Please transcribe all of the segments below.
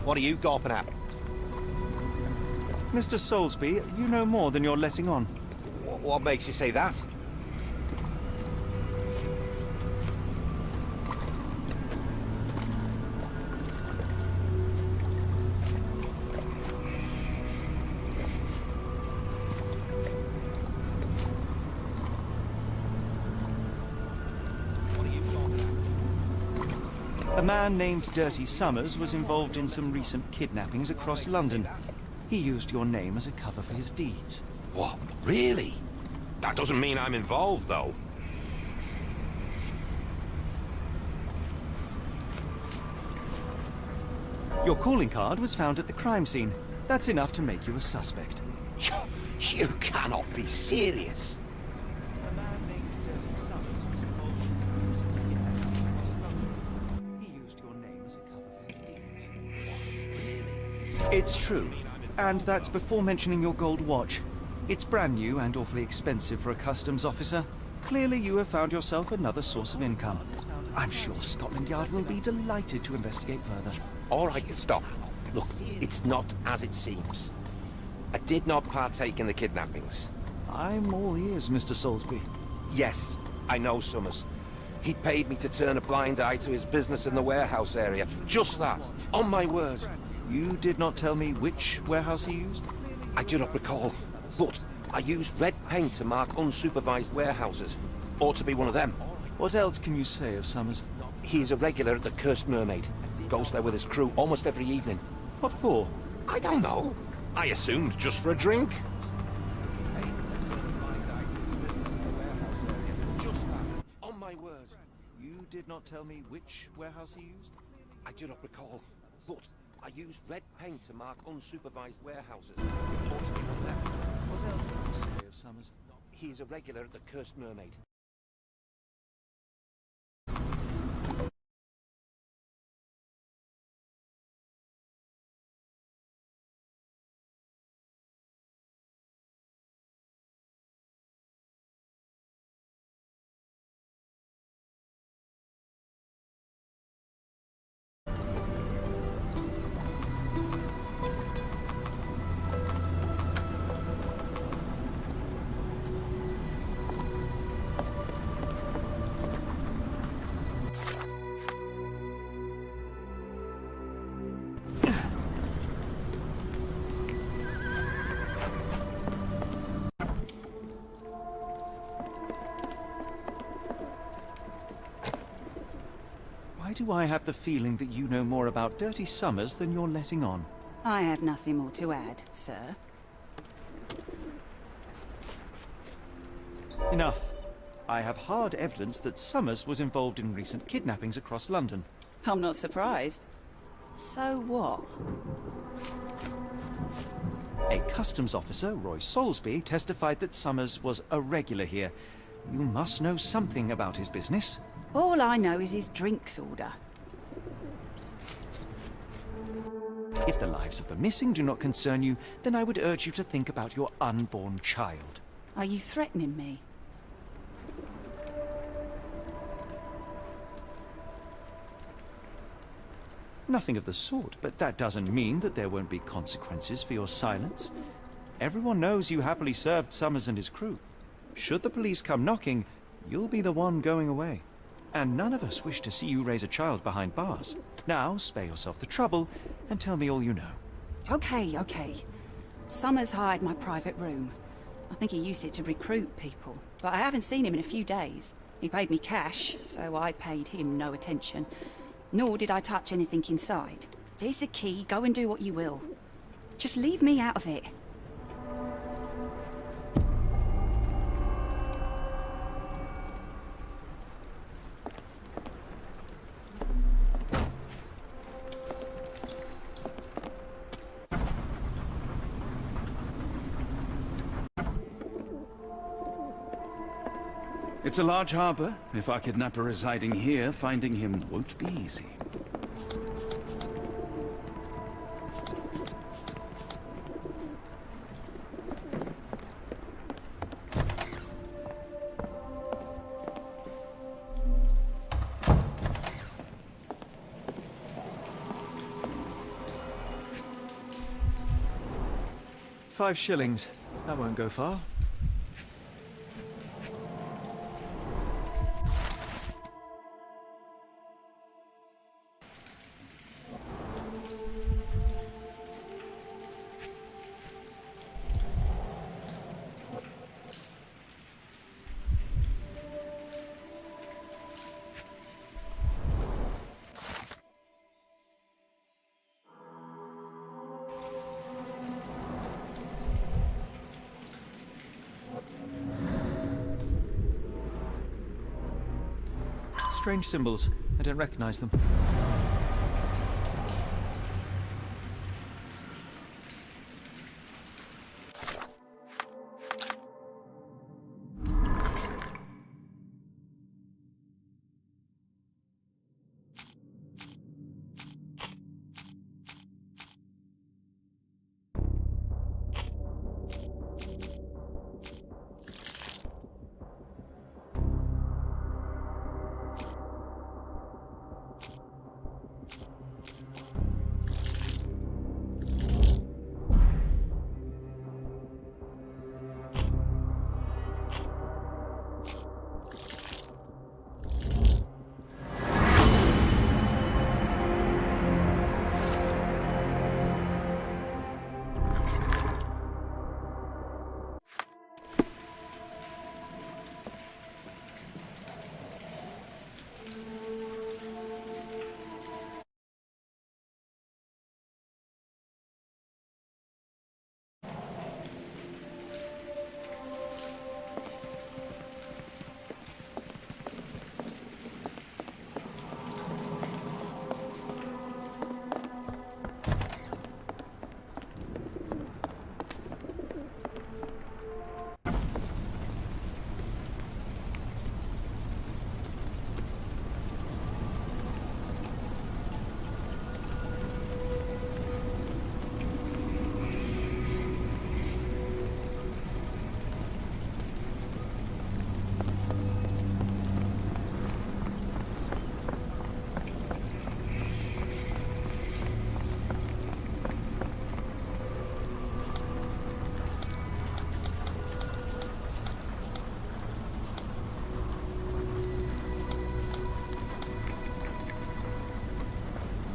What are you gawping at? Mr. Soulsby, you know more than you're letting on. What makes you say that? A man named Dirty Summers was involved in some recent kidnappings across London. He used your name as a cover for his deeds. What? Really? That doesn't mean I'm involved, though. Your calling card was found at the crime scene. That's enough to make you a suspect. You cannot be serious. A man named Dirty Summers was involved in some recent kidnappings across London. He used your name as a cover for his deeds. Really? It's true. And that's before mentioning your gold watch. It's brand new and awfully expensive for a customs officer. Clearly you have found yourself another source of income. I'm sure Scotland Yard will be delighted to investigate further. All right, stop. Look, it's not as it seems. I did not partake in the kidnappings. I'm all ears, Mr. Soulsby. Yes, I know Summers. He paid me to turn a blind eye to his business in the warehouse area. Just that. On my word. You did not tell me which warehouse he used? I do not recall, but I used red paint to mark unsupervised warehouses. Ought to be one of them. What else can you say of Summers? He's a regular at the Cursed Mermaid. Goes there with his crew almost every evening. What for? I don't know. I assumed just for a drink. On my word. You did not tell me which warehouse he used? I do not recall, but I used red paint to mark unsupervised warehouses. Ought to be one of them. What else can you say of Summers? He's a regular at the Cursed Mermaid. Why do I have the feeling that you know more about Dirty Summers than you're letting on? I have nothing more to add, sir. Enough. I have hard evidence that Summers was involved in recent kidnappings across London. I'm not surprised. So what? A customs officer, Roy Soulsby, testified that Summers was a regular here. You must know something about his business. All I know is his drinks order. If the lives of the missing do not concern you, then I would urge you to think about your unborn child. Are you threatening me? Nothing of the sort, but that doesn't mean that there won't be consequences for your silence. Everyone knows you happily served Summers and his crew. Should the police come knocking, you'll be the one going away. And none of us wish to see you raise a child behind bars. Now, spare yourself the trouble and tell me all you know. Okay. Summers hired my private room. I think he used it to recruit people, but I haven't seen him in a few days. He paid me cash, so I paid him no attention. Nor did I touch anything inside. Here's the key, go and do what you will. Just leave me out of it. It's a large harbor. If our kidnapper residing here, finding him won't be easy. $5. That won't go far. Strange symbols. I don't recognize them.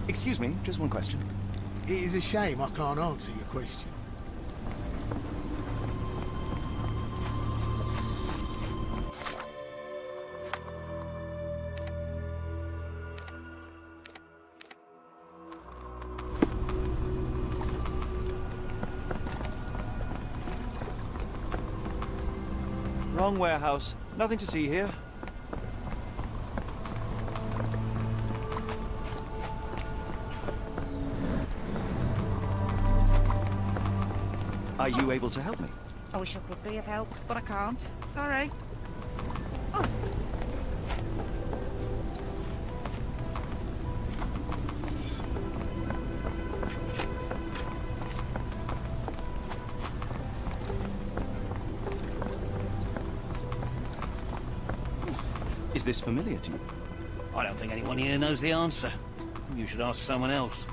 Excuse me, just one question. It is a shame I can't answer your question. Wrong warehouse. Nothing to see here. Are you able to help me? I wish I could be of help, but I can't. Sorry. Is this familiar to you? I don't think anyone here knows the answer. You should ask someone else.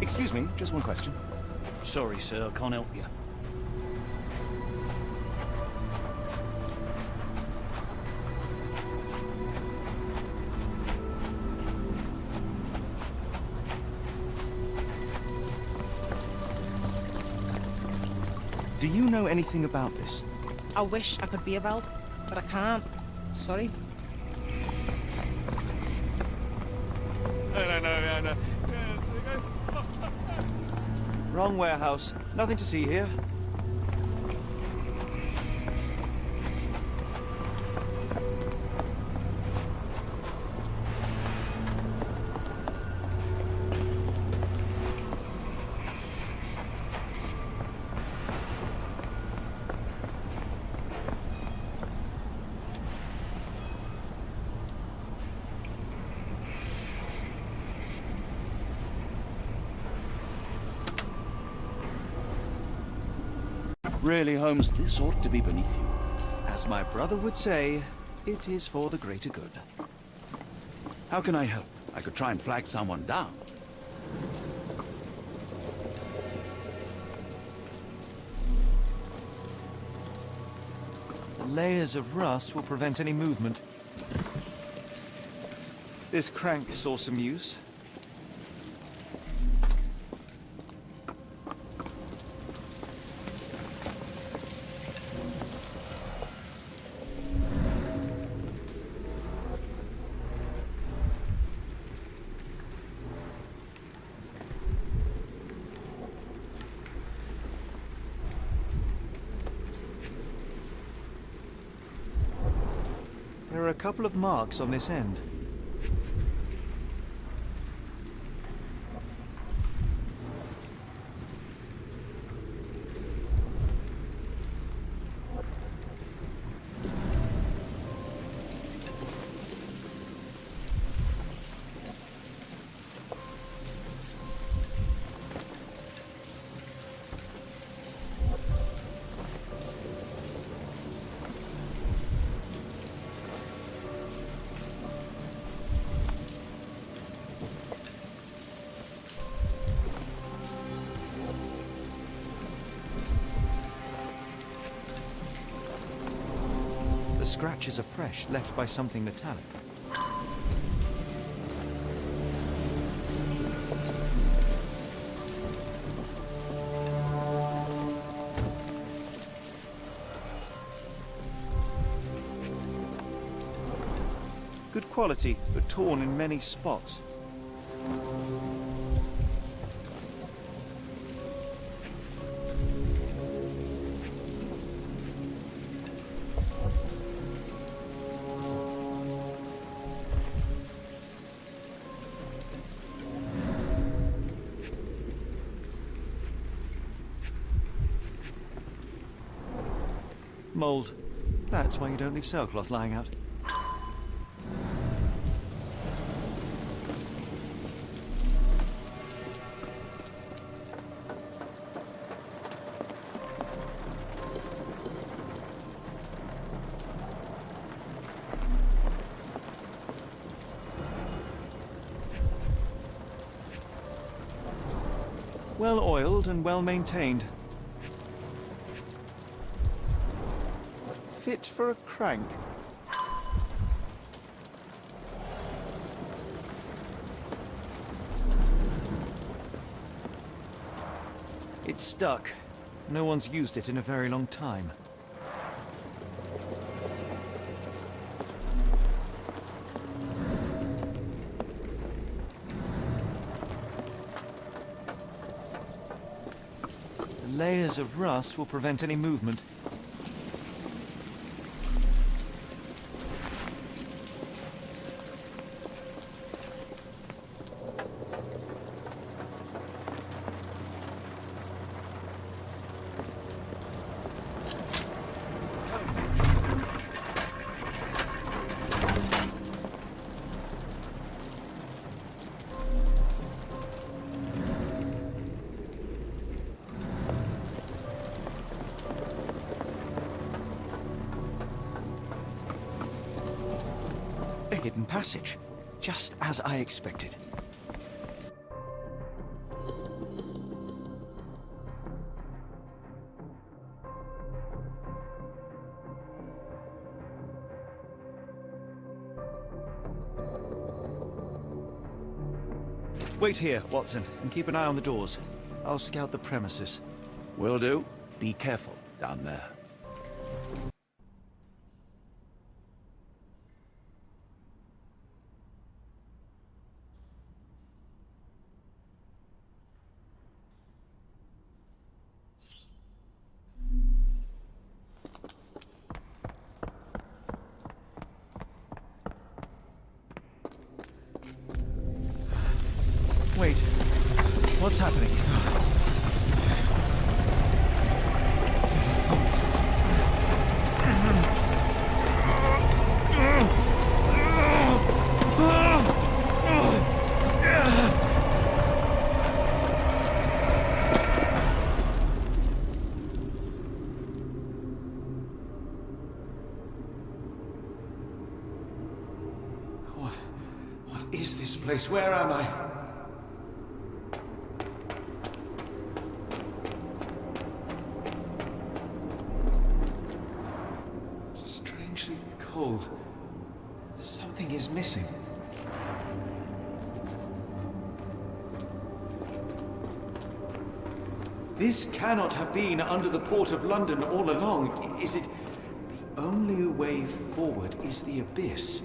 Excuse me, just one question. Sorry, sir, I can't help you. Do you know anything about this? I wish I could be of help, but I can't. Sorry. No. Wrong warehouse. Nothing to see here. Really, Holmes, this ought to be beneath you. As my brother would say, it is for the greater good. How can I help? I could try and flag someone down. The layers of rust will prevent any movement. This crank saw some use. There are a couple of marks on this end. The scratches are fresh, left by something metallic. Good quality, but torn in many spots. Mold. That's why you don't leave sailcloth lying out. Well oiled and well maintained. Fit for a crank. It's stuck. No one's used it in a very long time. The layers of rust will prevent any movement. hidden passage, just as I expected. Wait here, Watson, and keep an eye on the doors. I'll scout the premises. Will do. Be careful down there. Wait, what's happening? What is this place? Where am I? Strangely cold. Something is missing. This cannot have been under the port of London all along. Is it? The only way forward is the abyss.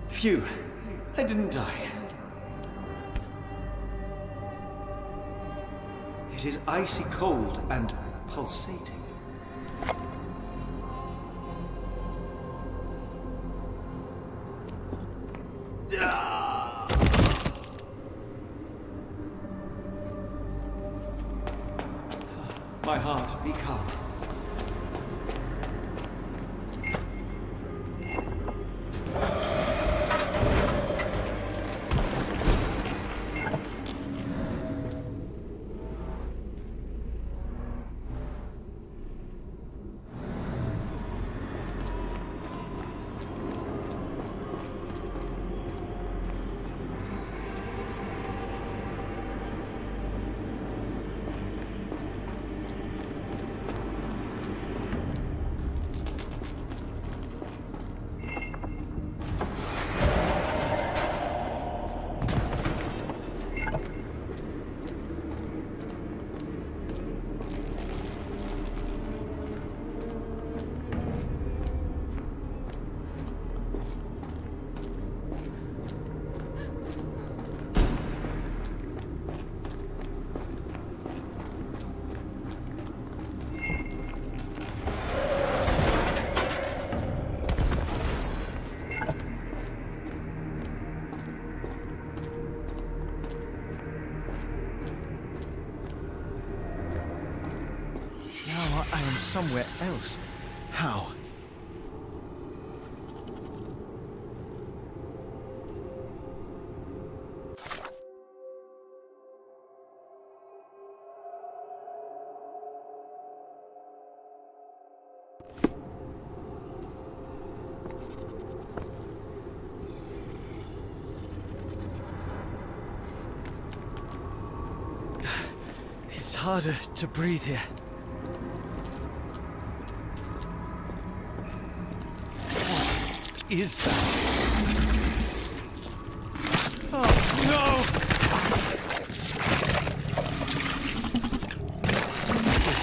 Phew, I didn't die. It is icy cold and pulsating. My heart, be calm. Now I am somewhere else. How? It's harder to breathe here. What is that? Oh, no! This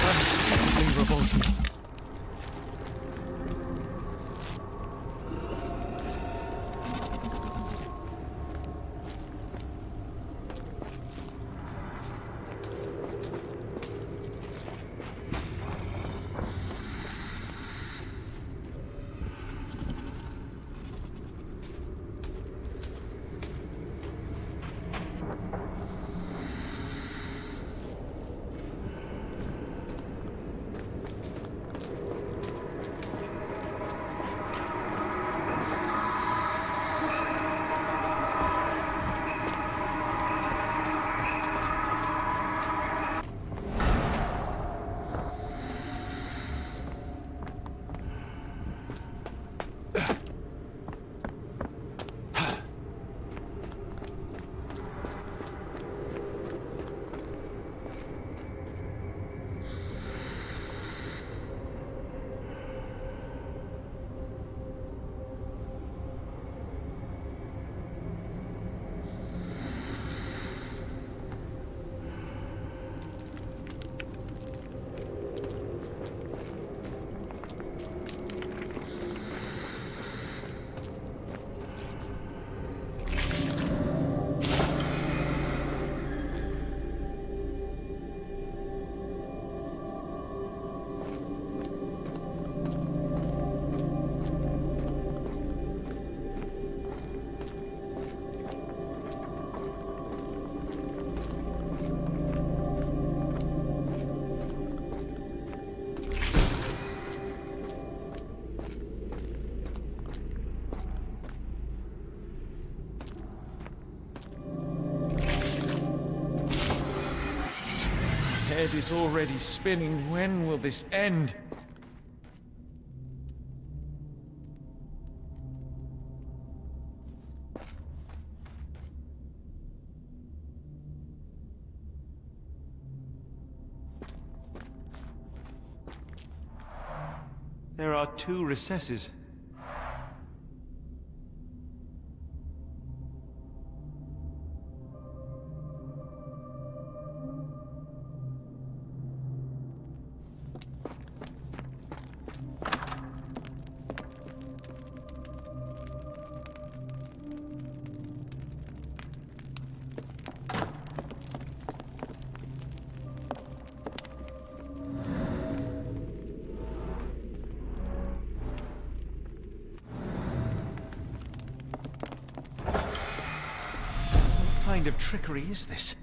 unspeakably revolting. head is already spinning. When will this end? There are 2 recesses. What kind of trickery is this?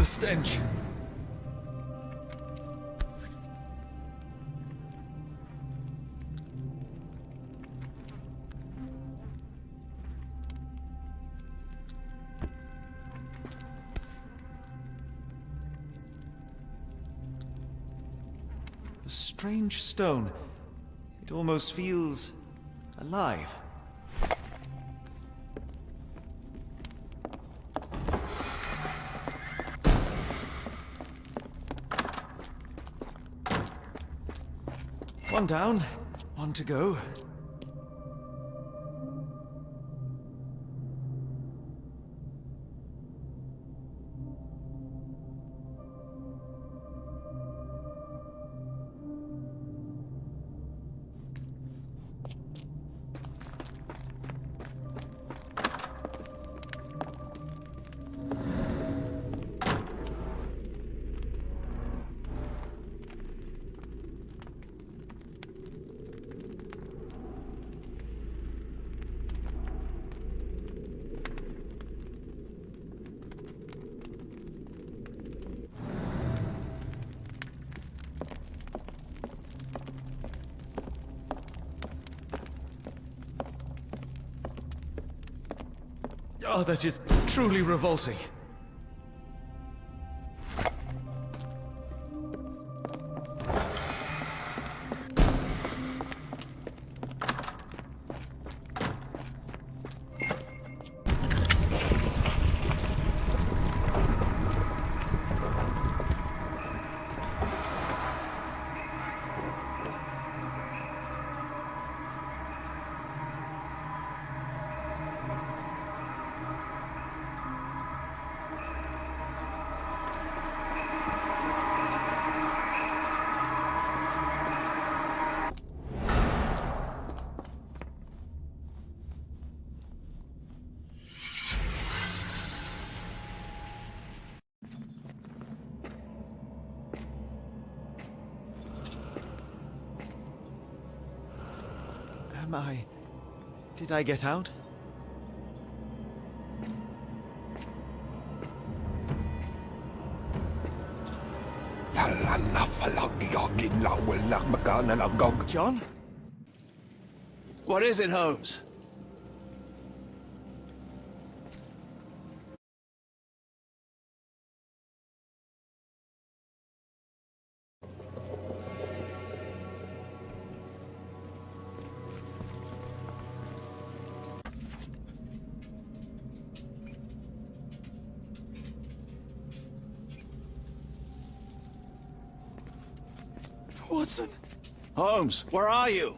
Stench. A strange stone. It almost feels alive. One down, one to go. Oh, that is truly revolting. Did I get out? John? What is it, Holmes? Watson! Holmes, where are you?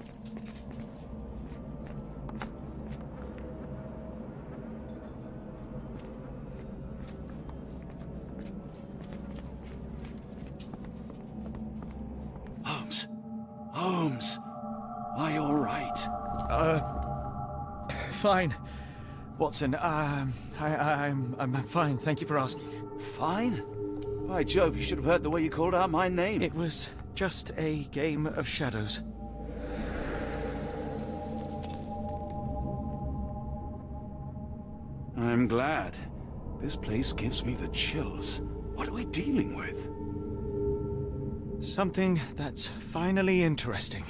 Holmes? Holmes? Are you all Fine. Watson, I'm fine, thank you for asking. Fine? By Jove, you should have heard the way you called out my name. It was just a game of shadows. I'm glad. This place gives me the chills. What are we dealing with? Something that's finally interesting.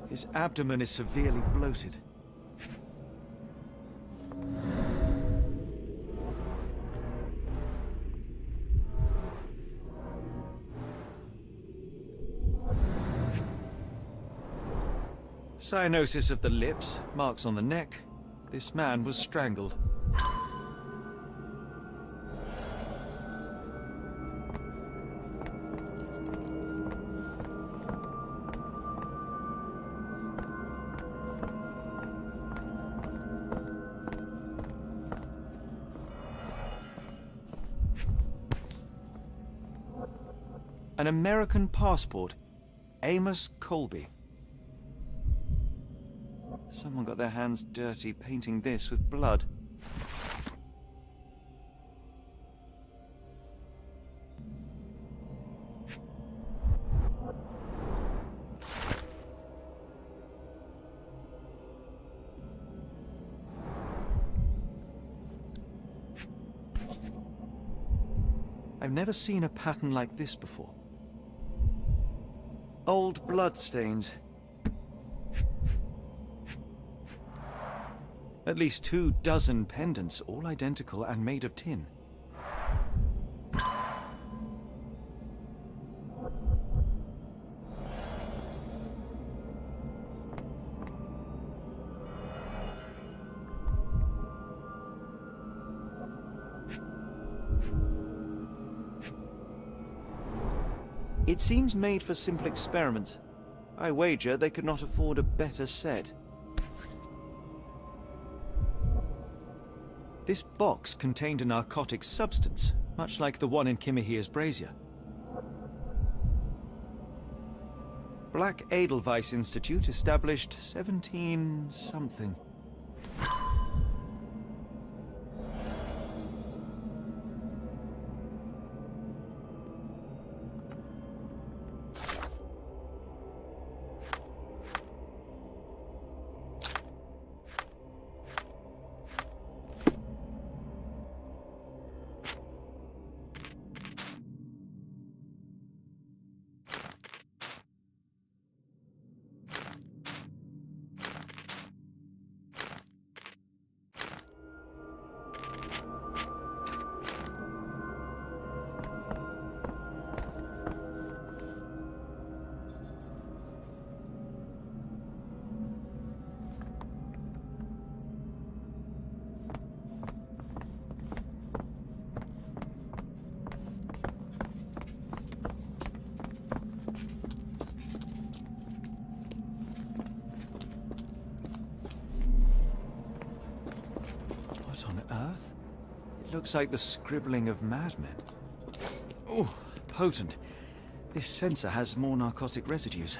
His abdomen is severely bloated. Cyanosis of the lips, marks on the neck. This man was strangled. An American passport. Amos Colby. Someone got their hands dirty painting this with blood. I've never seen a pattern like this before. Old bloodstains. At least 24 pendants, all identical and made of tin. It seems made for simple experiments. I wager they could not afford a better set. This box contained a narcotic substance, much like the one in Kimihia's brazier. Black Edelweiss Institute established 17-something. What on earth? It looks like the scribbling of madmen. Oh, potent. This sensor has more narcotic residues.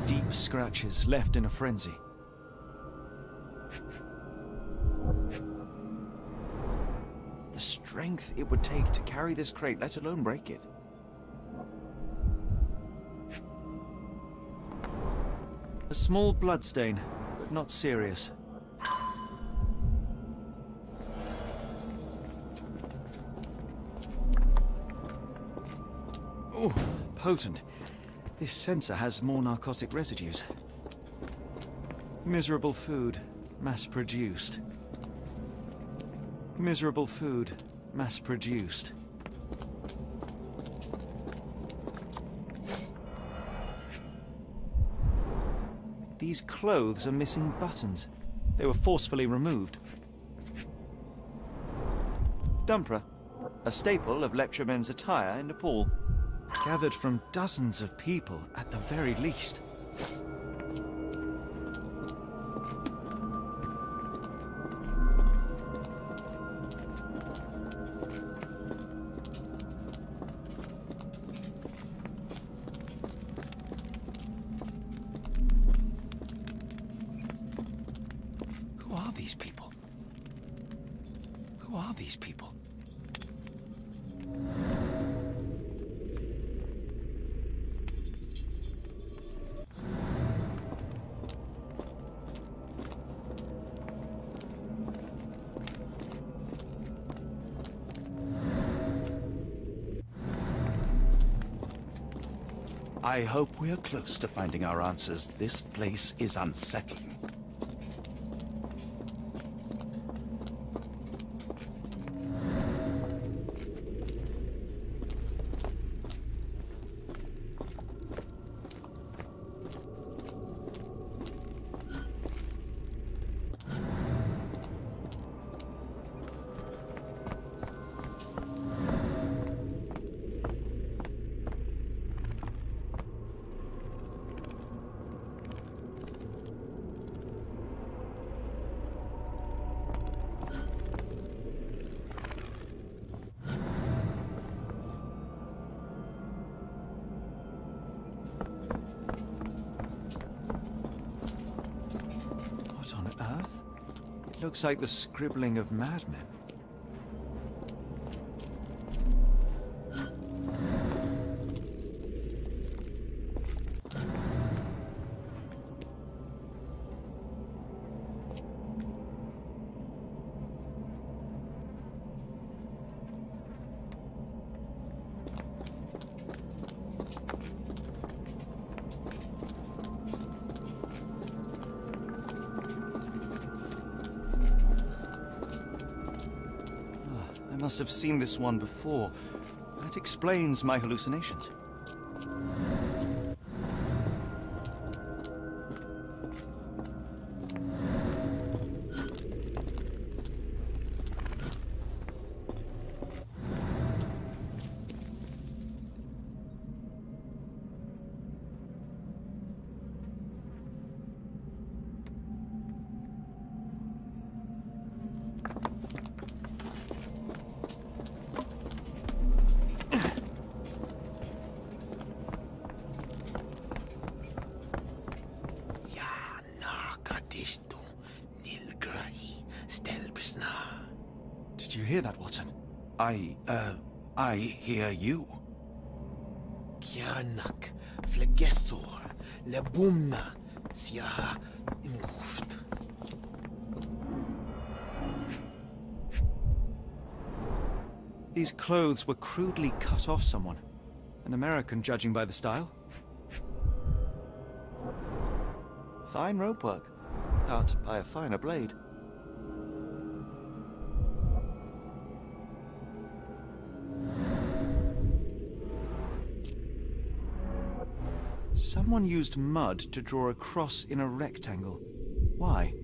Deep scratches left in a frenzy. The strength it would take to carry this crate, let alone break it. A small bloodstain, but not serious. potent. This sensor has more narcotic residues. Miserable food, mass-produced. Miserable food, mass-produced. These clothes are missing buttons. They were forcefully removed. Dumpra, a staple of lecturemen's attire in Nepal. Gathered from dozens of people, at the very least. Who are these people? Who are these people? I hope we're close to finding our answers. This place is unsettling. What on earth? It looks like the scribbling of madmen. I must have seen this one before. That explains my hallucinations. Did you hear that, Watson? I hear you. Kianak, Flegethor, Lebumna, Siaha, Inguft. These clothes were crudely cut off someone. An American, judging by the style. Fine rope work, cut by a finer blade. Someone used mud to draw a cross in a rectangle. Why?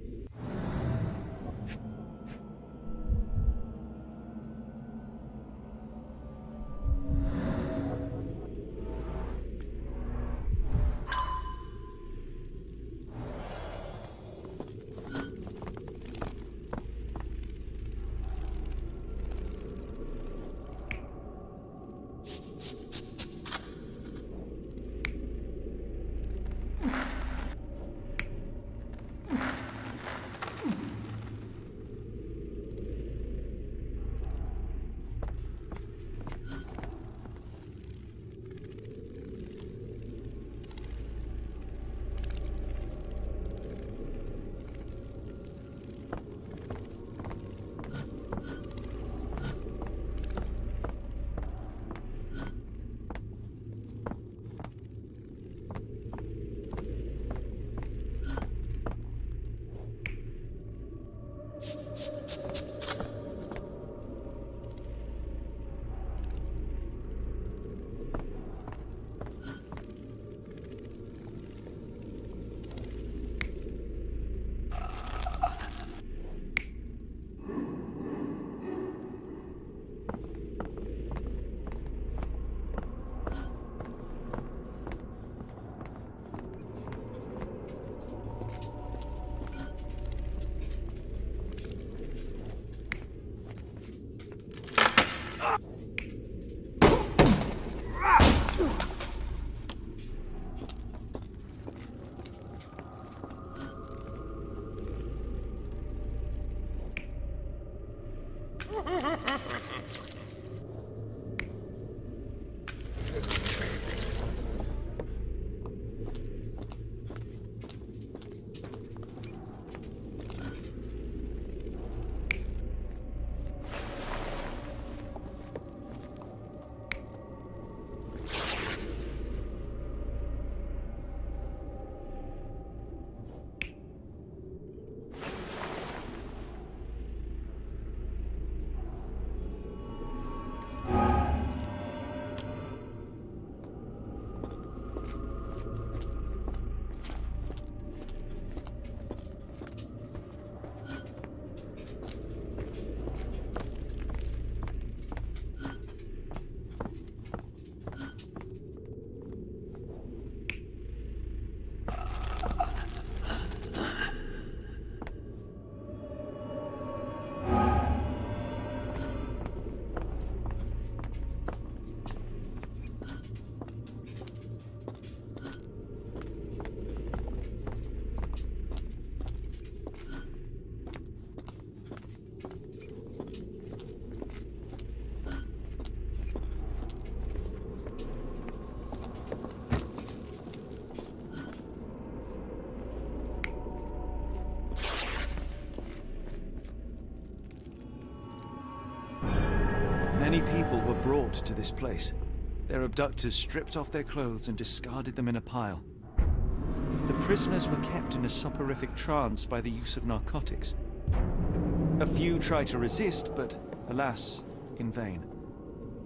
Many people were brought to this place. Their abductors stripped off their clothes and discarded them in a pile. The prisoners were kept in a soporific trance by the use of narcotics. A few tried to resist, but alas, in vain.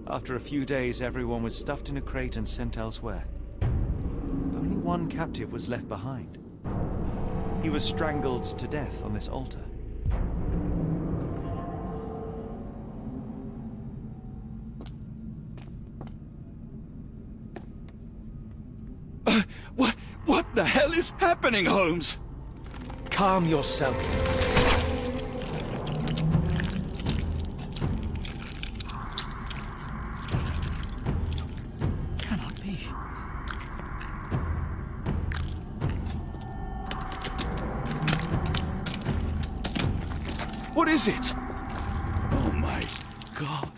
After a few days, everyone was stuffed in a crate and sent elsewhere. Only one captive was left behind. He was strangled to death on this altar. What the hell is happening, Holmes? Calm yourself. Cannot be. What is it? Oh my God.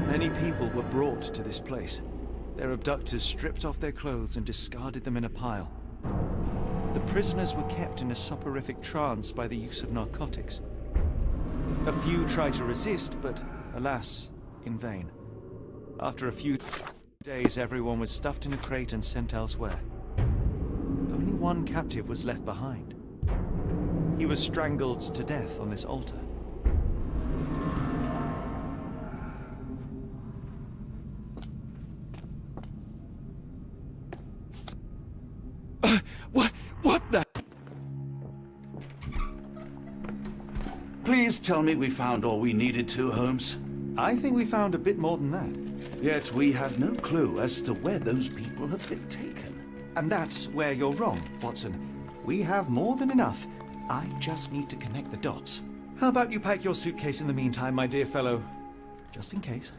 Many people were brought to this place. Their abductors stripped off their clothes and discarded them in a pile. The prisoners were kept in a soporific trance by the use of narcotics. A few tried to resist, but alas, in vain. After a few days, everyone was stuffed in a crate and sent elsewhere. Only one captive was left behind. He was strangled to death on this altar. What the? Please tell me we found all we needed to, Holmes. I think we found a bit more than that. Yet we have no clue as to where those people have been taken. And that's where you're wrong, Watson. We have more than enough. I just need to connect the dots. How about you pack your suitcase in the meantime, my dear fellow? Just in case.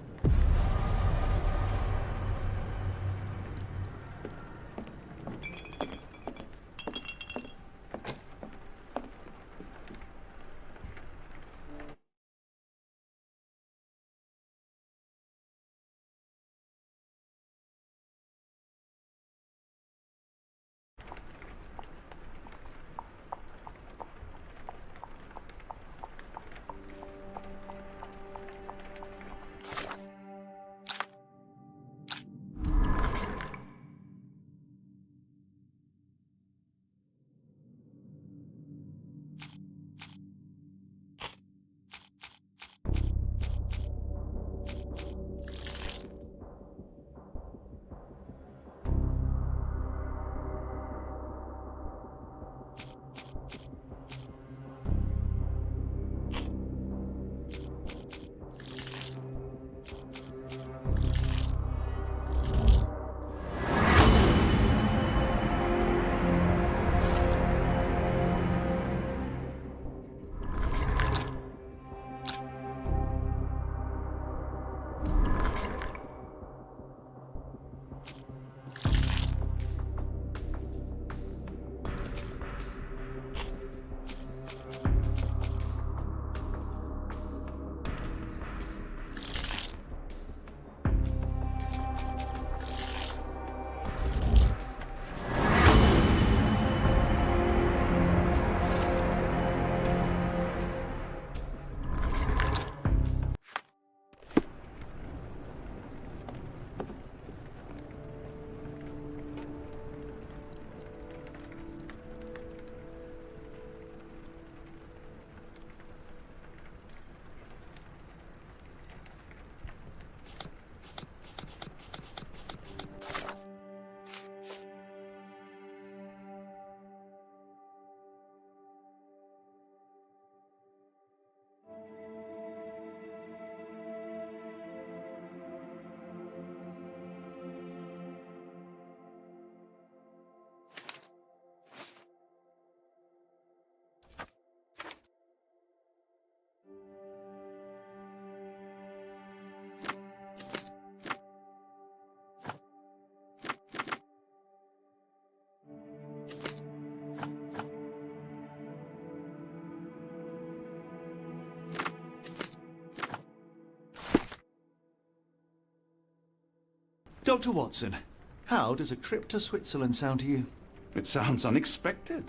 Dr. Watson, how does a trip to Switzerland sound to you? It sounds unexpected.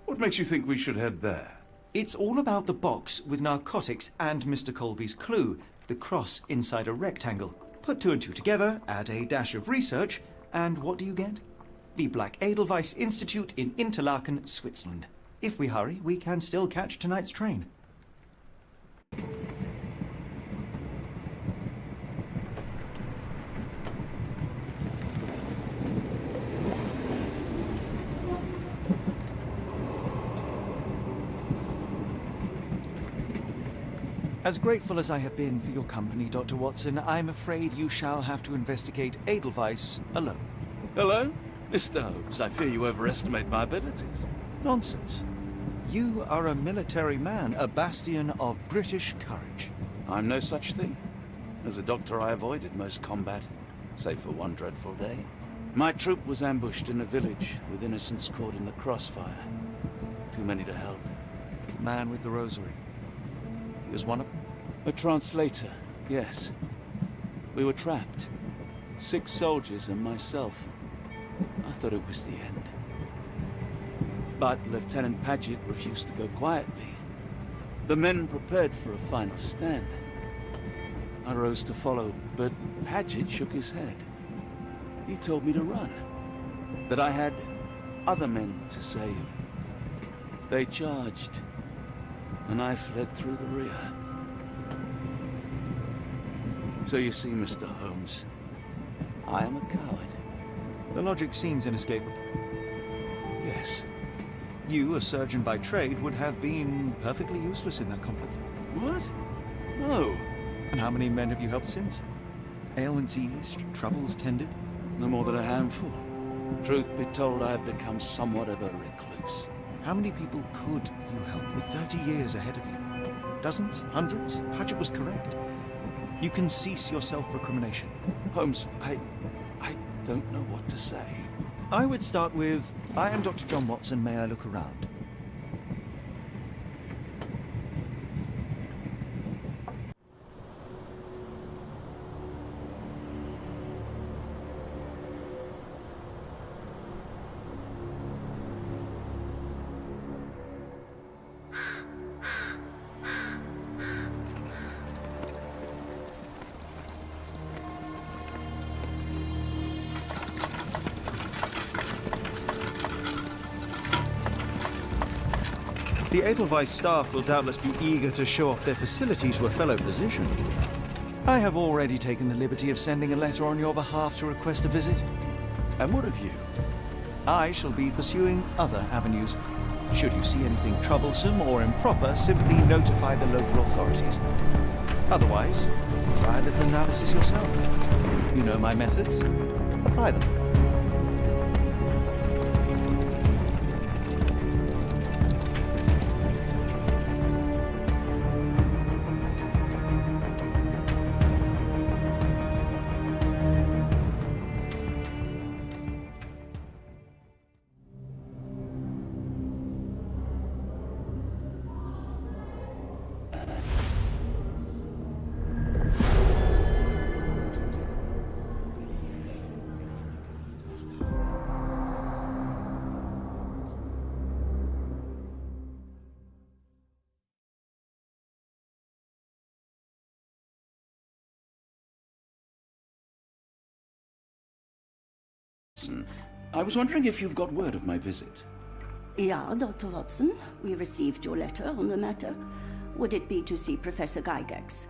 What makes you think we should head there? It's all about the box with narcotics and Mr. Colby's clue, the cross inside a rectangle. Put two and two together, add a dash of research, and what do you get? The Black Edelweiss Institute in Interlaken, Switzerland. If we hurry, we can still catch tonight's train. As grateful as I have been for your company, Dr. Watson, I'm afraid you shall have to investigate Edelweiss alone. Hello? Mr. Holmes, I fear you overestimate my abilities. Nonsense. You are a military man, a bastion of British courage. I'm no such thing. As a doctor, I avoided most combat, save for one dreadful day. My troop was ambushed in a village, with innocents caught in the crossfire. Too many to help. The man with the rosary. He was one of them? A translator, yes. We were trapped. 6 soldiers and myself. I thought it was the end. But Lieutenant Paget refused to go quietly. The men prepared for a final stand. I rose to follow, but Paget shook his head. He told me to run. That I had other men to save. They charged, and I fled through the rear. So you see, Mr. Holmes, I am a coward. The logic seems inescapable. Yes. You, a surgeon by trade, would have been perfectly useless in that conflict. What? No. And how many men have you helped since? Ailments eased, troubles tended? No more than a handful. Truth be told, I have become somewhat of a recluse. How many people could you help with 30 years ahead of you? Dozens? Hundreds? Paget was correct. You can cease your self-recrimination. Holmes, I don't know what to say. I would start with, I am Dr. John Watson, may I look around? The Edelweiss staff will doubtless be eager to show off their facilities to a fellow physician. I have already taken the liberty of sending a letter on your behalf to request a visit. And what of you? I shall be pursuing other avenues. Should you see anything troublesome or improper, simply notify the local authorities. Otherwise, try a little analysis yourself. You know my methods. Apply them. I was wondering if you've got word of my visit. Yeah, Dr. Watson. We received your letter on the matter. Would it be to see Professor Gygax?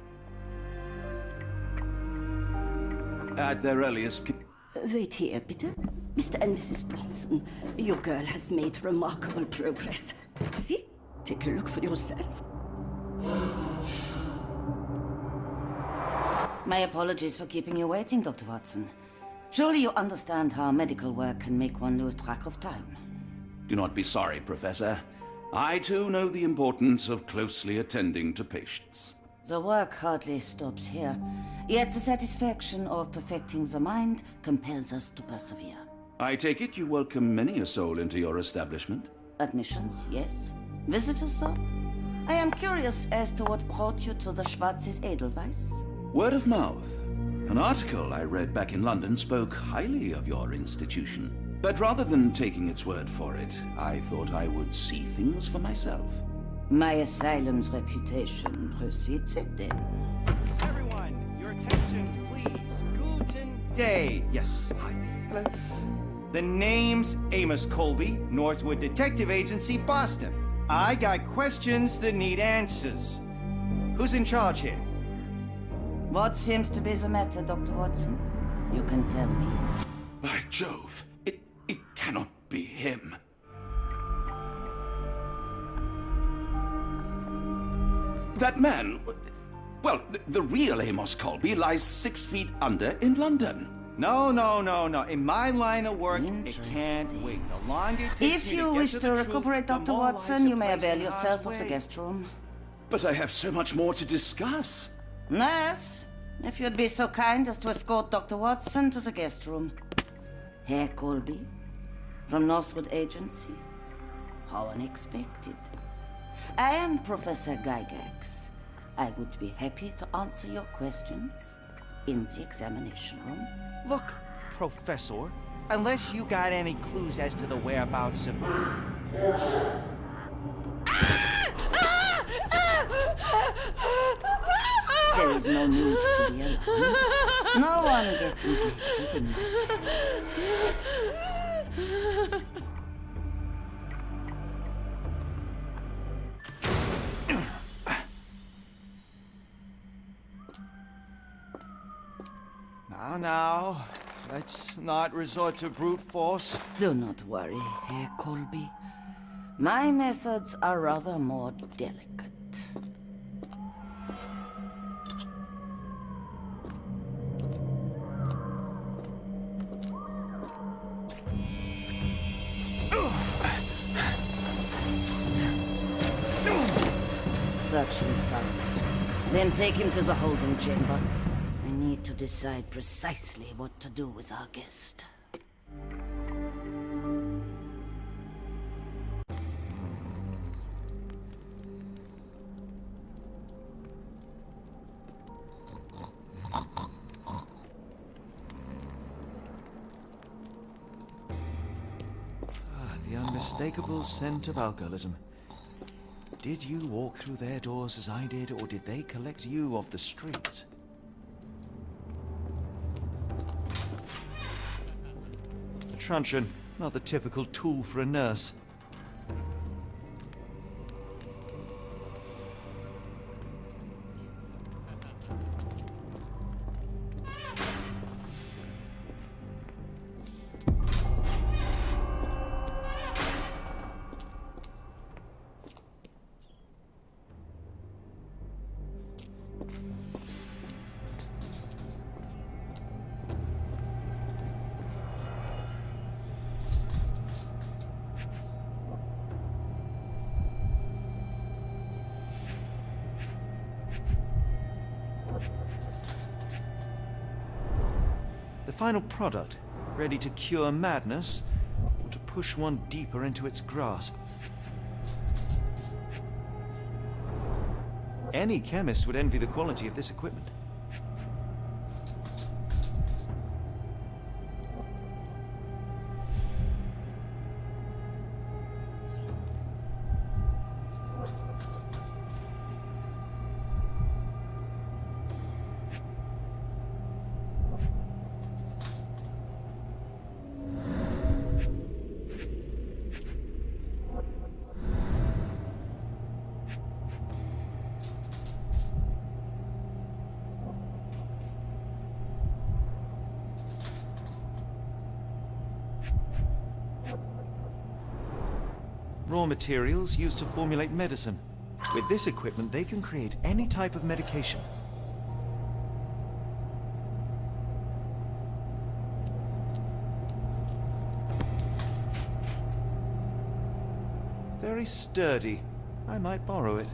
At their earliest... Wait here, bitte. Mr. and Mrs. Bronson, your girl has made remarkable progress. See? Take a look for yourself. My apologies for keeping you waiting, Dr. Watson. Surely you understand how medical work can make one lose track of time. Do not be sorry, Professor. I too know the importance of closely attending to patients. The work hardly stops here, yet the satisfaction of perfecting the mind compels us to persevere. I take it you welcome many a soul into your establishment? Admissions, yes. Visitors, though? I am curious as to what brought you to the Schwarzes Edelweiss. Word of mouth. An article I read back in London spoke highly of your institution. But rather than taking its word for it, I thought I would see things for myself. My asylum's reputation precedes it then. Everyone, your attention, please. Guten day. Yes, hi. Hello. The name's Amos Colby, Northwood Detective Agency, Boston. I got questions that need answers. Who's in charge here? What seems to be the matter, Dr. Watson? You can tell me. By Jove, it cannot be him. That man, well, the real Amos Colby lies 6 feet under in London. No. In my line of work, it can't wait. The longer it takes If me you to get wish to to the truth, recuperate, the Dr. more Watson, lives you are may placed avail in yourself harm's of the way. guest room. But I have so much more to discuss. Nurse, if you'd be so kind as to escort Dr. Watson to the guest room. Herr Colby, from Northwood Agency. How unexpected. I am Professor Gygax. I would be happy to answer your questions in the examination room. Look, Professor, unless you got any clues as to the whereabouts of... There is no need to be alarmed. No one gets neglected in my care. Now, let's not resort to brute force. Do not worry, Herr Colby. My methods are rather more delicate. Search him thoroughly. Then take him to the holding chamber. I need to decide precisely what to do with our guest. The unmistakable scent of alcoholism. Did you walk through their doors as I did, or did they collect you off the streets? A truncheon, not the typical tool for a nurse. The final product, ready to cure madness, or to push one deeper into its grasp. Any chemist would envy the quality of this equipment. Raw materials used to formulate medicine. With this equipment, they can create any type of medication. Very sturdy. I might borrow it.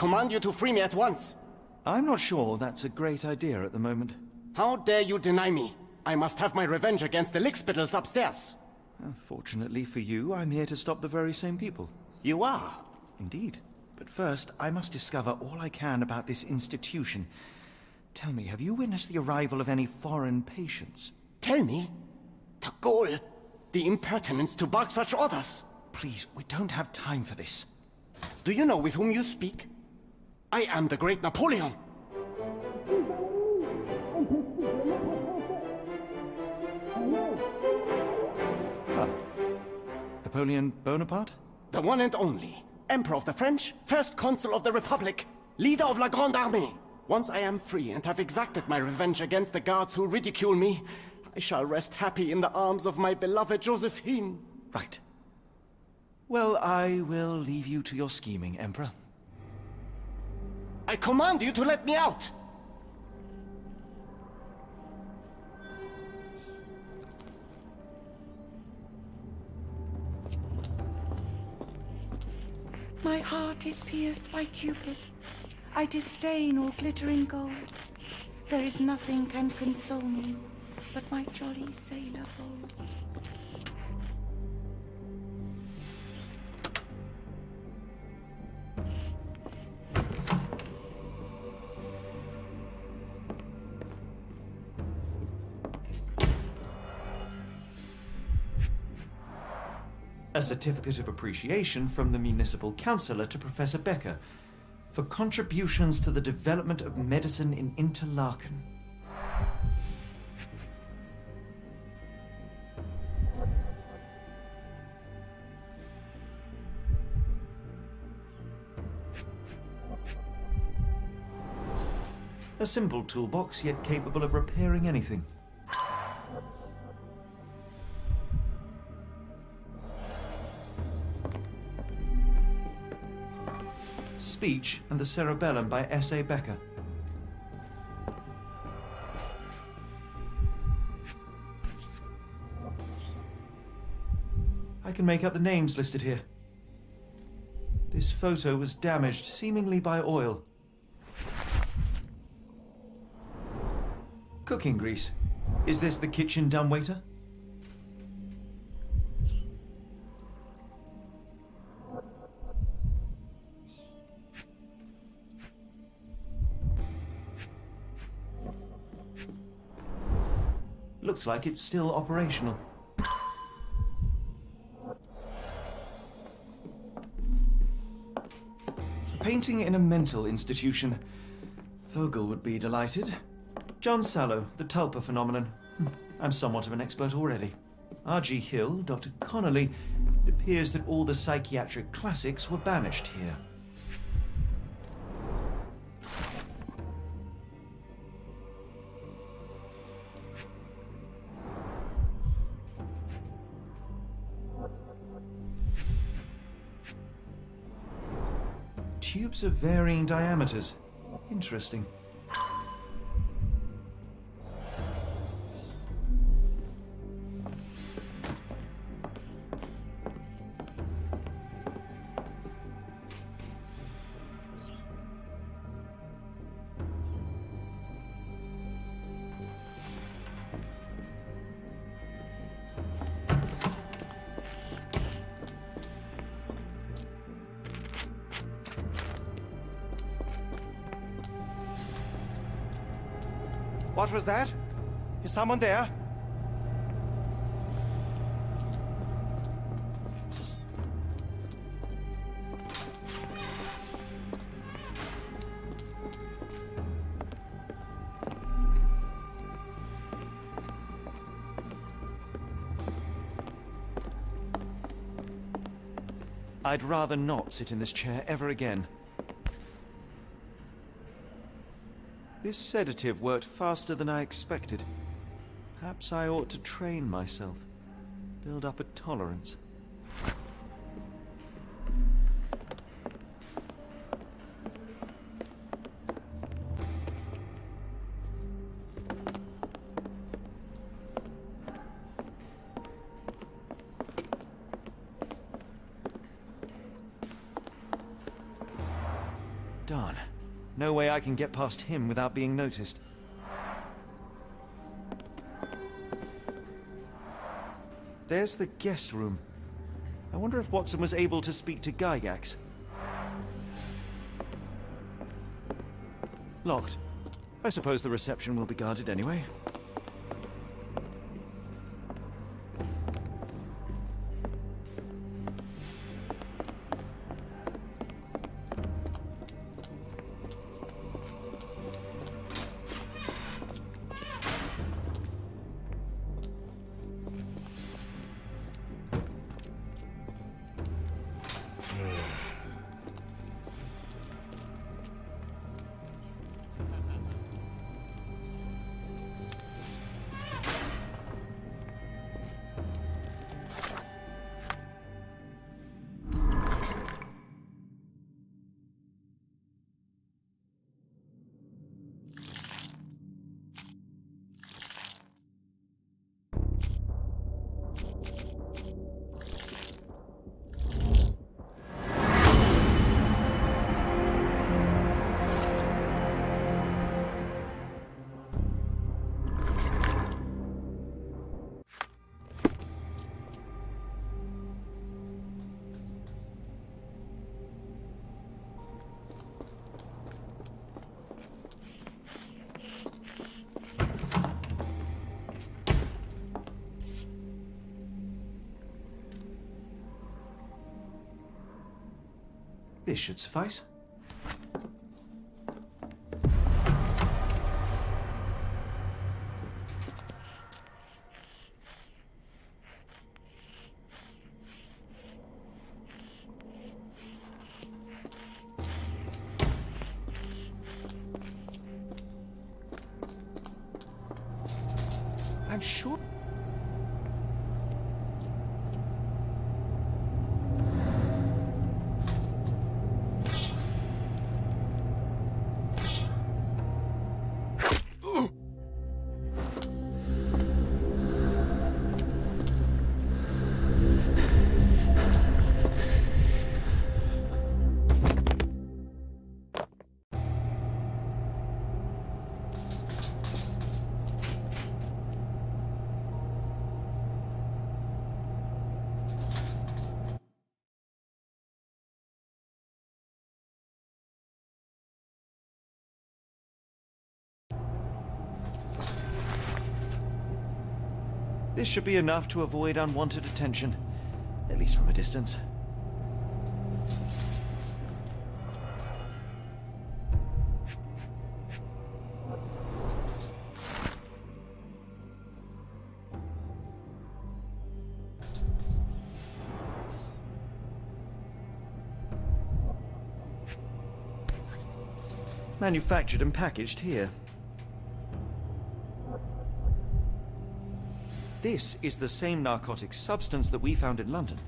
command you to free me at once. I'm not sure that's a great idea at the moment. How dare you deny me? I must have my revenge against the lickspittles upstairs. Fortunately for you, I'm here to stop the very same people. You are? Indeed. But first, I must discover all I can about this institution. Tell me, have you witnessed the arrival of any foreign patients? Tell me? The gall! The impertinence to bark such orders! Please, we don't have time for this. Do you know with whom you speak? I am the great Napoleon! Napoleon Bonaparte? The one and only. Emperor of the French, First Consul of the Republic, leader of La Grande Armée. Once I am free and have exacted my revenge against the guards who ridicule me, I shall rest happy in the arms of my beloved Josephine. Right. Well, I will leave you to your scheming, Emperor. I command you to let me out! My heart is pierced by Cupid. I disdain all glittering gold. There is nothing can console me but my jolly sailor bold. A certificate of appreciation from the municipal councillor to Professor Becker for contributions to the development of medicine in Interlaken. A simple toolbox, yet capable of repairing anything. Speech and the Cerebellum by S.A. Becker. I can make out the names listed here. This photo was damaged, seemingly by oil. Cooking grease. Is this the kitchen dumbwaiter? Looks like it's still operational. Painting in a mental institution. Vogel would be delighted. John Sallow, the Tulpa phenomenon. I'm somewhat of an expert already. R.G. Hill, Dr. Connolly. It appears that all the psychiatric classics were banished here. Tubes of varying diameters. Interesting. What was that? Is someone there? I'd rather not sit in this chair ever again. This sedative worked faster than I expected. Perhaps I ought to train myself, build up a tolerance. Darn. No way I can get past him without being noticed. There's the guest room. I wonder if Watson was able to speak to Gygax. Locked. I suppose the reception will be guarded anyway. This should suffice. I'm sure. This should be enough to avoid unwanted attention, at least from a distance. Manufactured and packaged here. This is the same narcotic substance that we found in London.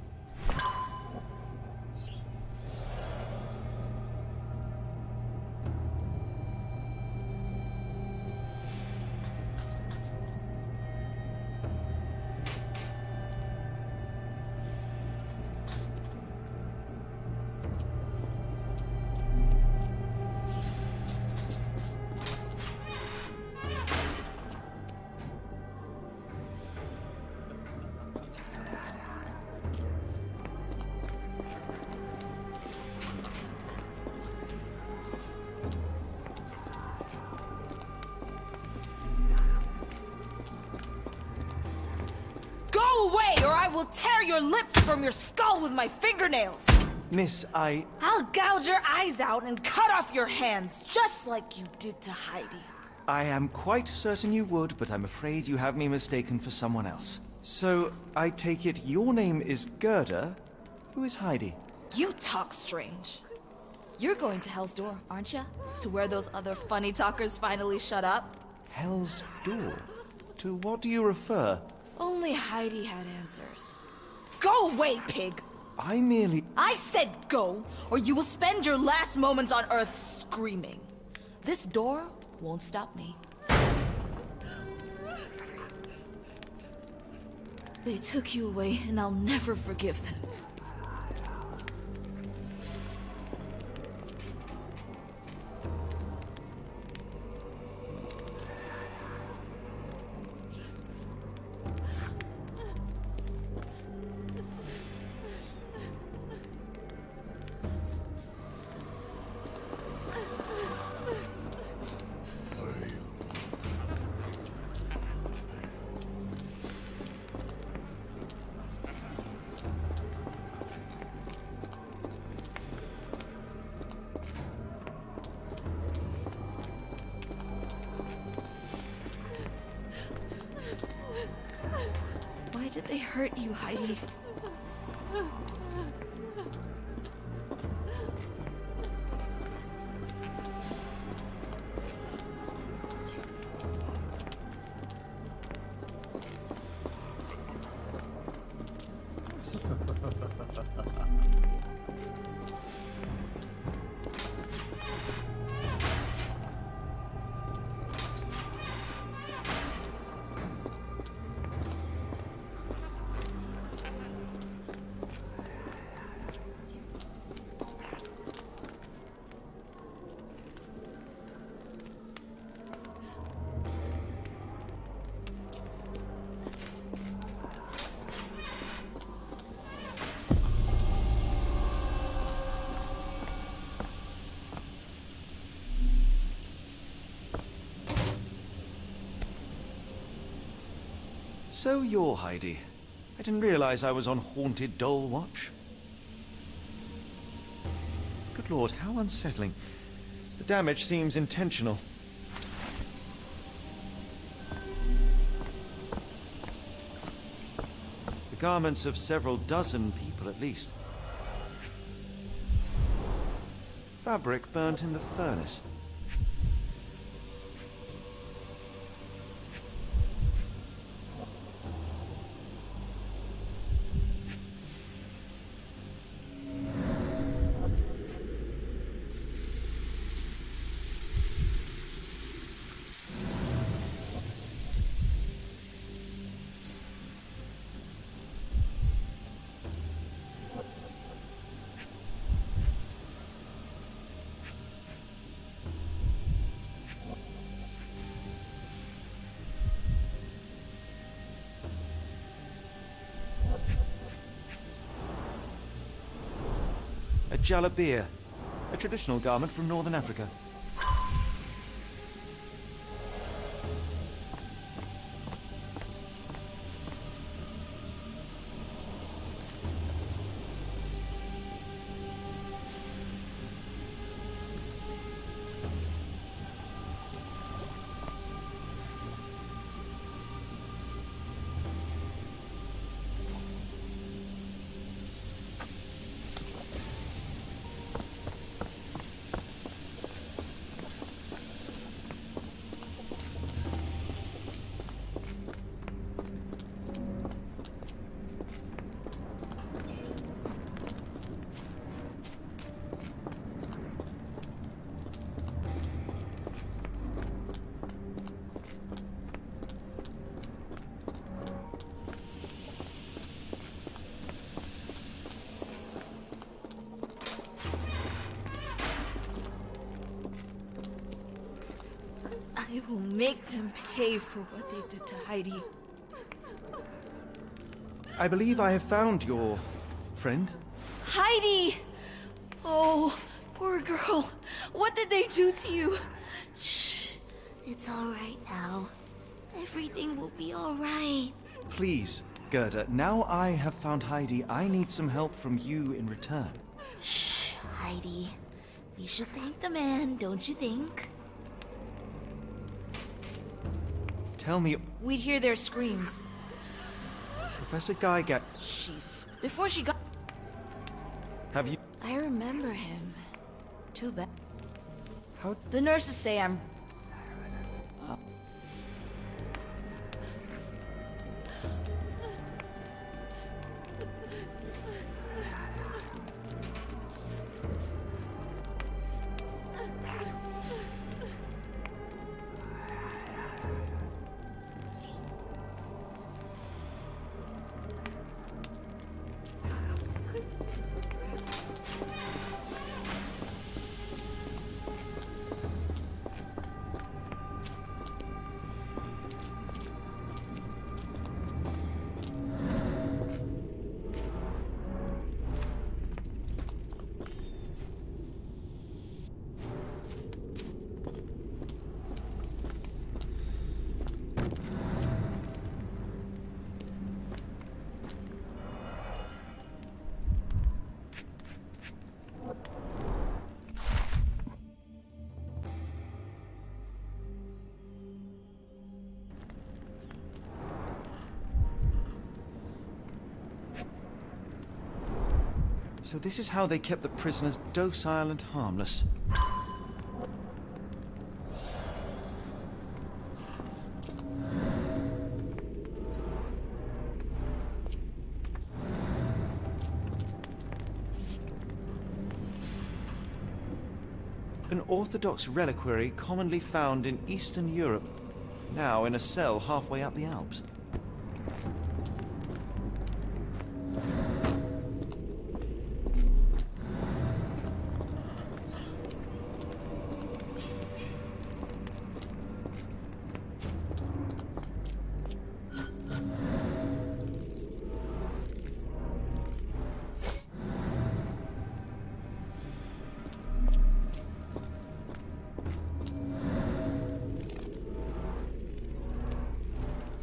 I will tear your lips from your skull with my fingernails! Miss, I'll gouge your eyes out and cut off your hands, just like you did to Heidi. I am quite certain you would, but I'm afraid you have me mistaken for someone else. So, I take it your name is Gerda? Who is Heidi? You talk strange. You're going to Hell's Door, aren't you? To where those other funny talkers finally shut up? Hell's Door? To what do you refer? Only Heidi had answers. Go away, pig! I said go, or you will spend your last moments on Earth screaming. This door won't stop me. They took you away, and I'll never forgive them. did they hurt you, Heidi? So you're Heidi. I didn't realize I was on haunted doll watch. Good lord, how unsettling. The damage seems intentional. The garments of several dozen people at least. Fabric burnt in the furnace. A jalabia, a traditional garment from northern Africa. I will make them pay for what they did to Heidi. I believe I have found your friend. Heidi! Oh, poor girl. What did they do to you? Shh. It's all right now. Everything will be all right. Please, Gerda, now I have found Heidi, I need some help from you in return. Shh, Heidi. We should thank the man, don't you think? Tell me... We'd hear their screams. Professor Geiger... Before she got... Have you... I remember him. Too bad. How... The nurses say I'm... So this is how they kept the prisoners docile and harmless. An Orthodox reliquary commonly found in Eastern Europe, now in a cell halfway up the Alps.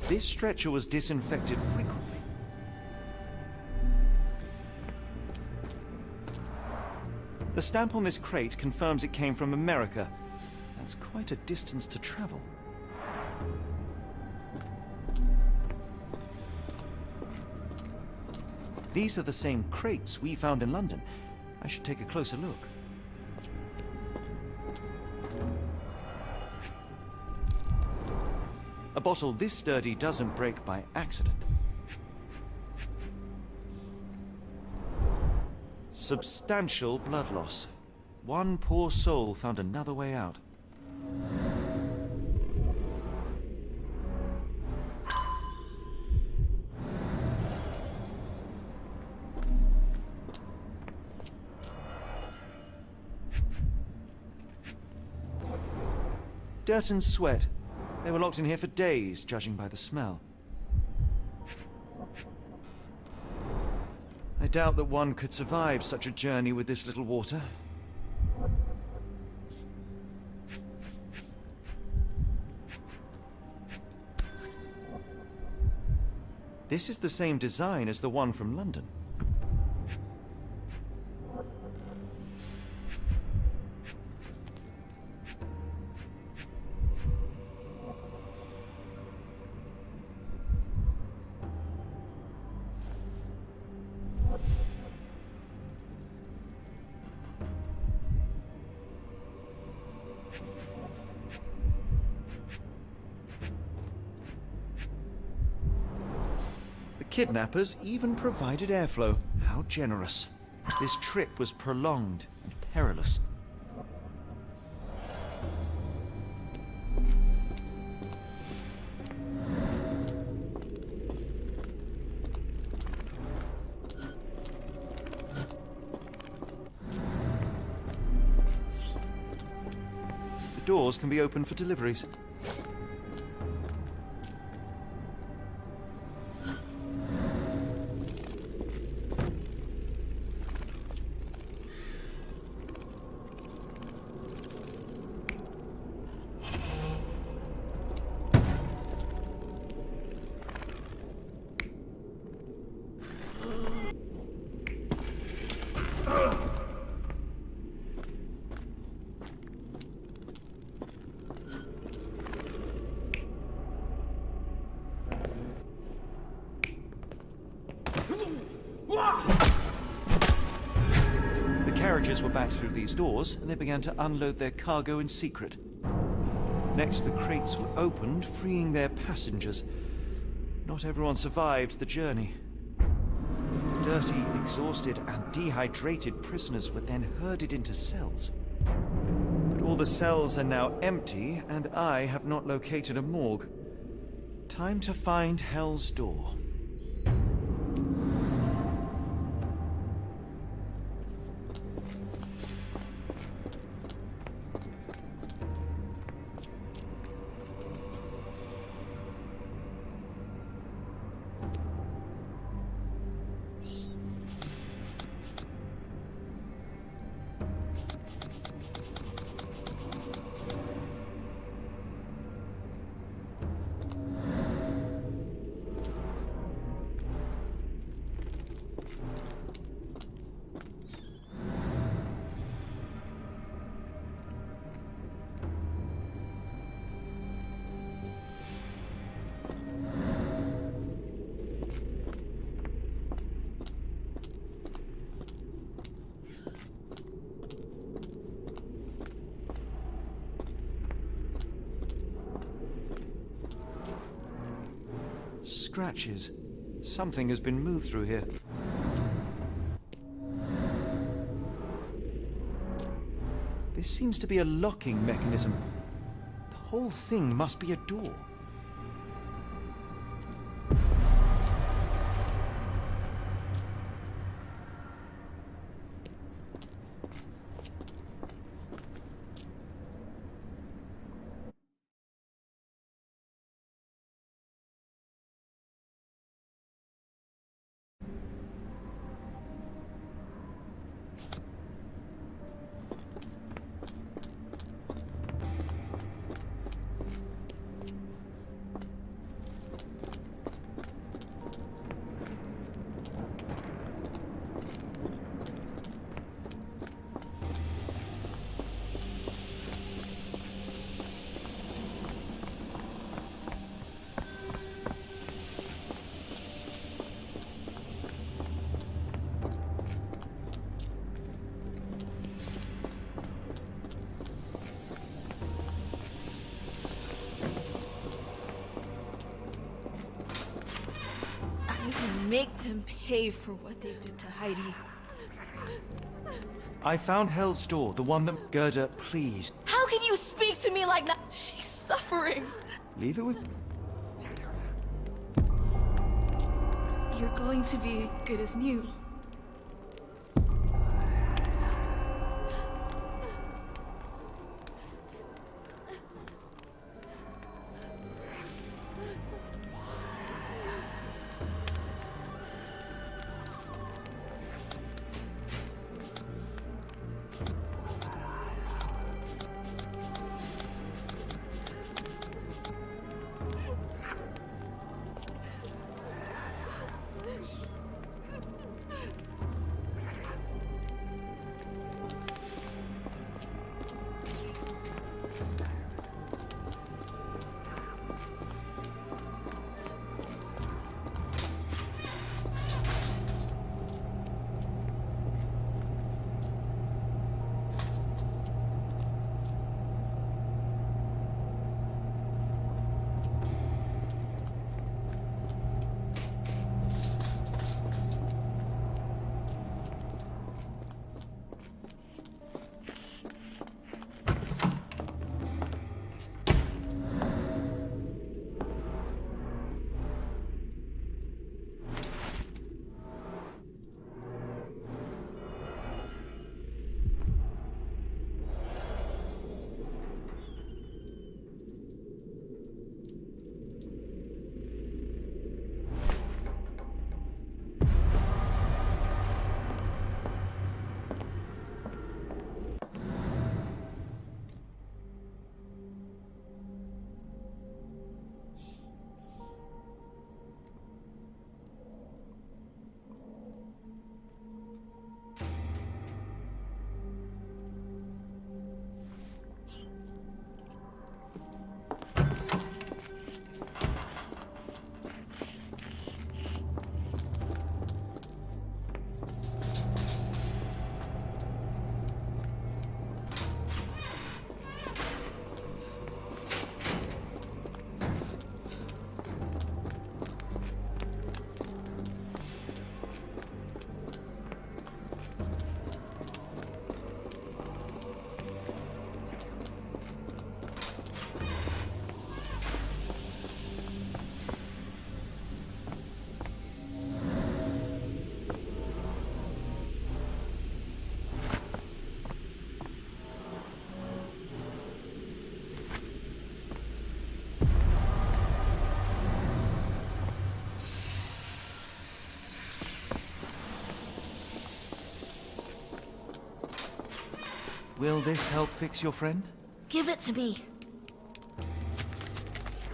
This stretcher was disinfected frequently. The stamp on this crate confirms it came from America. That's quite a distance to travel. These are the same crates we found in London. I should take a closer look. A bottle this sturdy doesn't break by accident. Substantial blood loss. One poor soul found another way out. Dirt and sweat. They were locked in here for days, judging by the smell. I doubt that one could survive such a journey with this little water. This is the same design as the one from London. Kidnappers even provided airflow. How generous. This trip was prolonged and perilous. The doors can be opened for deliveries. The carriages were backed through these doors, and they began to unload their cargo in secret. Next, the crates were opened, freeing their passengers. Not everyone survived the journey. The dirty, exhausted, and dehydrated prisoners were then herded into cells. But all the cells are now empty, and I have not located a morgue. Time to find Hell's Door. scratches. Something has been moved through here. This seems to be a locking mechanism. The whole thing must be a door. Make them pay for what they did to Heidi. I found Hell's Door, the one that... Gerda, please. How can you speak to me like that? She's suffering. Leave it with... You're going to be good as new. Will this help fix your friend? Give it to me.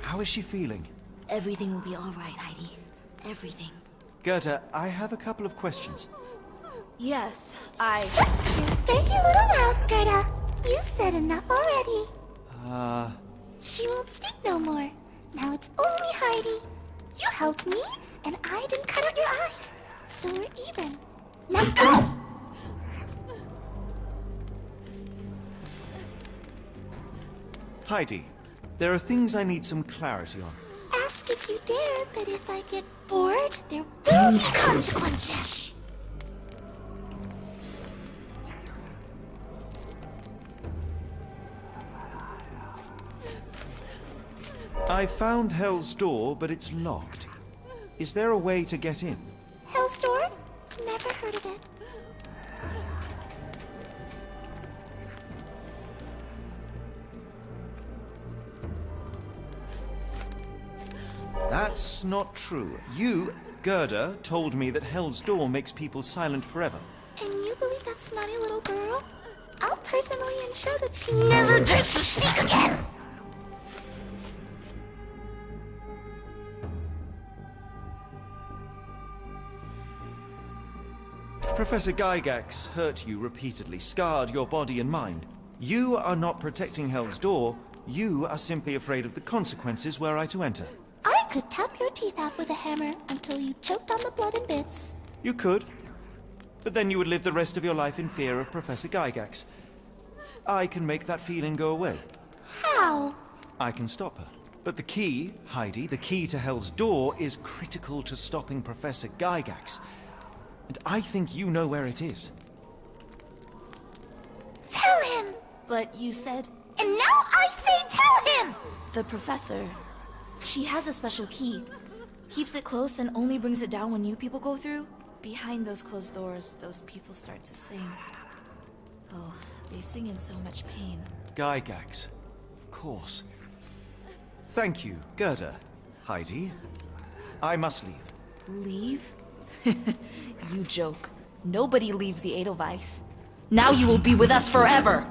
How is she feeling? Everything will be all right, Heidi. Everything. Gerda, I have a couple of questions. Yes, Shut your dirty little mouth, Gerda. You've said enough already. She won't speak no more. Now it's only Heidi. You helped me, and I didn't cut out your eyes. So we're even. Now go! Heidi, there are things I need some clarity on. Ask if if you dare, but if I get bored, there will be consequences. I found Hell's Door, but it's locked. Is there a way to get in? Hell's Door? Never heard of it. That's not true. You, Gerda, told me that Hell's Door makes people silent forever. And you believe that snotty little girl? I'll personally ensure that she never dares to speak again! Professor Gygax hurt you repeatedly, scarred your body and mind. You are not protecting Hell's Door. You are simply afraid of the consequences were I to enter. I could tap your teeth out with a hammer until you choked on the blood and bits. You could. But then you would live the rest of your life in fear of Professor Gygax. I can make that feeling go away. How? I can stop her. But the key, Heidi, the key to Hell's Door is critical to stopping Professor Gygax. And I think you know where it is. Tell him! But you said... And now I say tell him! The professor... She has a special key. Keeps it close and only brings it down when you people go through. Behind those closed doors, those people start to sing. Oh, they sing in so much pain. Gygax. Of course. Thank you, Gerda. Heidi. I must leave. Leave? You joke. Nobody leaves the Edelweiss. Now you will be with us forever!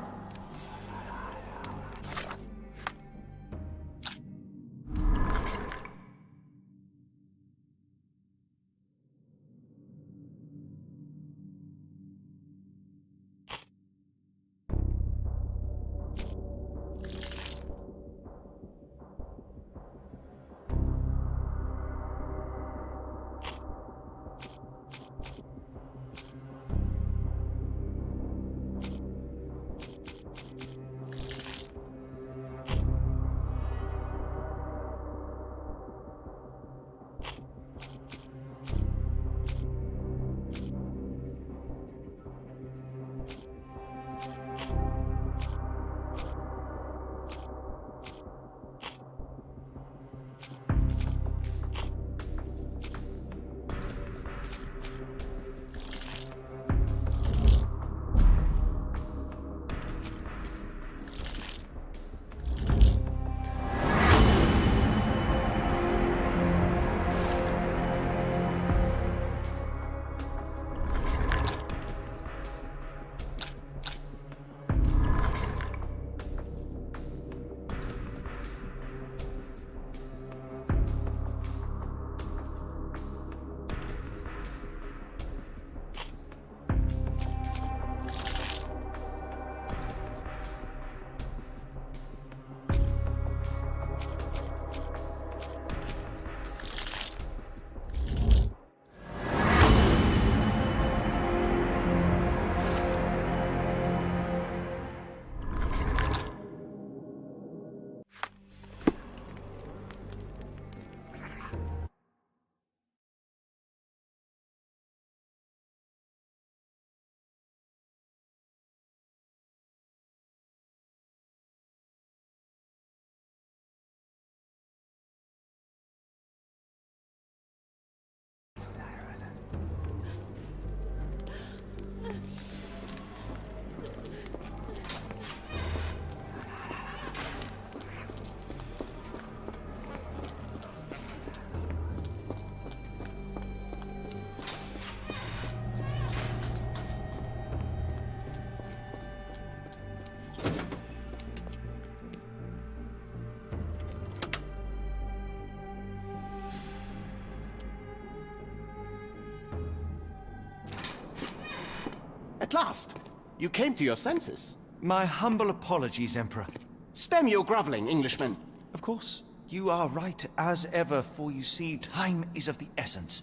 At last! You came to your senses. My humble apologies, Emperor. Spare me your groveling, Englishman. Of course. You are right as ever, for you see, time is of the essence.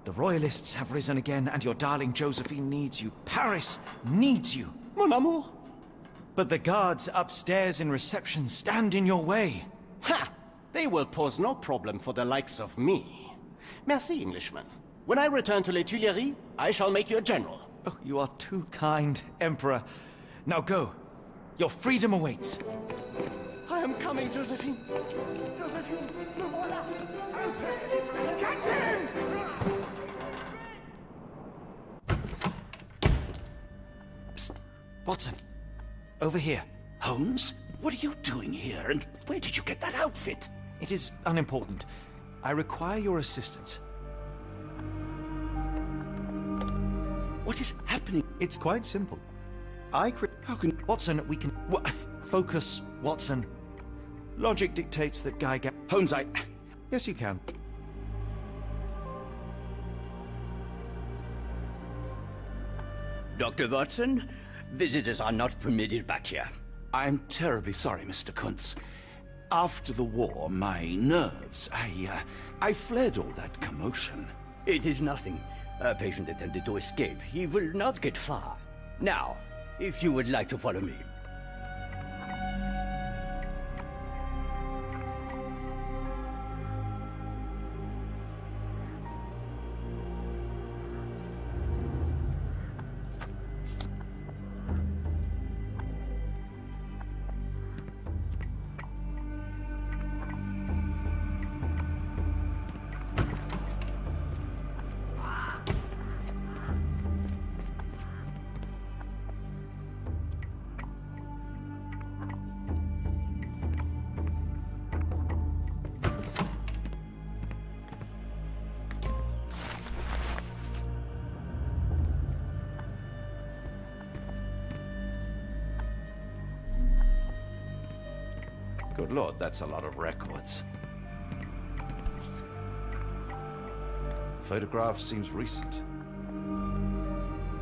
The Royalists have risen again, and your darling Josephine needs you. Paris needs you. Mon amour. But the guards upstairs in reception stand in your way. Ha! They They will pose no problem for the likes of me. Merci, Englishman. When I return to Les Tuileries, I shall make you a general. Oh, you are too kind, Emperor. Now go. Your freedom awaits. I am coming, Josephine. Josephine, le voilà. Catch him! Psst. Watson, over here. Holmes? What are you doing here, and where did you get that outfit? It is unimportant. I require your assistance. What is happening? It's quite simple. How can... Watson, we can... Focus, Watson. Logic dictates that Holmes, Yes, you can. Dr. Watson, visitors are not permitted back here. I'm terribly sorry, Mr. Kuntz. After the war, my nerves, I fled all that commotion. It is nothing. A patient attempted to escape. He will not get far. Now, if you would like to follow me. Good Lord, that's a lot of records. Photograph seems recent.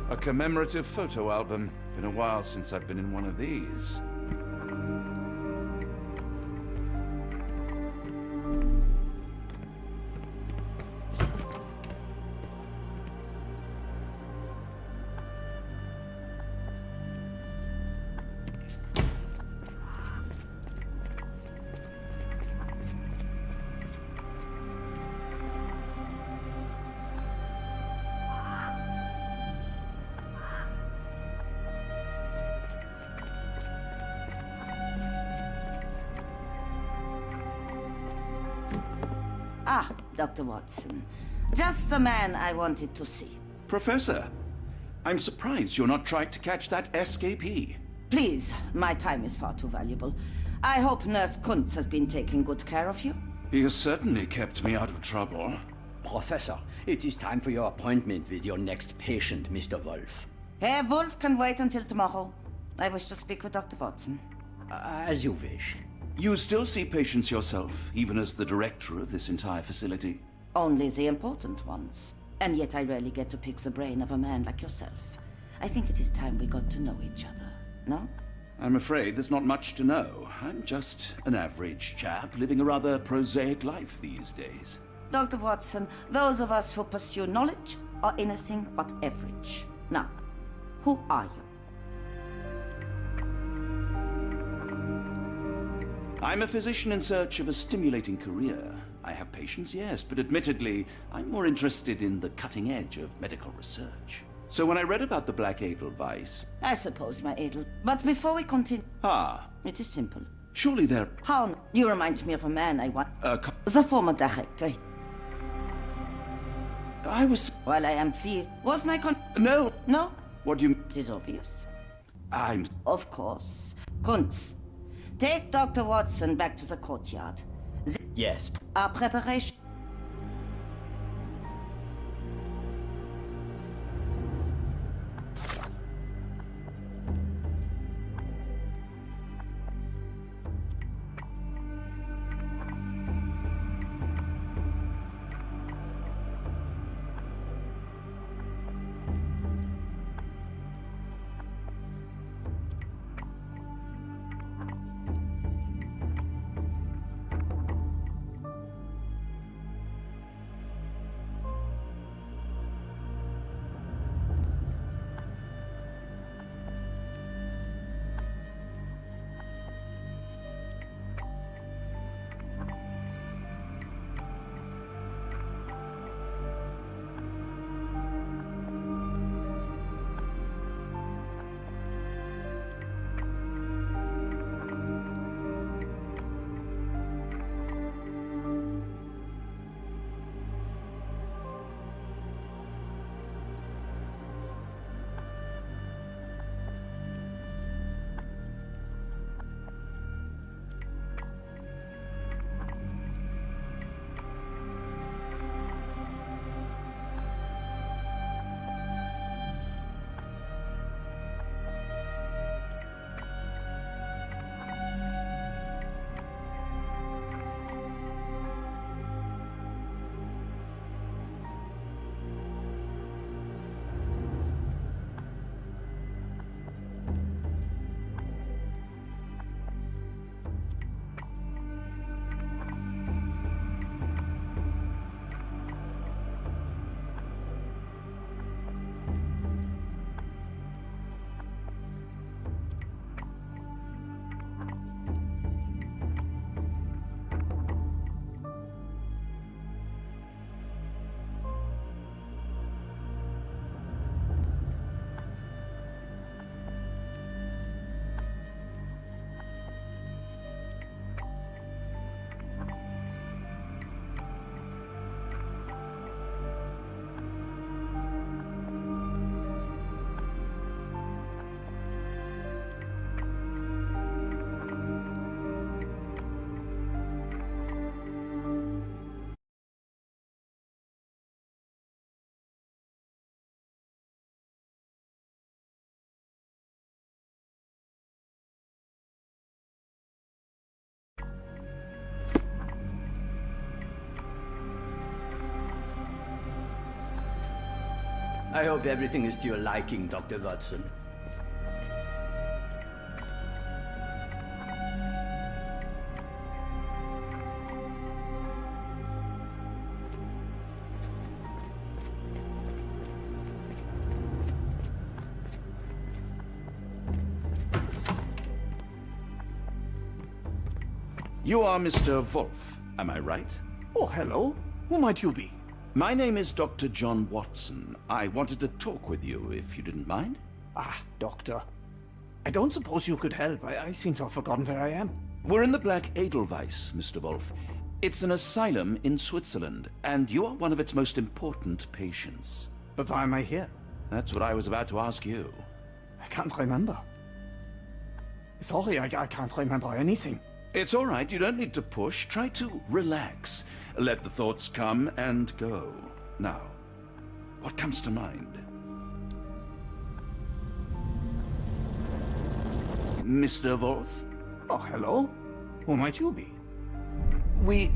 A commemorative photo album. Been a while since I've been in one of these. Ah, Dr. Watson. Just the man I wanted to see. Professor, I'm surprised you're not trying to catch that escapee. Please, my time is far too valuable. I hope Nurse Kuntz has been taking good care of you. He has certainly kept me out of trouble. Professor, it is time for your appointment with your next patient, Mr. Wolf. Herr Wolf can wait until tomorrow. I wish to speak with Dr. Watson. As you wish. You still see patients yourself, even as the director of this entire facility? Only the important ones. And yet I rarely get to pick the brain of a man like yourself. I think it is time we got to know each other, no? I'm afraid there's not much to know. I'm just an average chap living a rather prosaic life these days. Dr. Watson, those of us who pursue knowledge are anything but average. Now, who are you? I'm a physician in search of a stimulating career. I have patients, yes, but admittedly, I'm more interested in the cutting edge of medical research. So when I read about the Black Edelweiss... I suppose, my Edel. But before we continue... Ah. It is simple. Surely there... How? You remind me of a man I want... the former director. I was... Well, I am pleased. Was my No. No? What do you... It is obvious. I'm... Of course. Kuntz, take Dr. Watson back to the courtyard. Yes. Our preparation... I hope everything is to your liking, Dr. Watson. You are Mr. Wolf, am I right? Oh, hello. Who might you be? My name is Dr. John Watson. I wanted to talk with you, if you didn't mind. Ah, Doctor. I don't suppose you could help. I seem to have forgotten where I am. We're in the Black Edelweiss, Mr. Wolf. It's an asylum in Switzerland, and you are one of its most important patients. But why am I here? That's what I was about to ask you. I can't remember. Sorry, I can't remember anything. It's all right. You don't need to push. Try to relax. Let the thoughts come and go. Now, what comes to mind? Mr. Wolf? Oh, hello. Who might you be? We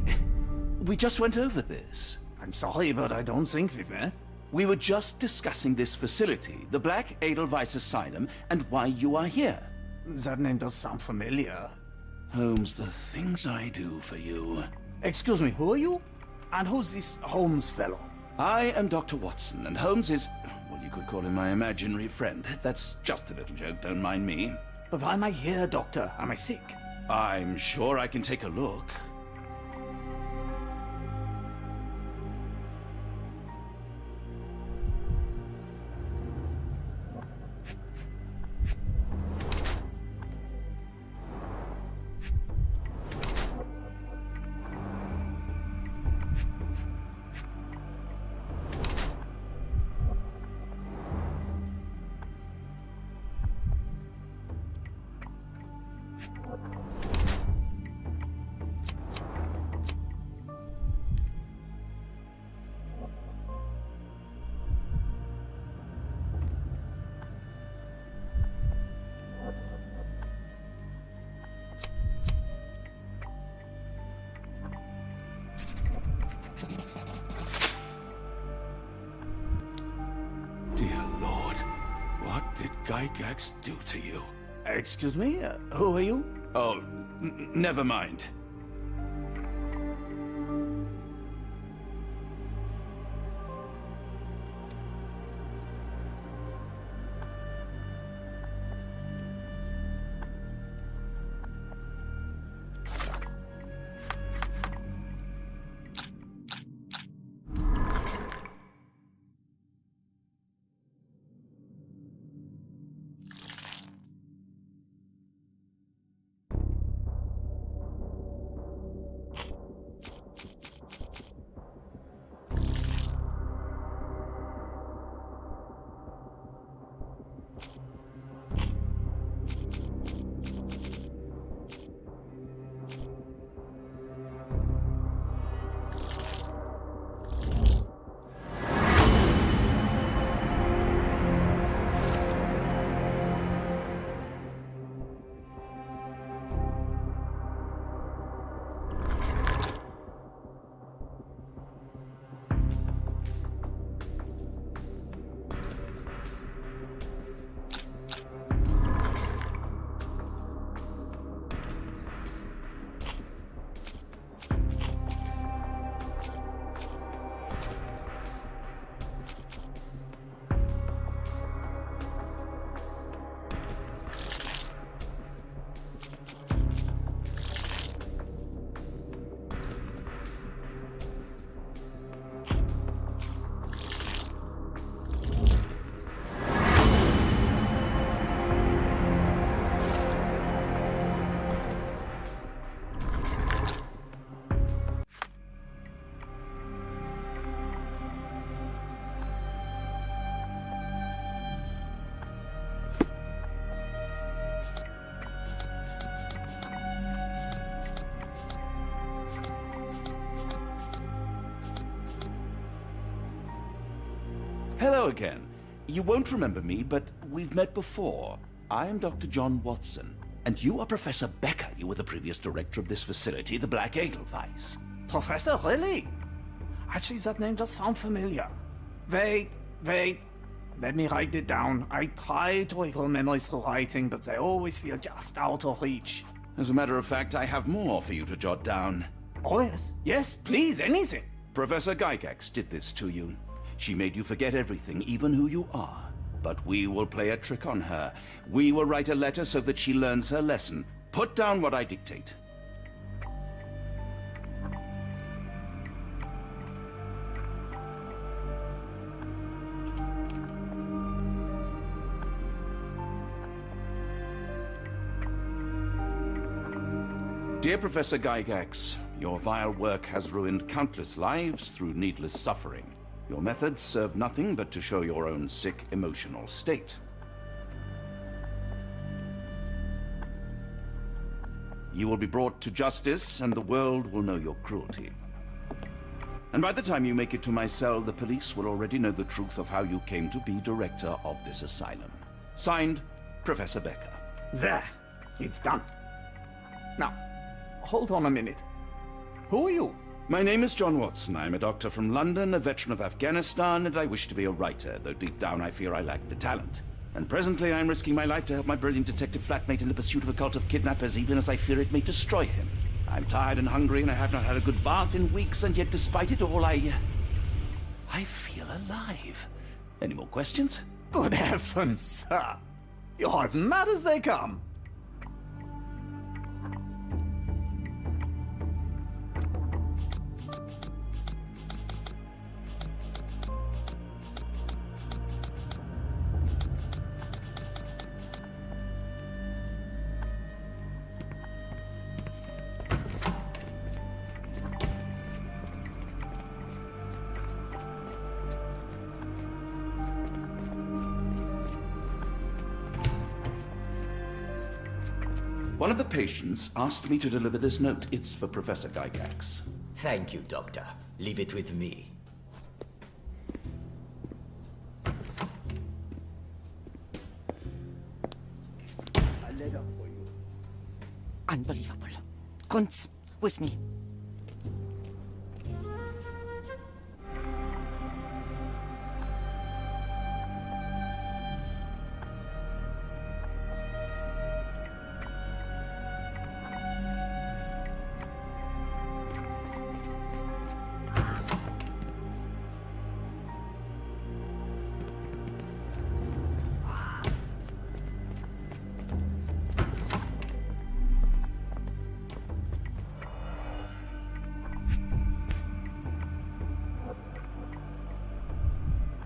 just went over this. I'm sorry, but I don't think we've met. We were just discussing this facility, the Black Edelweiss Asylum, and why you are here. That name does sound familiar. Holmes, the things I do for you. Excuse me, who are you? And who's this Holmes fellow? I am Dr. Watson, and Holmes is, well, you could call him my imaginary friend. That's just a little joke, don't mind me. But why am I here, Doctor? Am I sick? I'm sure I can take a look. Dear Lord, what did Gygax do to you? Excuse me? Who are you? Oh, never mind. Hello again. You won't remember me, but we've met before. I am Dr. John Watson, and you are Professor Becker. You were the previous director of this facility, the Black Edelweiss. Professor, really? Actually, that name does sound familiar. Wait. let me write it down. I try to recall memories through writing, but they always feel just out of reach. As a matter of fact, I have more for you to jot down. Oh, yes. Yes, please, anything. Professor Gygax did this to you. She made you forget everything, even who you are. But we will play a trick on her. We will write a letter so that she learns her lesson. Put down what I dictate. Dear Professor Gygax, your vile work has ruined countless lives through needless suffering. Your methods serve nothing but to show your own sick emotional state. You will be brought to justice, and the world will know your cruelty. And by the time you make it to my cell, the police will already know the truth of how you came to be director of this asylum. Signed, Professor Becker. There. It's done. Now, hold on a minute. Who are you? My name is John Watson. I'm a doctor from London, a veteran of Afghanistan, and I wish to be a writer, though deep down I fear I lack the talent. And presently I'm risking my life to help my brilliant detective flatmate in the pursuit of a cult of kidnappers, even as I fear it may destroy him. I'm tired and hungry, and I have not had a good bath in weeks, and yet despite it all, I feel alive. Any more questions? Good heavens, sir. You're as mad as they come. One of the patients asked me to deliver this note. It's for Professor Gygax. Thank you, Doctor. Leave it with me. A letter for you. Unbelievable. Kunz, with me.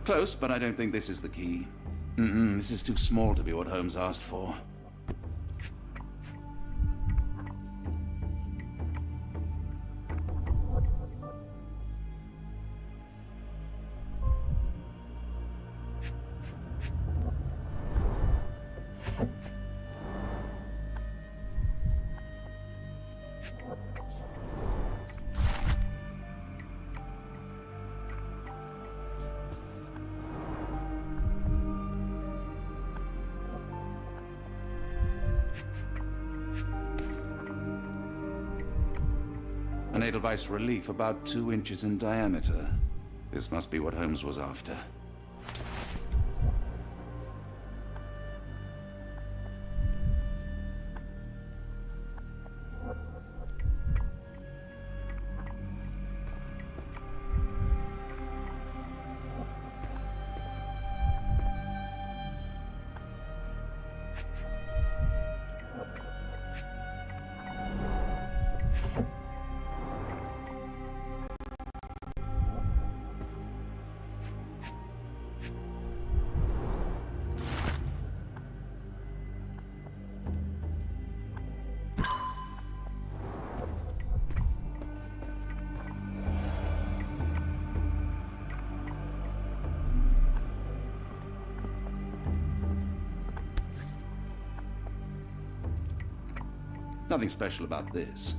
Close, but I don't think this is the key. This is too small to be what Holmes asked for. An Edelweiss relief about 2 inches in diameter. This must be what Holmes was after. Nothing special about this.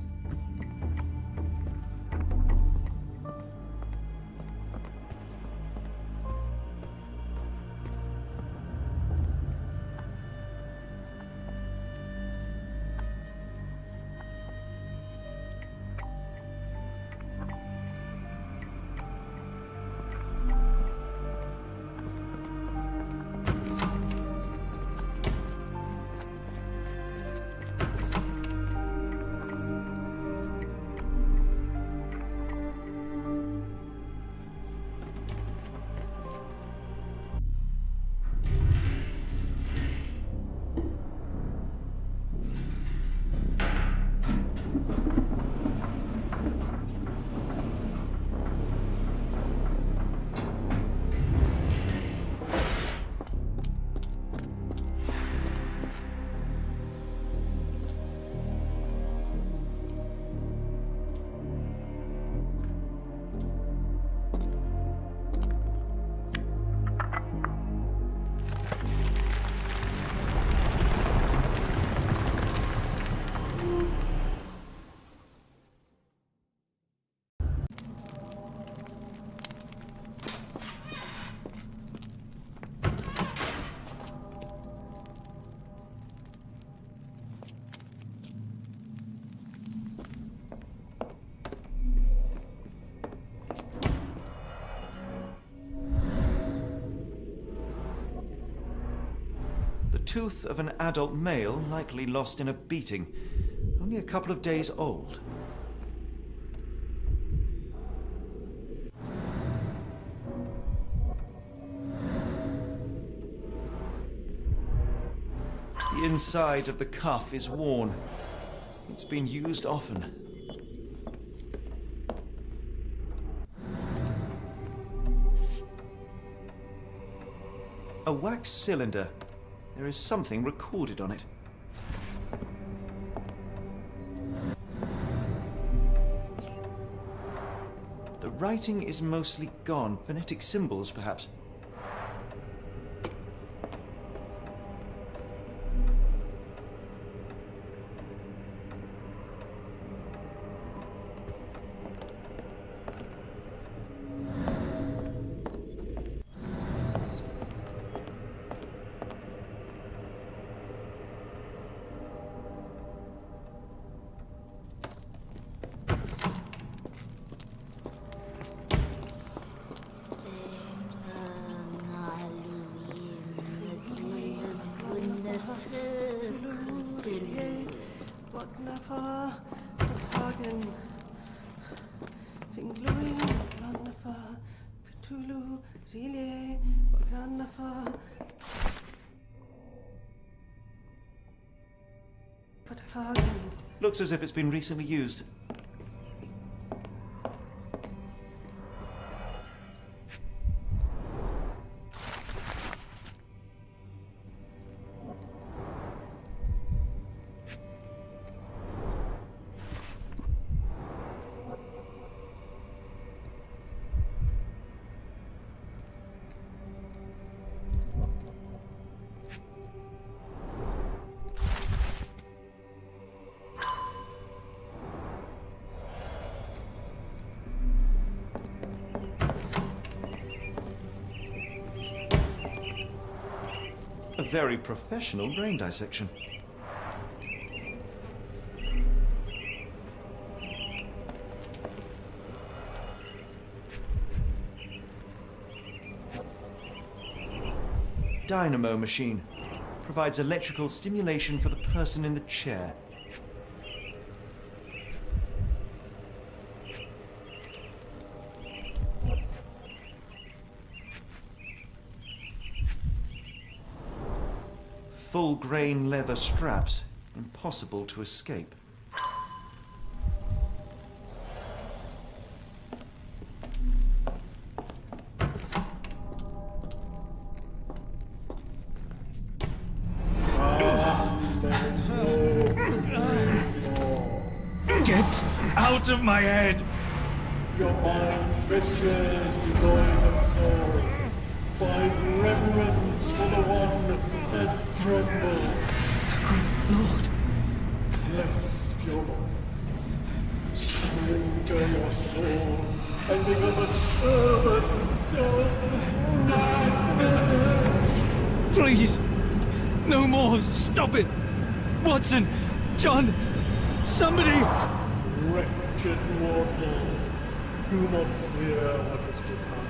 The tooth of an adult male, likely lost in a beating. Only a couple of days old. The inside of the cuff is worn. It's been used often. A wax cylinder. There is something recorded on it. The writing is mostly gone. Phonetic symbols, perhaps. Looks as if it's been recently used. A very professional brain dissection. Dynamo machine. Provides electrical stimulation for the person in the chair. Full-grain leather straps, impossible to escape. Get out of my head! Your iron-fisted, devoid of soul. Find reverence for the one that trembled. Great Lord! Cleft your voice. Surrender your soul and become a servant of madness. Please! No more! Stop it! Watson! John! Somebody! Wretched mortal, do not fear what is to come.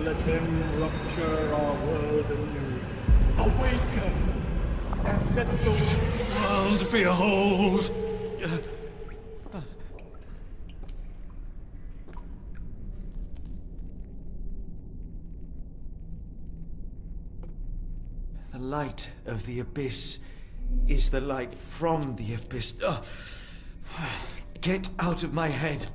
Let him rupture our world anew. Awaken! And let the world behold! The light of the abyss is the light from the abyss. Get out of my head!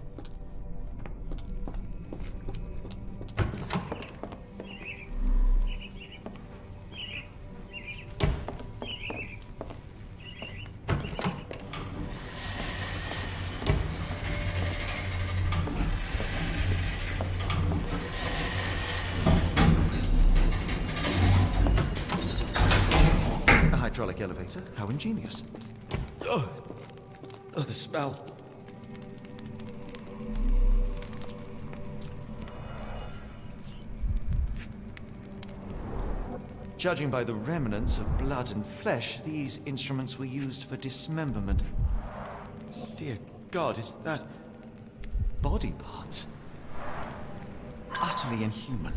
Hydraulic elevator? How ingenious. Oh, the smell. Judging by the remnants of blood and flesh, these instruments were used for dismemberment. Dear God, is that body parts? Utterly inhuman.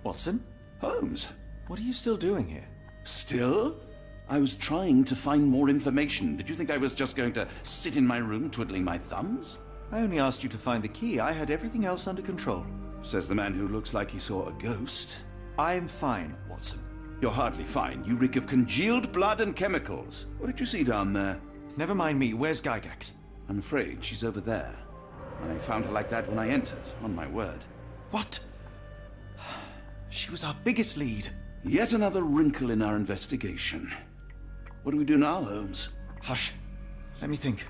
Watson? Holmes? What are you still doing here? Still? I was trying to find more information. Did you think I was just going to sit in my room twiddling my thumbs? I only asked you to find the key. I had everything else under control. Says the man who looks like he saw a ghost. I'm fine, Watson. You're hardly fine. You reek of congealed blood and chemicals. What did you see down there? Never mind me. Where's Gygax? I'm afraid she's over there. I found her like that when I entered, on my word. What? She was our biggest lead. Yet another wrinkle in our investigation. What do we do now, Holmes? Hush. Let me think.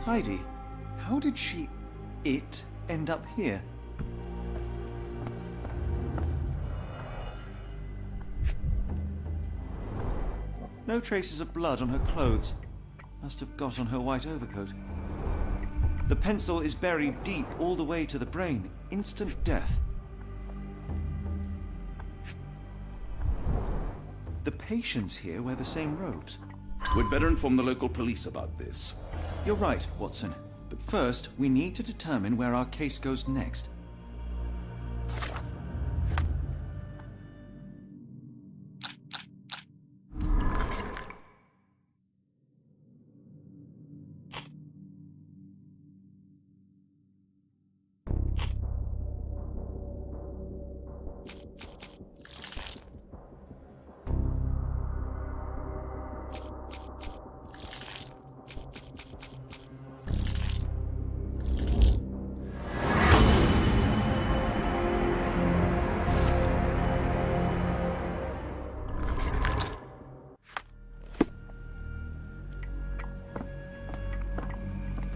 Heidi, how did it end up here? No traces of blood on her clothes. Must have got on her white overcoat. The pencil is buried deep all the way to the brain. Instant death. The patients here wear the same robes. We'd better inform the local police about this. You're right, Watson. But first, we need to determine where our case goes next.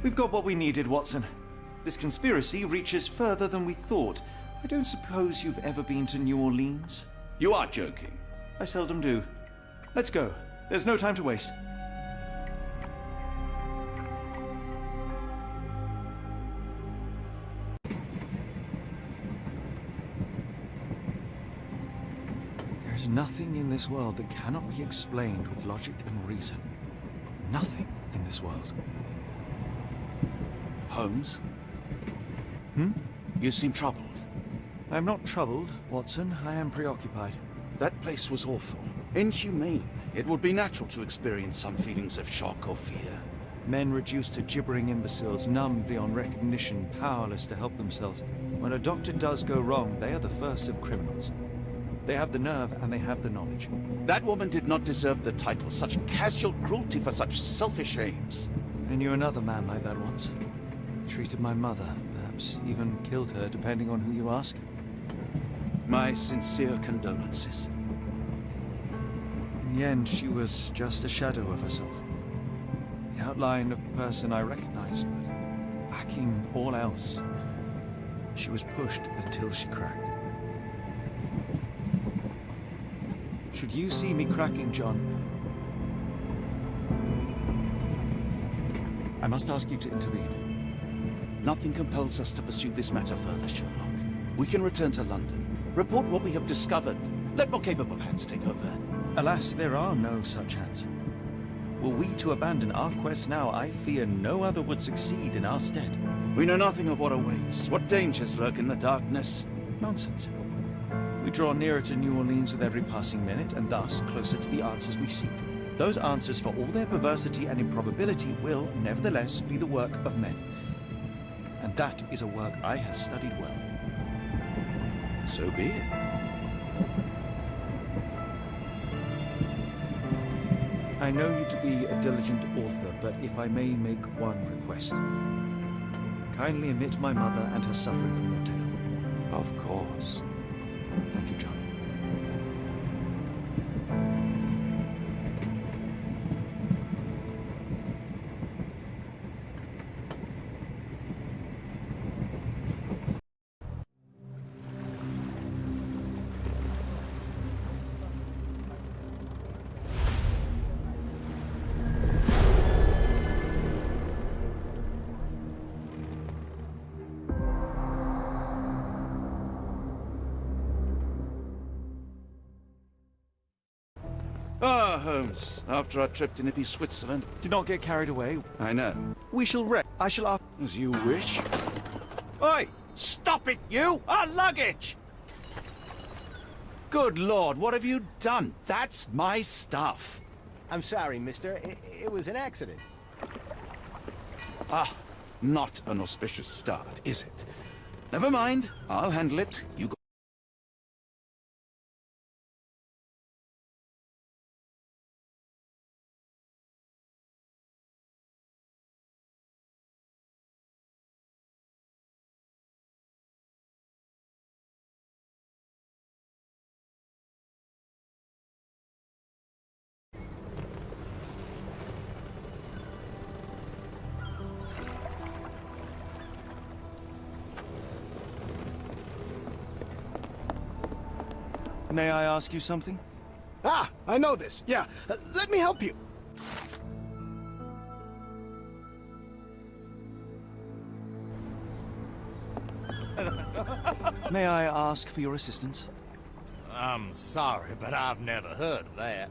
We've got what we needed, Watson. This conspiracy reaches further than we thought. I don't suppose you've ever been to New Orleans? You are joking. I seldom do. Let's go. There's no time to waste. There is nothing in this world that cannot be explained with logic and reason. Nothing in this world. Holmes? You seem troubled. I'm not troubled, Watson. I am preoccupied. That place was awful. Inhumane. It would be natural to experience some feelings of shock or fear. Men reduced to gibbering imbeciles, numb beyond recognition, powerless to help themselves. When a doctor does go wrong, they are the first of criminals. They have the nerve and they have the knowledge. That woman did not deserve the title. Such casual cruelty for such selfish aims. I knew another man like that once. He treated my mother, perhaps even killed her, depending on who you ask. My sincere condolences. In the end, she was just a shadow of herself. The outline of the person I recognized, but lacking all else. She was pushed until she cracked. Should you see me cracking, John, I must ask you to intervene. Nothing compels us to pursue this matter further, Sherlock. We can return to London, report what we have discovered. Let more capable hands take over. Alas, there are no such hands. Were we to abandon our quest now, I fear no other would succeed in our stead. We know nothing of what awaits, what dangers lurk in the darkness. Nonsense. We draw nearer to New Orleans with every passing minute, and thus closer to the answers we seek. Those answers, for all their perversity and improbability, will, nevertheless, be the work of men. And that is a work I have studied well. So be it. I know you to be a diligent author, but if I may make one request. Kindly omit my mother and her suffering from your tale. Of course. Thank you, John. Ah, Holmes. After our trip to nippy Switzerland. Do not get carried away. I know. We shall I shall ask... As you wish. Oi! Stop it, you! Our luggage! Good Lord, what have you done? That's my stuff. I'm sorry, mister. It was an accident. Ah, not an auspicious start, is it? Never mind. I'll handle it. You go. May I ask you something? Ah, I know this. Yeah, let me help you. May I ask for your assistance? I'm sorry, but I've never heard of that.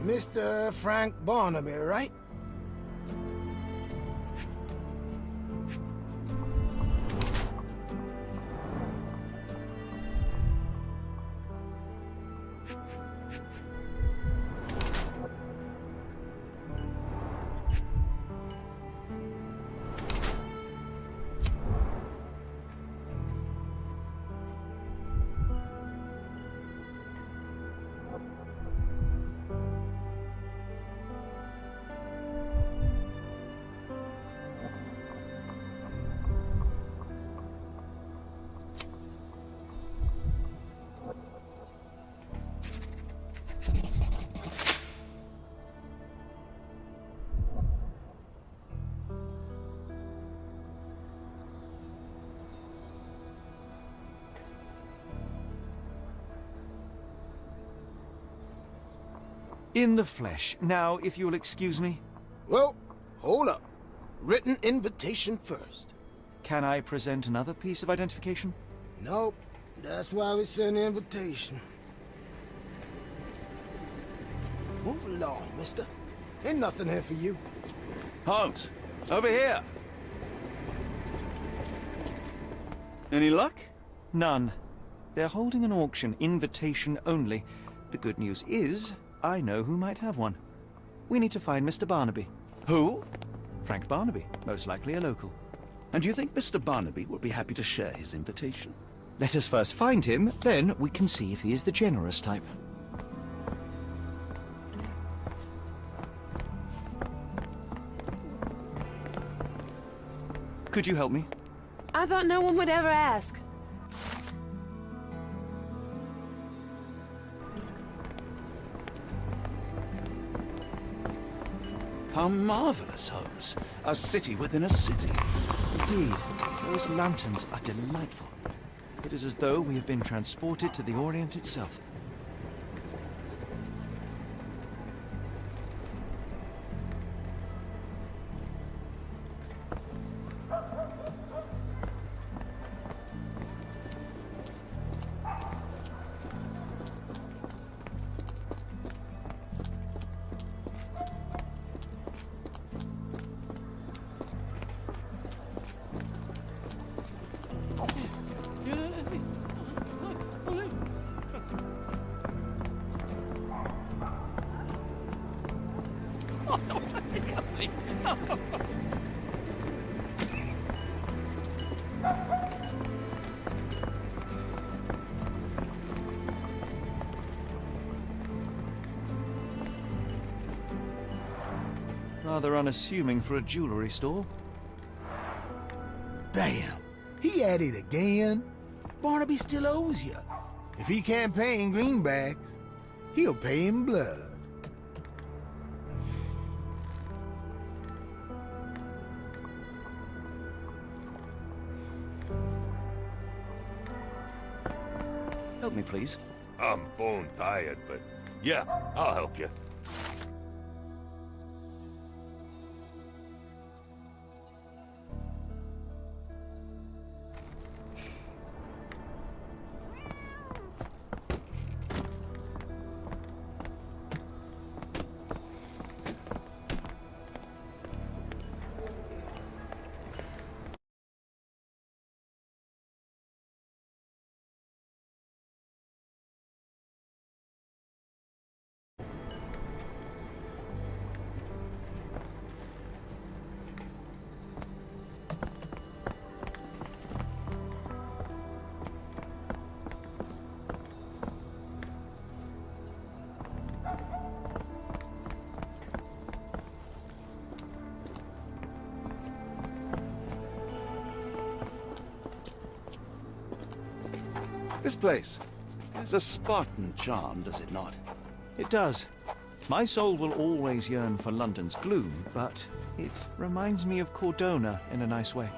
Mr. Frank Barnaby, right? In the flesh. Now, if you'll excuse me. Well, hold up. Written invitation first. Can I present another piece of identification? Nope. That's why we send the invitation. Move along, mister. Ain't nothing here for you. Holmes, over here. Any luck? None. They're holding an auction, invitation only. The good news is, I know who might have one. We need to find Mr. Barnaby. Who? Frank Barnaby, most likely a local. And you think Mr. Barnaby will be happy to share his invitation? Let us first find him, then we can see if he is the generous type. Could you help me? I thought no one would ever ask. How marvelous, Holmes. A city within a city. Indeed. Those lanterns are delightful. It is as though we have been transported to the Orient itself. Rather unassuming for a jewelry store. Damn, he at it again. Barnaby still owes you. If he can't pay in greenbacks, he'll pay in blood. Help me, please. I'm bone tired, but yeah, I'll help you. This place has a Spartan charm, does it not? It does. My soul will always yearn for London's gloom, but it reminds me of Cordona in a nice way.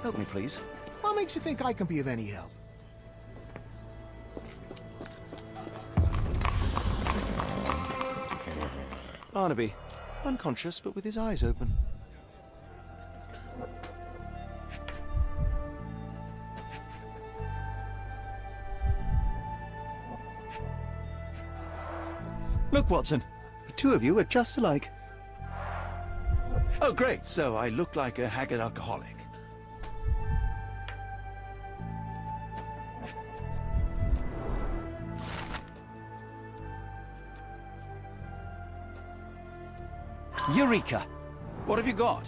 Help me, please. What makes you think I can be of any help? Barnaby, unconscious but with his eyes open. Look, Watson. The two of you are just alike. Oh, great. So I look like a haggard alcoholic. Eureka! What have you got?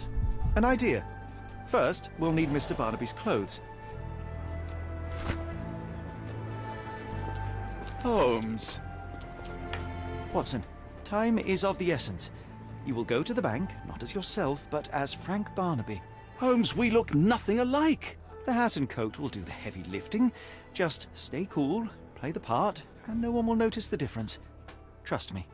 An idea. First, we'll need Mr. Barnaby's clothes. Holmes. Watson, time is of the essence. You will go to the bank, not as yourself, but as Frank Barnaby. Holmes, we look nothing alike. The hat and coat will do the heavy lifting. Just stay cool, play the part, and no one will notice the difference. Trust me.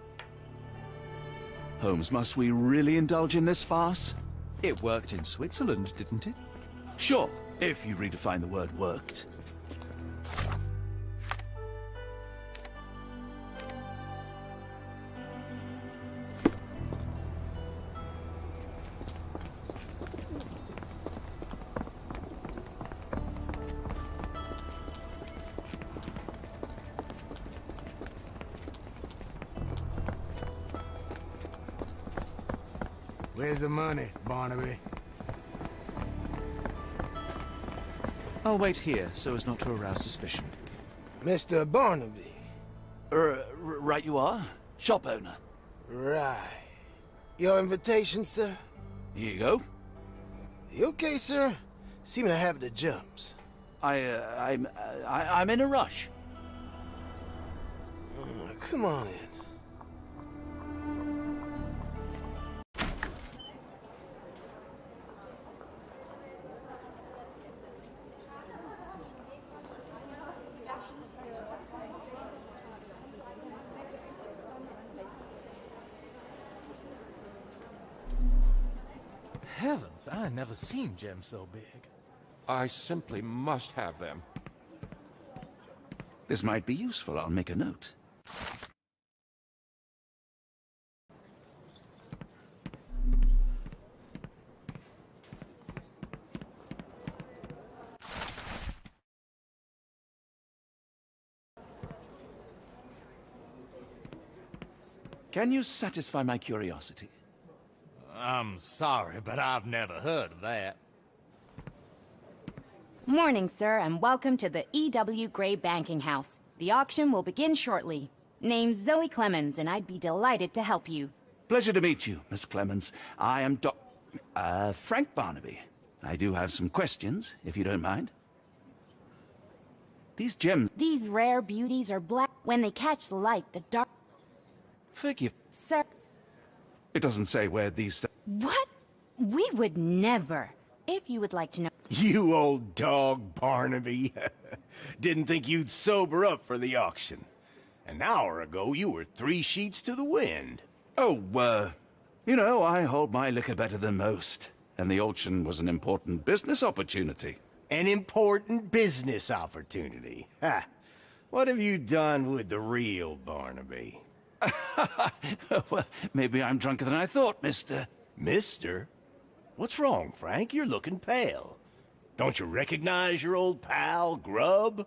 Holmes, must we really indulge in this farce? It worked in Switzerland, didn't it? Sure, if you redefine the word worked. Where's the money, Barnaby? I'll wait here so as not to arouse suspicion. Mr. Barnaby. Right you are. Shop owner. Right. Your invitation, sir? Here you go. You okay, sir? Seem to have the jumps. I'm in a rush. Come on in. Heavens, I never seen gems so big. I simply must have them. This might be useful. I'll make a note. Can you satisfy my curiosity? I'm sorry, but I've never heard of that. Morning, sir, and welcome to the E.W. Gray Banking House. The auction will begin shortly. Name's Zoe Clemens, and I'd be delighted to help you. Pleasure to meet you, Miss Clemens. I am Frank Barnaby. I do have some questions, if you don't mind. These gems... These rare beauties are black. When they catch the light, the dark... Forgive... Sir... It doesn't say where these... What? We would never. If you would like to know... You old dog, Barnaby. Didn't think you'd sober up for the auction. An hour ago, you were 3 sheets to the wind. Oh, you know, I hold my liquor better than most. And the auction was an important business opportunity. An important business opportunity? Ha! What have you done with the real Barnaby? Well, maybe I'm drunker than I thought, mister. Mister? What's wrong, Frank? You're looking pale. Don't you recognize your old pal, Grub?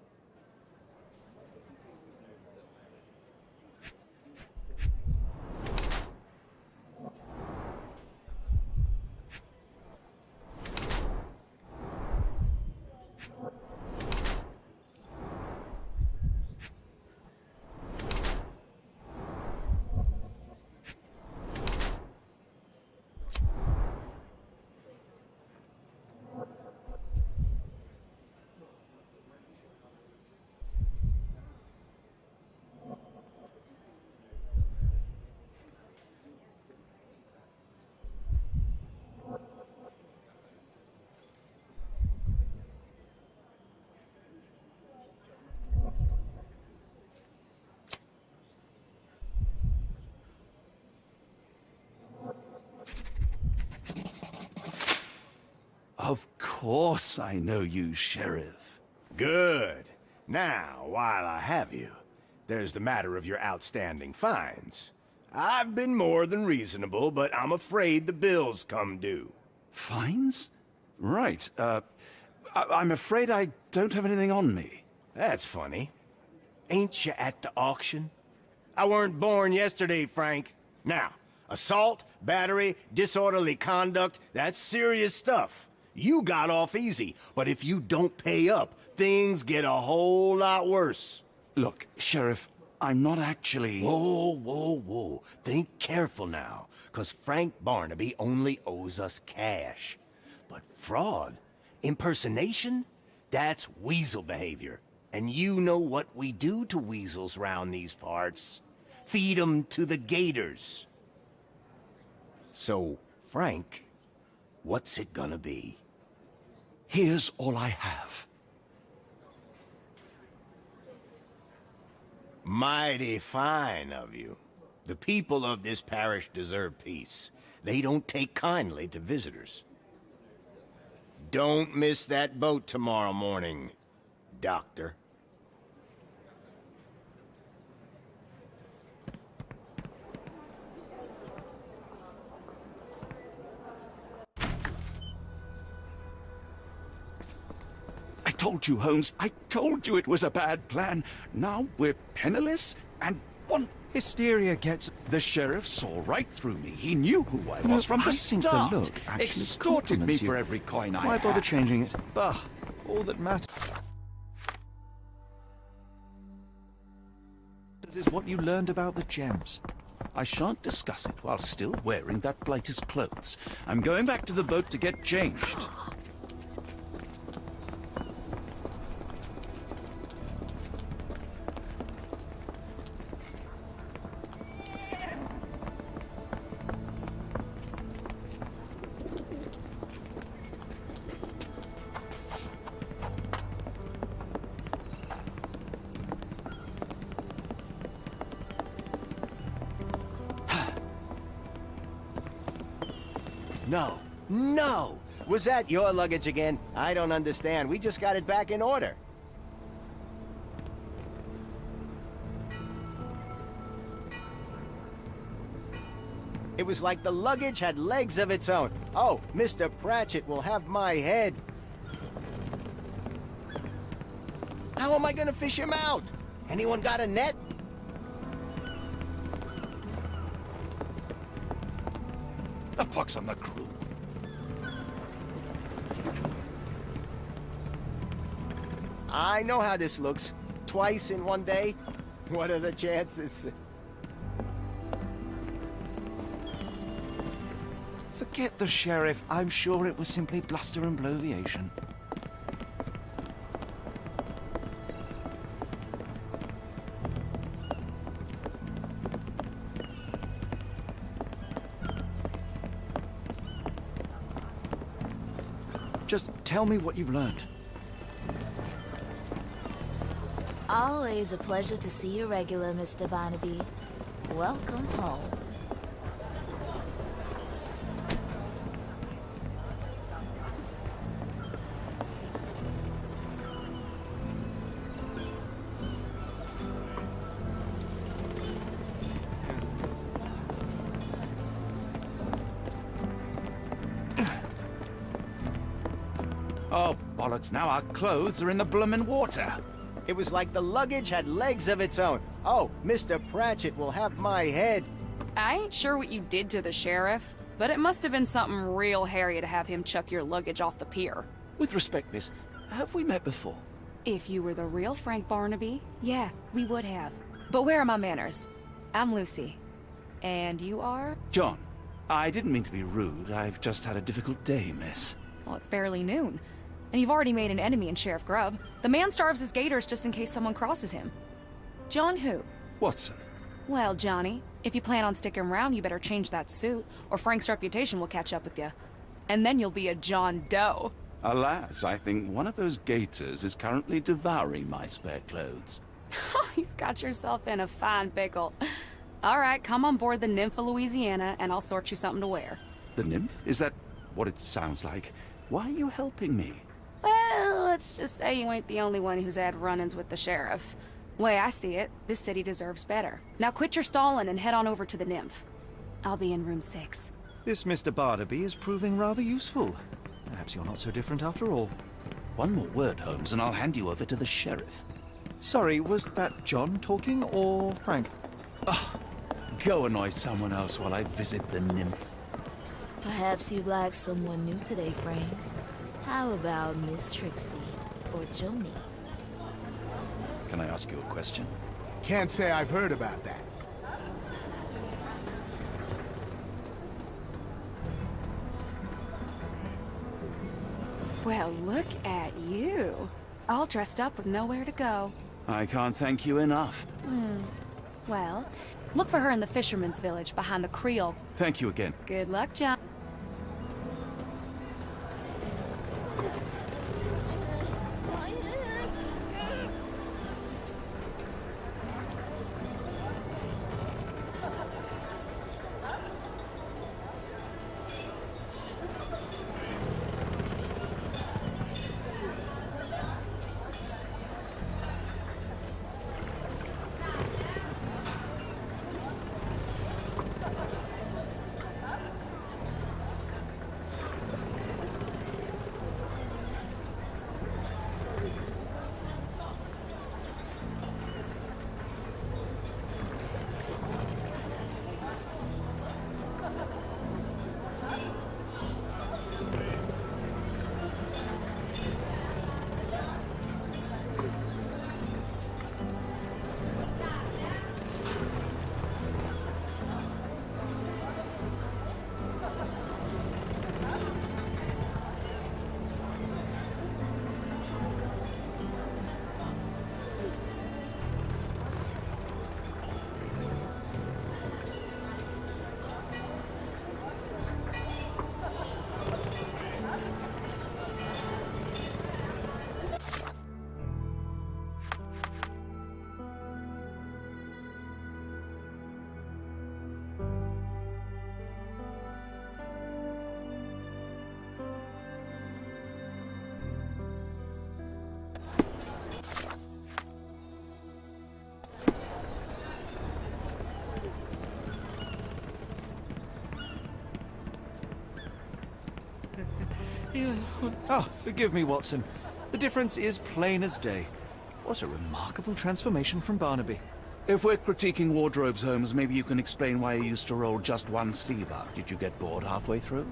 Of course I know you, Sheriff. Good. Now, while I have you, there's the matter of your outstanding fines. I've been more than reasonable, but I'm afraid the bills come due. Fines? Right, I'm afraid I don't have anything on me. That's funny. Ain't you at the auction? I weren't born yesterday, Frank. Now, assault, battery, disorderly conduct, that's serious stuff. You got off easy, but if you don't pay up, things get a whole lot worse. Look, Sheriff, I'm not actually... Whoa, whoa, whoa. Think careful now, 'cause Frank Barnaby only owes us cash. But fraud, impersonation, that's weasel behavior. And you know what we do to weasels round these parts. Feed 'em to the gators. So, Frank, what's it gonna be? Here's all I have. Mighty fine of you. The people of this parish deserve peace. They don't take kindly to visitors. Don't miss that boat tomorrow morning, Doctor. I told you, Holmes. I told you it was a bad plan. Now we're penniless and one... Hysteria gets... The sheriff saw right through me. He knew who I was from the I think start. the look actually Extorted me compliments you. for every coin I Why had. bother changing it? Bah, all that matters is what you learned about the gems. I shan't discuss it while still wearing that blighter's clothes. I'm going back to the boat to get changed. No, no! Was that your luggage again? I don't understand. We just got it back in order. It was like the luggage had legs of its own. Oh, Mr. Pratchett will have my head. How am I gonna fish him out? Anyone got a net? The pox on the crew. I know how this looks. Twice in one day. What are the chances? Forget the sheriff. I'm sure it was simply bluster and bloviation. Just tell me what you've learned. Always a pleasure to see you regular, Mr. Barnaby. Welcome home. Oh, bollocks, now our clothes are in the bloomin' water. It was like the luggage had legs of its own. Oh, Mr. Pratchett will have my head. I ain't sure what you did to the sheriff, but it must have been something real hairy to have him chuck your luggage off the pier. With respect, miss, have we met before? If you were the real Frank Barnaby, yeah, we would have. But where are my manners? I'm Lucy. And you are? John. I didn't mean to be rude. I've just had a difficult day, miss. Well, it's barely noon. And you've already made an enemy in Sheriff Grubb. The man starves his gators just in case someone crosses him. John who? Watson. Well, Johnny, if you plan on sticking around, you better change that suit, or Frank's reputation will catch up with you. And then you'll be a John Doe. Alas, I think one of those gators is currently devouring my spare clothes. You've got yourself in a fine pickle. All right, come on board the Nymph of Louisiana, and I'll sort you something to wear. The nymph? Is that what it sounds like? Why are you helping me? Well, let's just say you ain't the only one who's had run-ins with the sheriff. Way I see it, this city deserves better. Now quit your stalling and head on over to the Nymph. I'll be in room 6. This Mr. Barnaby is proving rather useful. Perhaps you're not so different after all. One more word, Holmes, and I'll hand you over to the sheriff. Sorry, was that John talking or Frank? Oh, go annoy someone else while I visit the nymph. Perhaps you'd like someone new today, Frank. How about Miss Trixie or Joni? Can I ask you a question? Can't say I've heard about that. Well, look at you. All dressed up with nowhere to go. I can't thank you enough. Well, look for her in the fisherman's village behind the Creole. Thank you again. Good luck, John. Oh, forgive me, Watson. The difference is plain as day. What a remarkable transformation from Barnaby. If we're critiquing wardrobes, Holmes, maybe you can explain why you used to roll just one sleeve up. Did you get bored halfway through?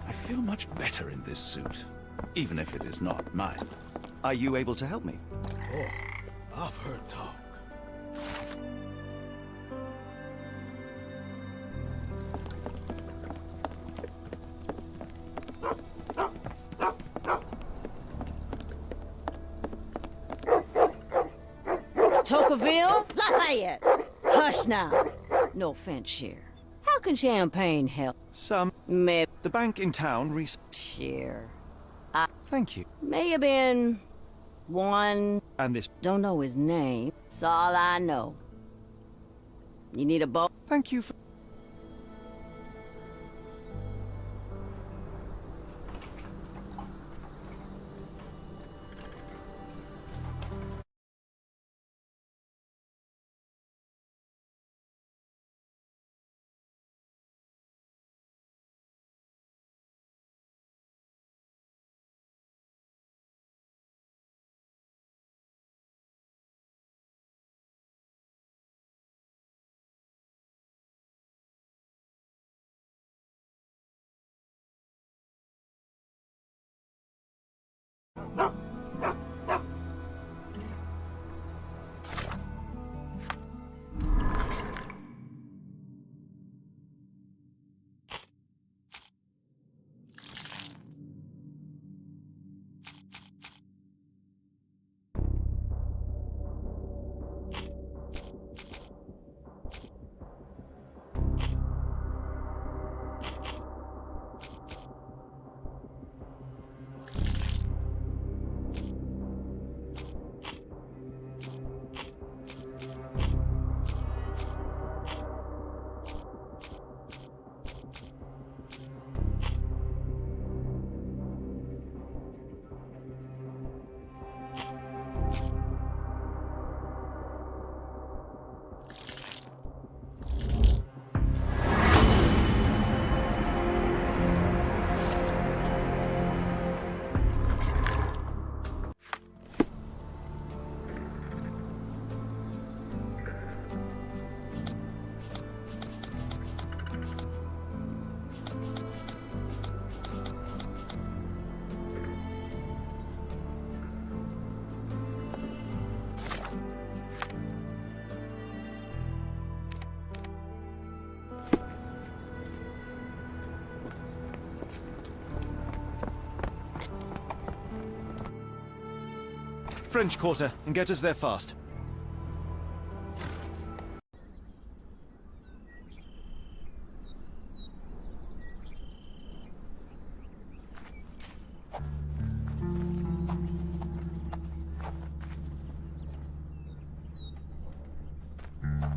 I feel much better in this suit, even if it is not mine. Are you able to help me? Oh, I've heard talk. Tocqueville? Lafayette! Hush now. No offense, Cher. How can champagne help? The bank in town Cher. Thank you. May have been one... And this... Don't know his name. That's all I know. You need a boat? Thank you for... French Quarter, and get us there fast.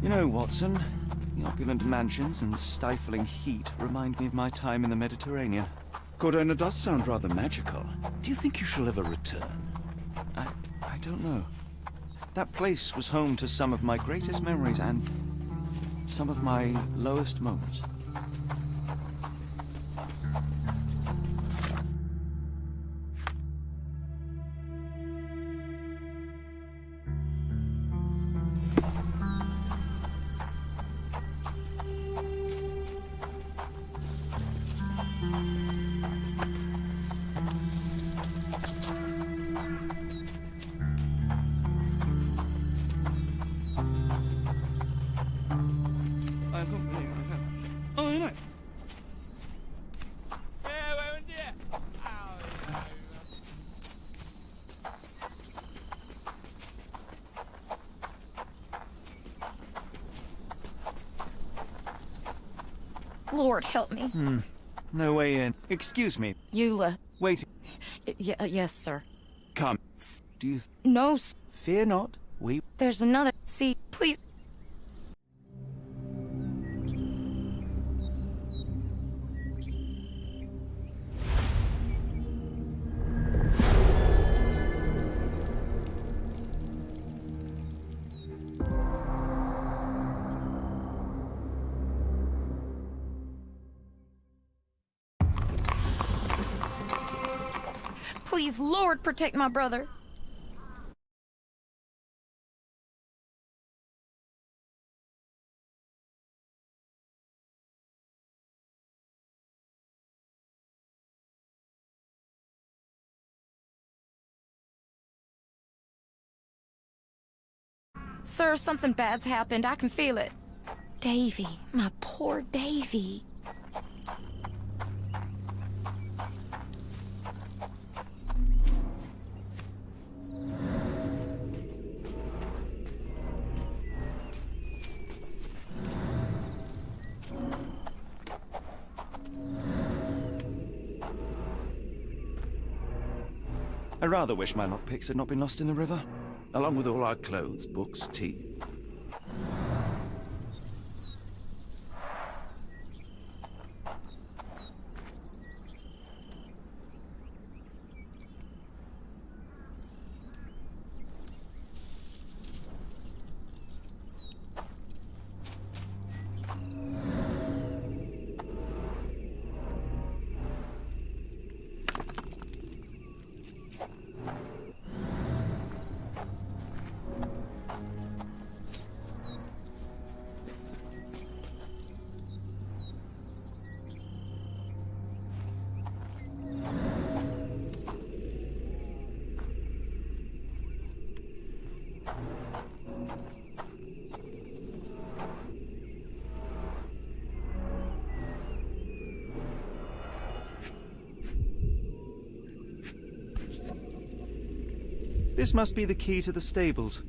You know, Watson, the opulent mansions and stifling heat remind me of my time in the Mediterranean. Cordona does sound rather magical. Do you think you shall ever return? I don't know. That place was home to some of my greatest memories and some of my lowest moments. Lord help me. No way in. Excuse me. Eula. Wait. Yes, sir. Come. Do you... No. Fear not. There's another. See, please. Please, Lord, protect my brother. Sir, something bad's happened. I can feel it. Davy, my poor Davy. I rather wish my lockpicks had not been lost in the river. Along with all our clothes, books, tea. This must be the key to the stables.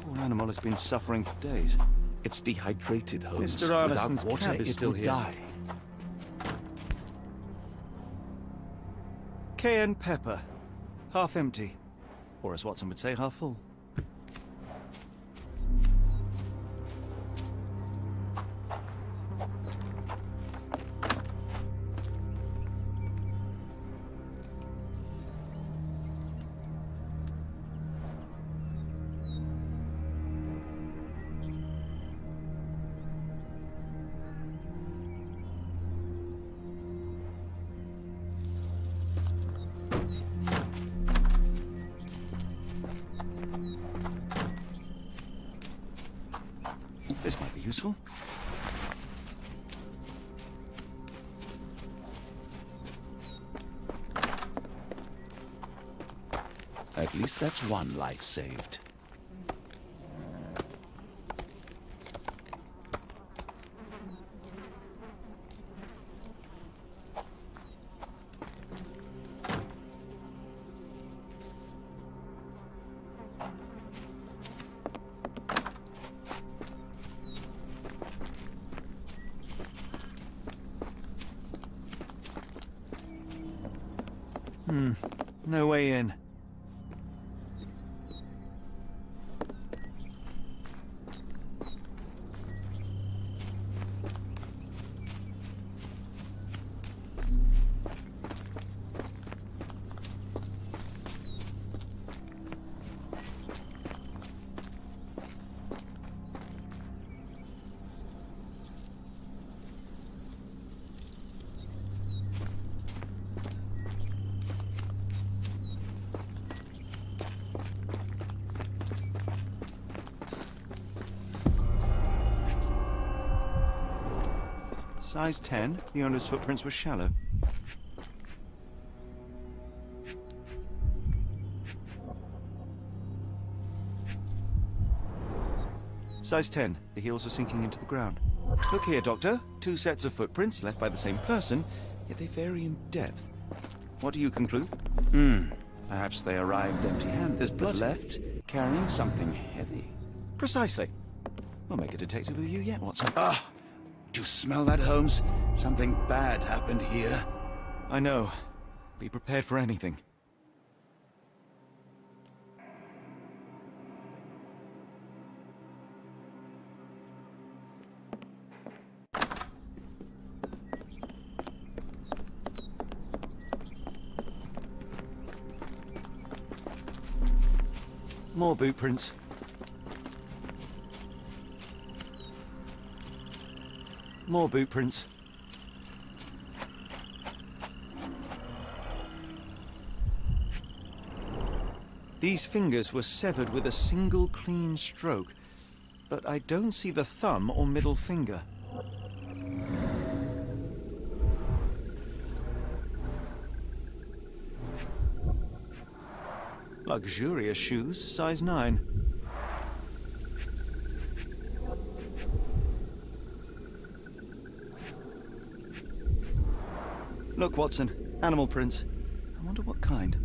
Poor animal has been suffering for days. It's dehydrated, Holmes. Mr. Arneson's Without water, cab is it still would here. die. Cayenne pepper. Half empty. Or as Watson would say, half full. This might be useful. least that's one life saved. No way in. Size 10, the owner's footprints were shallow. Size 10, the heels were sinking into the ground. Look here, Doctor. 2 sets of footprints left by the same person, yet they vary in depth. What do you conclude? Perhaps they arrived empty-handed. There's blood left carrying something heavy. Precisely. We'll make a detective of you yet, Watson. Do you smell that, Holmes? Something bad happened here. I know. Be prepared for anything. More boot prints. More boot prints. These fingers were severed with a single clean stroke, but I don't see the thumb or middle finger. Luxurious shoes, size 9. Look, Watson. Animal prints. I wonder what kind.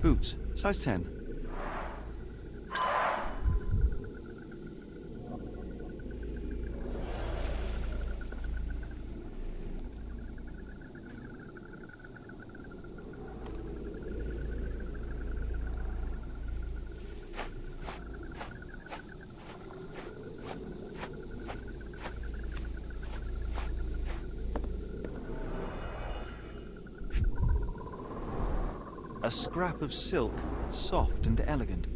Boots, size 10. A scrap of silk, soft and elegant.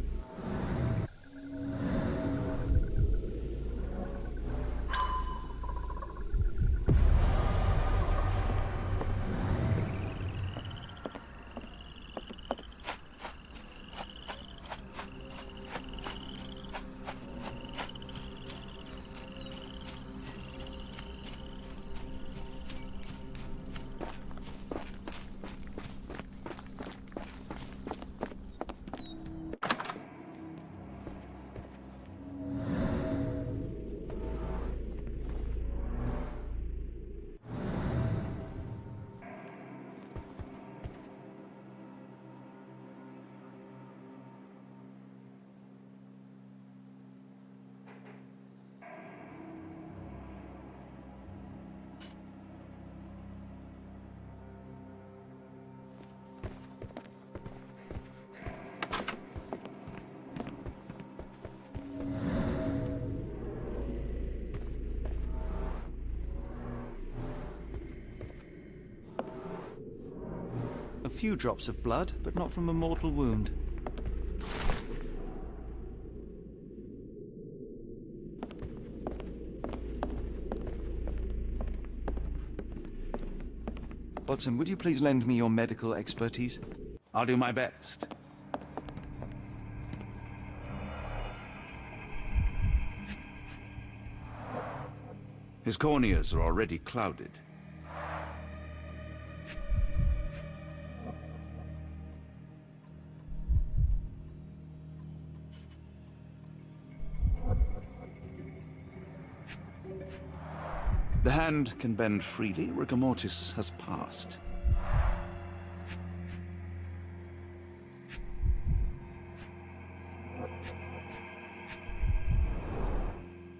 few drops of blood, but not from a mortal wound. Watson, would you please lend me your medical expertise? I'll do my best. His corneas are already clouded. The hand can bend freely. Rigor mortis has passed.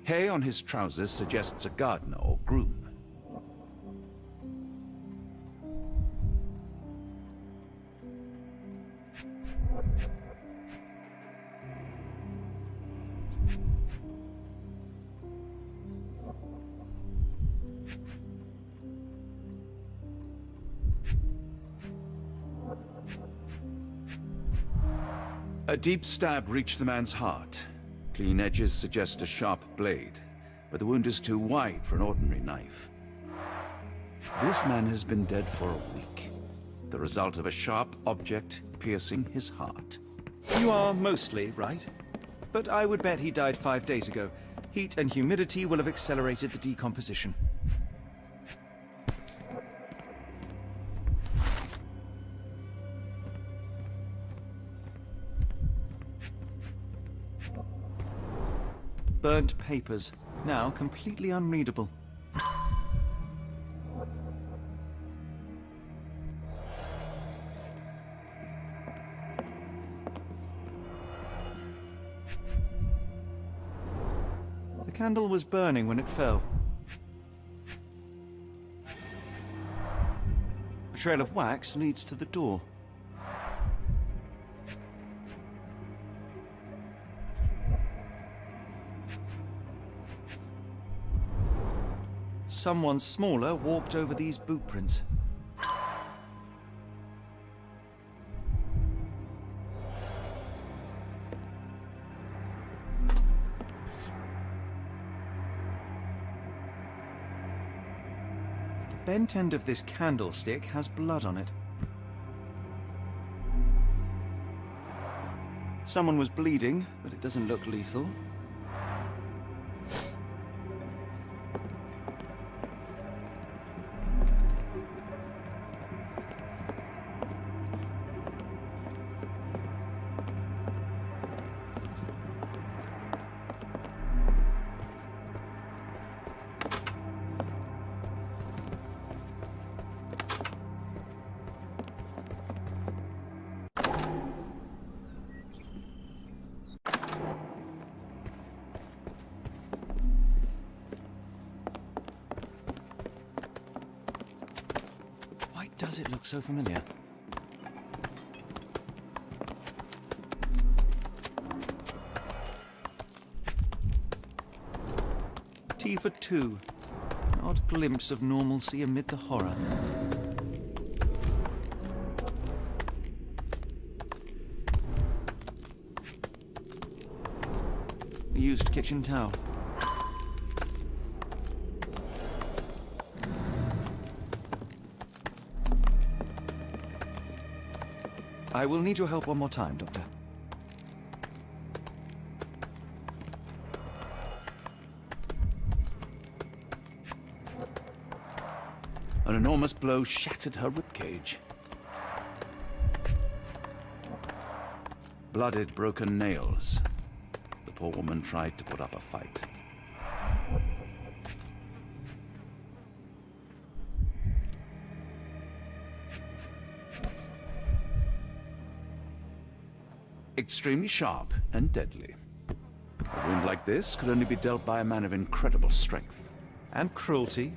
Hay on his trousers suggests a gardener or groom. A deep stab reached the man's heart. Clean edges suggest a sharp blade, but the wound is too wide for an ordinary knife. This man has been dead for a week, the result of a sharp object piercing his heart. You are mostly right, but I would bet he died 5 days ago. Heat and humidity will have accelerated the decomposition. Burnt papers, now completely unreadable. The candle was burning when it fell. A trail of wax leads to the door. Someone smaller walked over these boot prints. The bent end of this candlestick has blood on it. Someone was bleeding, but it doesn't look lethal. Why does it look so familiar? Tea for two. An odd glimpse of normalcy amid the horror. A used kitchen towel. I will need your help one more time, Doctor. An enormous blow shattered her ribcage. Blooded, broken nails. The poor woman tried to put up a fight. Extremely sharp and deadly. A wound like this could only be dealt by a man of incredible strength. And cruelty.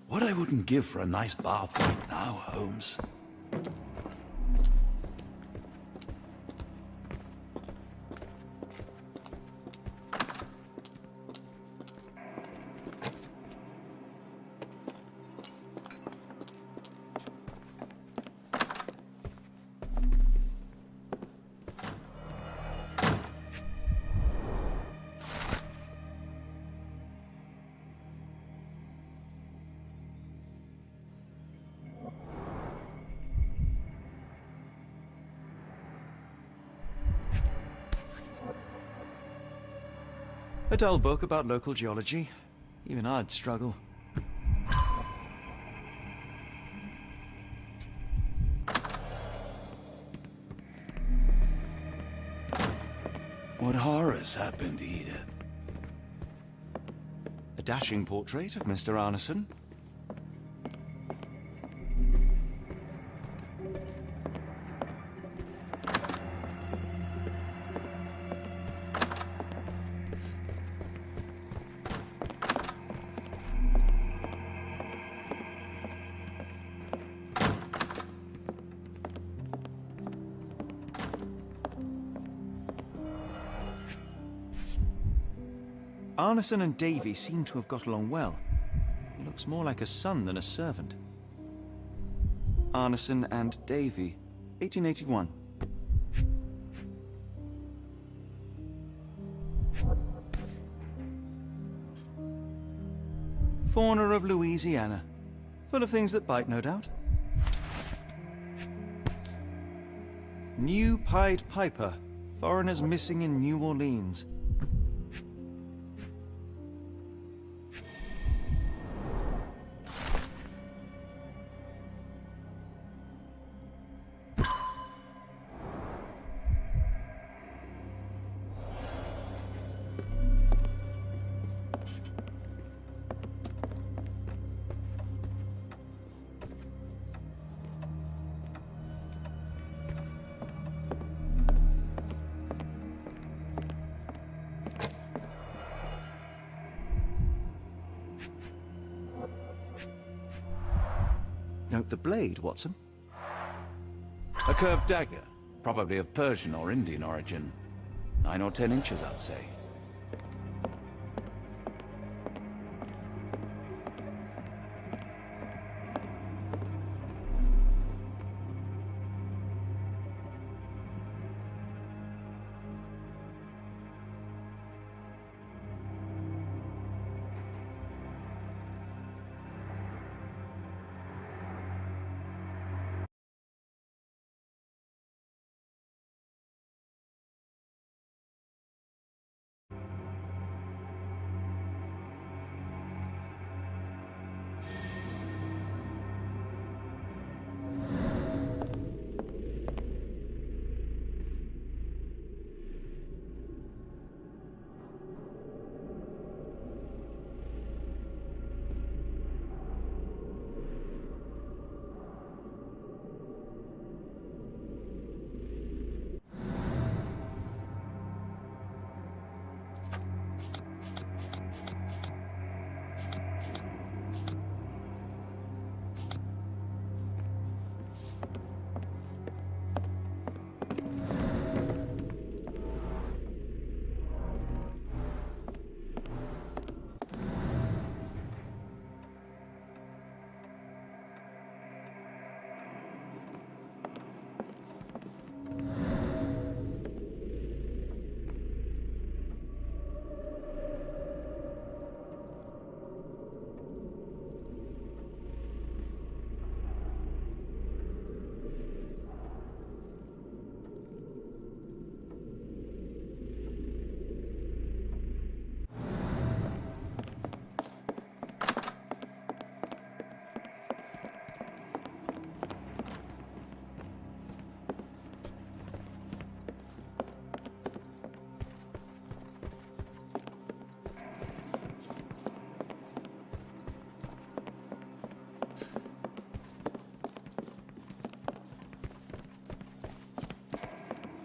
What I wouldn't give for a nice bath right now, Holmes. A dull book about local geology. Even I'd struggle. What horrors happened here? A dashing portrait of Mr. Arneson. Arneson and Davy seem to have got along well. He looks more like a son than a servant. Arneson and Davy, 1881. Fauna of Louisiana. Full of things that bite, no doubt. New Pied Piper. Foreigners missing in New Orleans. Note the blade, Watson. A curved dagger, probably of Persian or Indian origin. 9 or 10 inches, I'd say.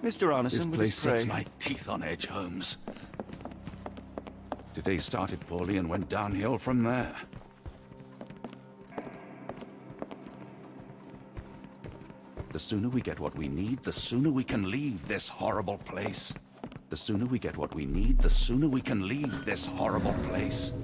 Mr. Arneson, This with place his prey. sets my teeth on edge, Holmes. Today started poorly and went downhill from there. The sooner we get what we need, the sooner we can leave this horrible place. The sooner we get what we need, the sooner we can leave this horrible place.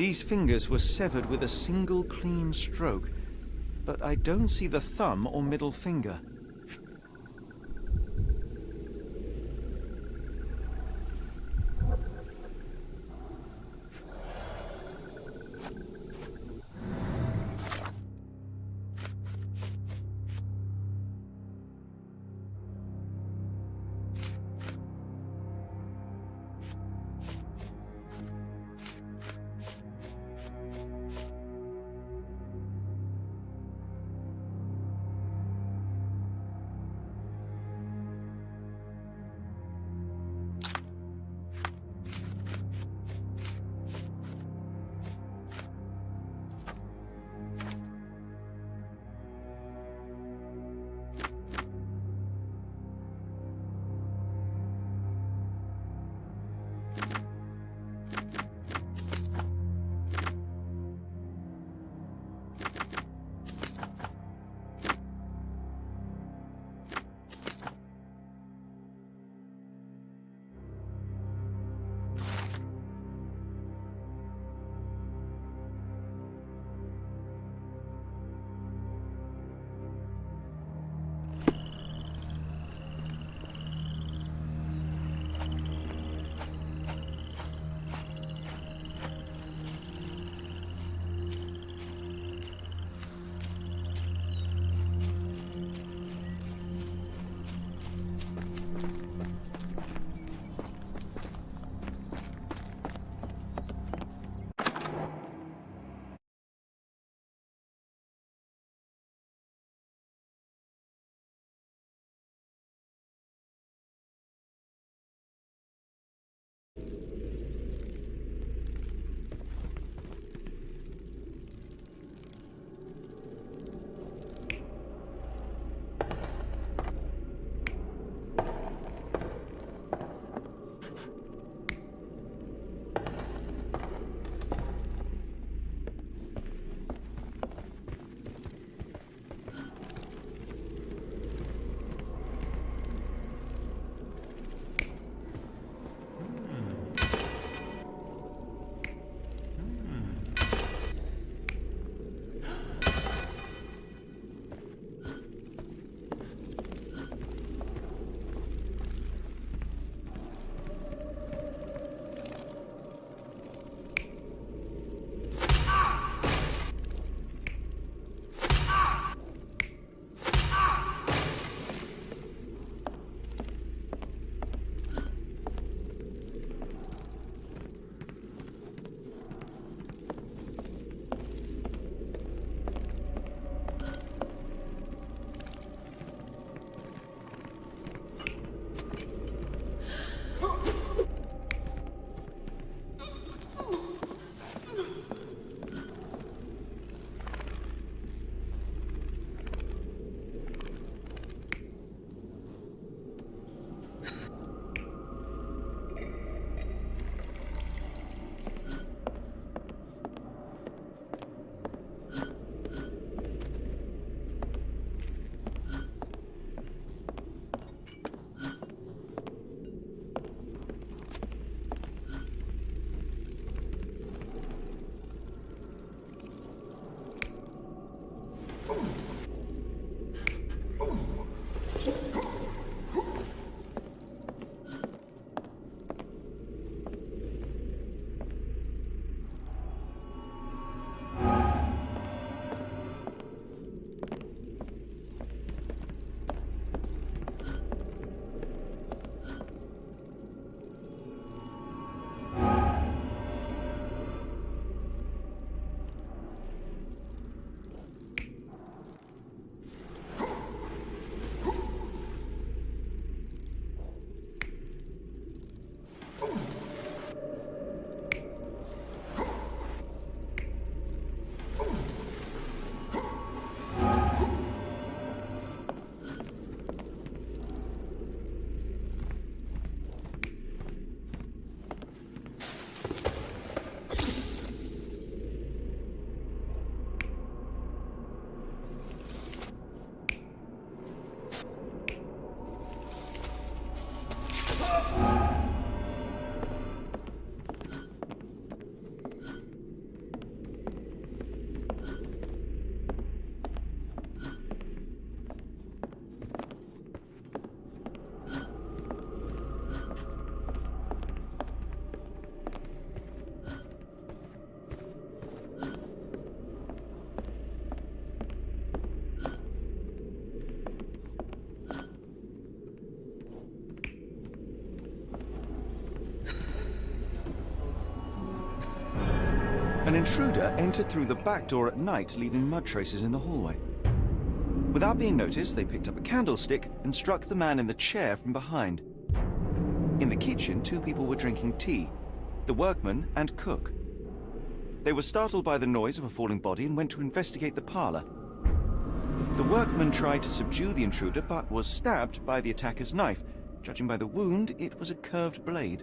These fingers were severed with a single clean stroke, but I don't see the thumb or middle finger. An intruder entered through the back door at night, leaving mud traces in the hallway. Without being noticed, they picked up a candlestick and struck the man in the chair from behind. In the kitchen, 2 people were drinking tea, the workman and cook. They were startled by the noise of a falling body and went to investigate the parlor. The workman tried to subdue the intruder, but was stabbed by the attacker's knife. Judging by the wound, it was a curved blade.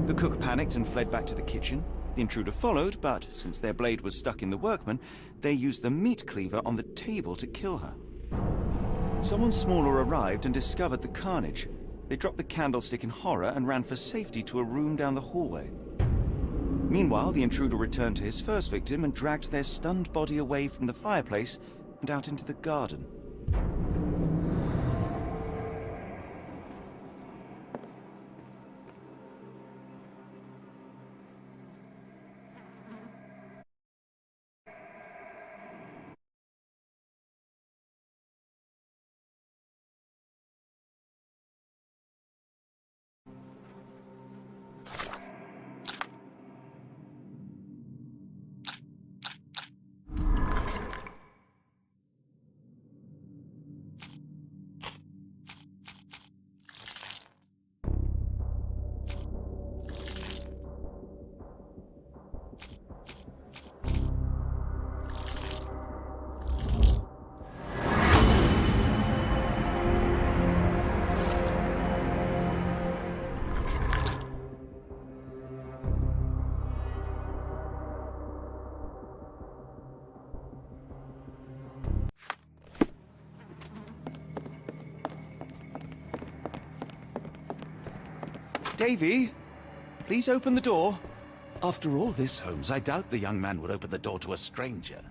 The cook panicked and fled back to the kitchen. The intruder followed, but since their blade was stuck in the workman, they used the meat cleaver on the table to kill her. Someone smaller arrived and discovered the carnage. They dropped the candlestick in horror and ran for safety to a room down the hallway. Meanwhile, the intruder returned to his first victim and dragged their stunned body away from the fireplace and out into the garden. Davy, please open the door. After all this, Holmes, I doubt the young man would open the door to a stranger.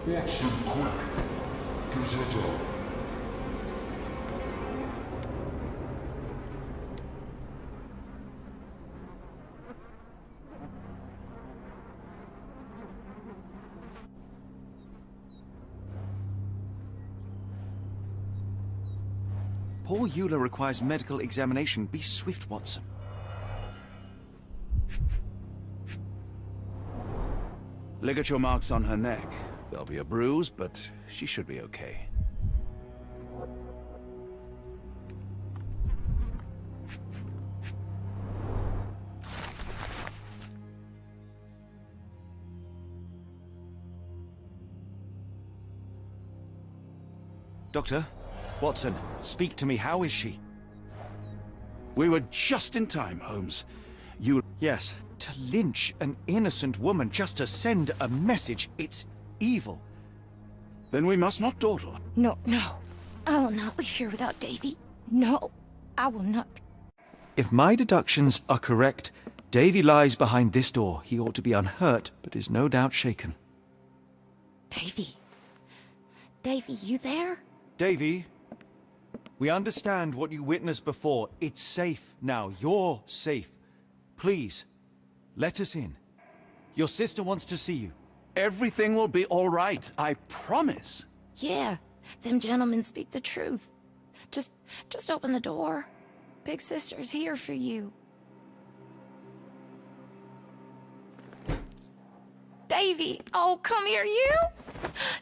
Watson, quick! Get it up. Poor Eula requires medical examination. Be swift, Watson. Ligature marks on her neck. There'll be a bruise, but she should be okay. Doctor? Watson, speak to me. How is she? We were just in time, Holmes. Yes, to lynch an innocent woman just to send a message. It's evil. Then we must not dawdle. No, no. I will not leave here without Davy. No, I will not. If my deductions are correct, Davy lies behind this door. He ought to be unhurt, but is no doubt shaken. Davy. Davy, you there? Davy, we understand what you witnessed before. It's safe now. You're safe. Please, let us in. Your sister wants to see you. Everything will be all right, I promise. Yeah, them gentlemen speak the truth. Just open the door. Big sister's here for you. Davy! Oh, come here, you!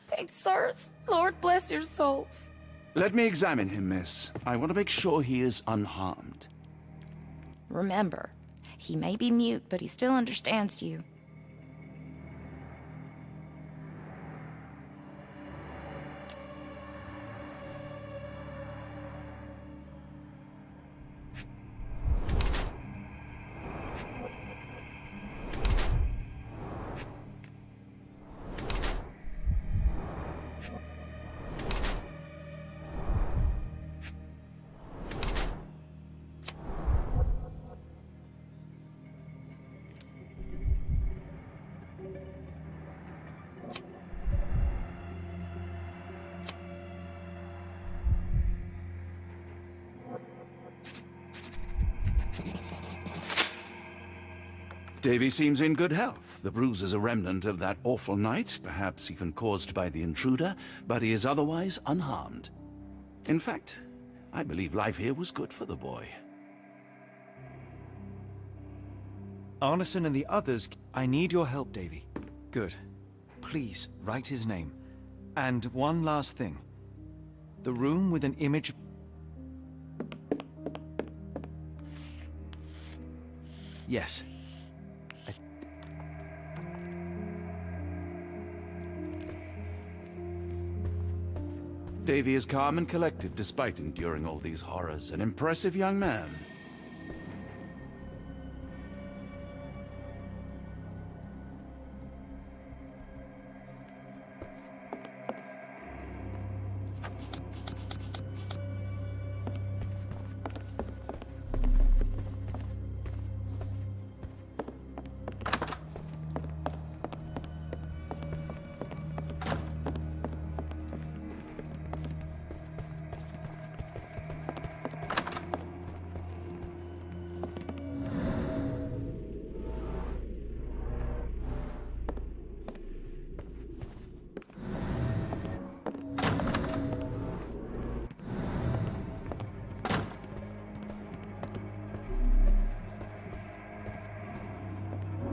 Thanks, sirs. Lord bless your souls. Let me examine him, miss. I want to make sure he is unharmed. Remember, he may be mute, but he still understands you. Davy seems in good health. The bruise is a remnant of that awful night, perhaps even caused by the intruder, but he is otherwise unharmed. In fact, I believe life here was good for the boy. Arneson and the others, I need your help, Davy. Good. Please, write his name. And one last thing. The room with an image... Yes. Davy is calm and collected despite enduring all these horrors. An impressive young man.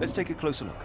Let's take a closer look.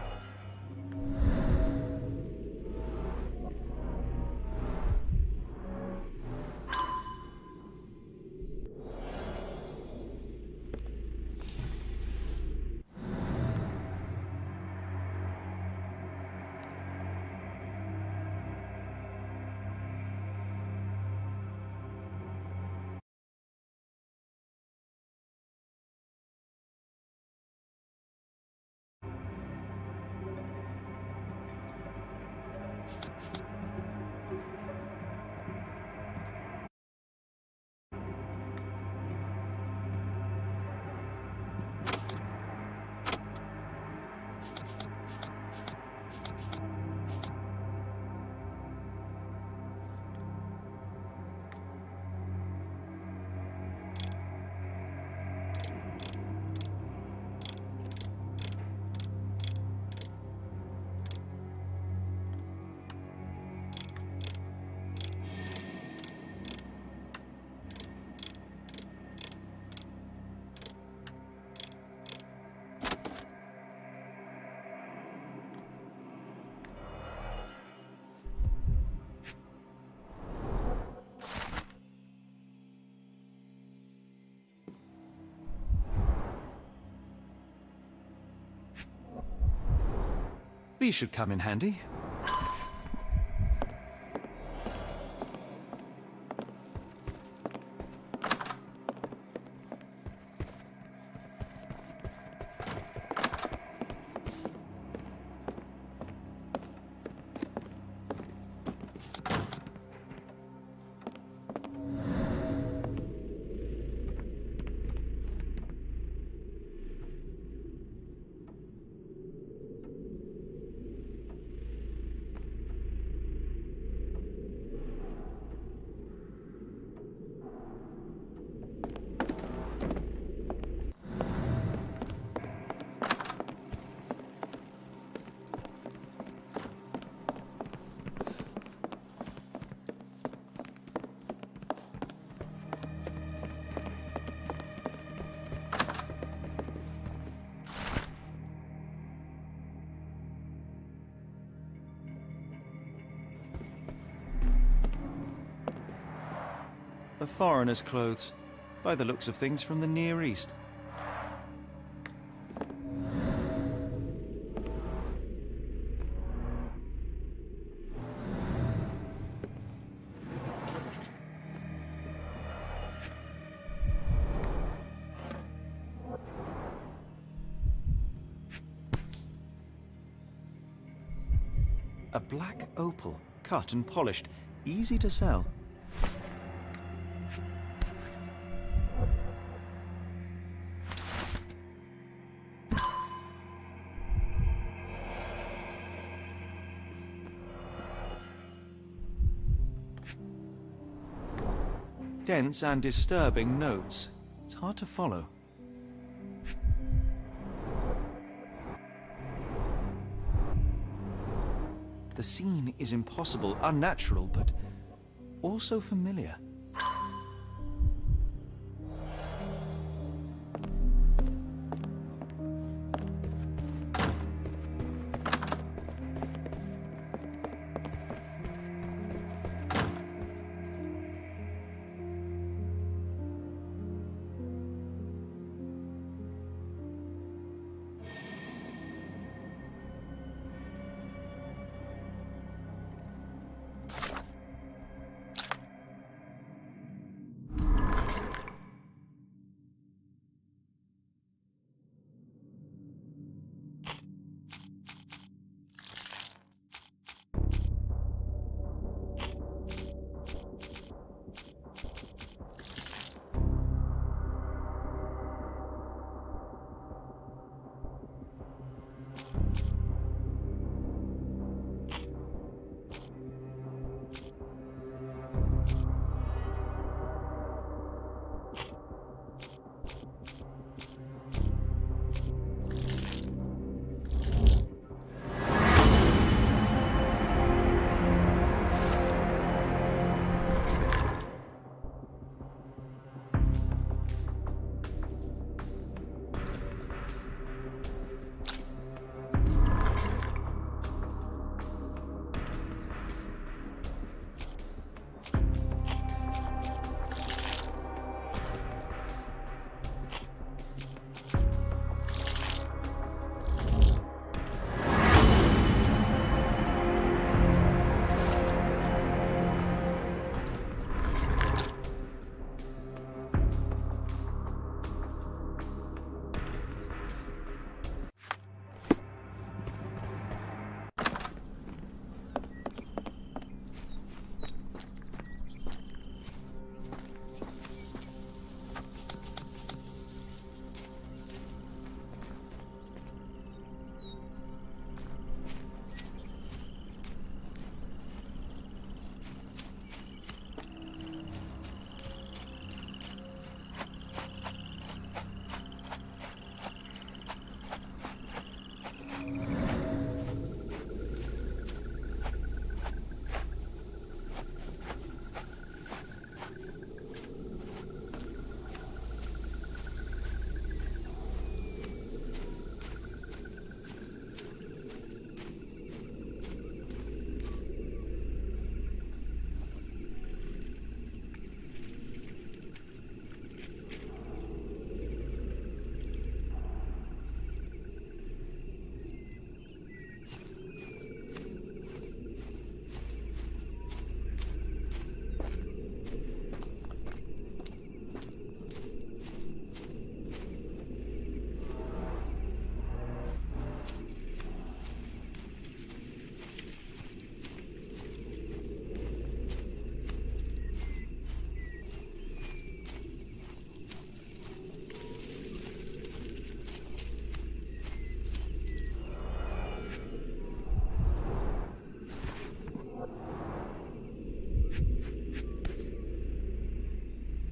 These should come in handy. A foreigner's clothes, by the looks of things from the Near East. A black opal, cut and polished, easy to sell. Dense and disturbing notes. It's hard to follow. The scene is impossible, unnatural, but also familiar.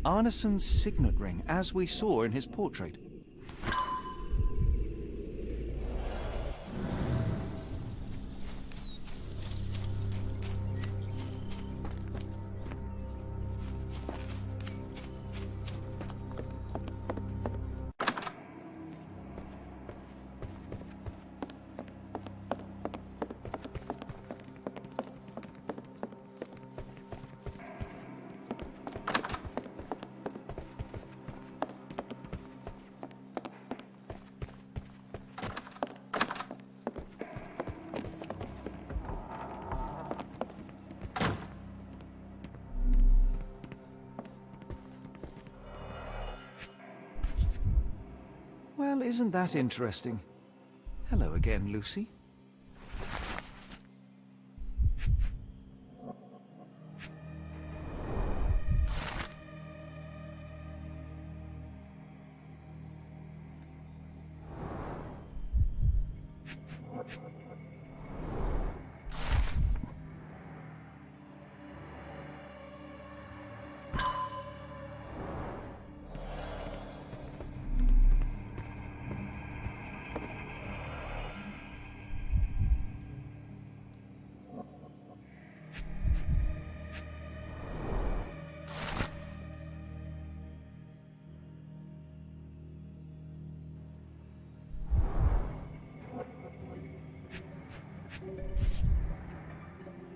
Arneson's signet ring, as we saw in his portrait. Well, isn't that interesting? Hello again, Lucy.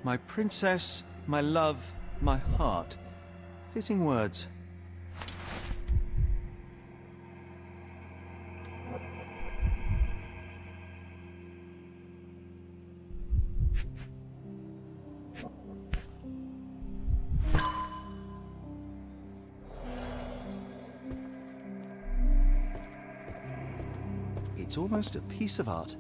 My princess, my love, my heart. Fitting words. It's almost a piece of art.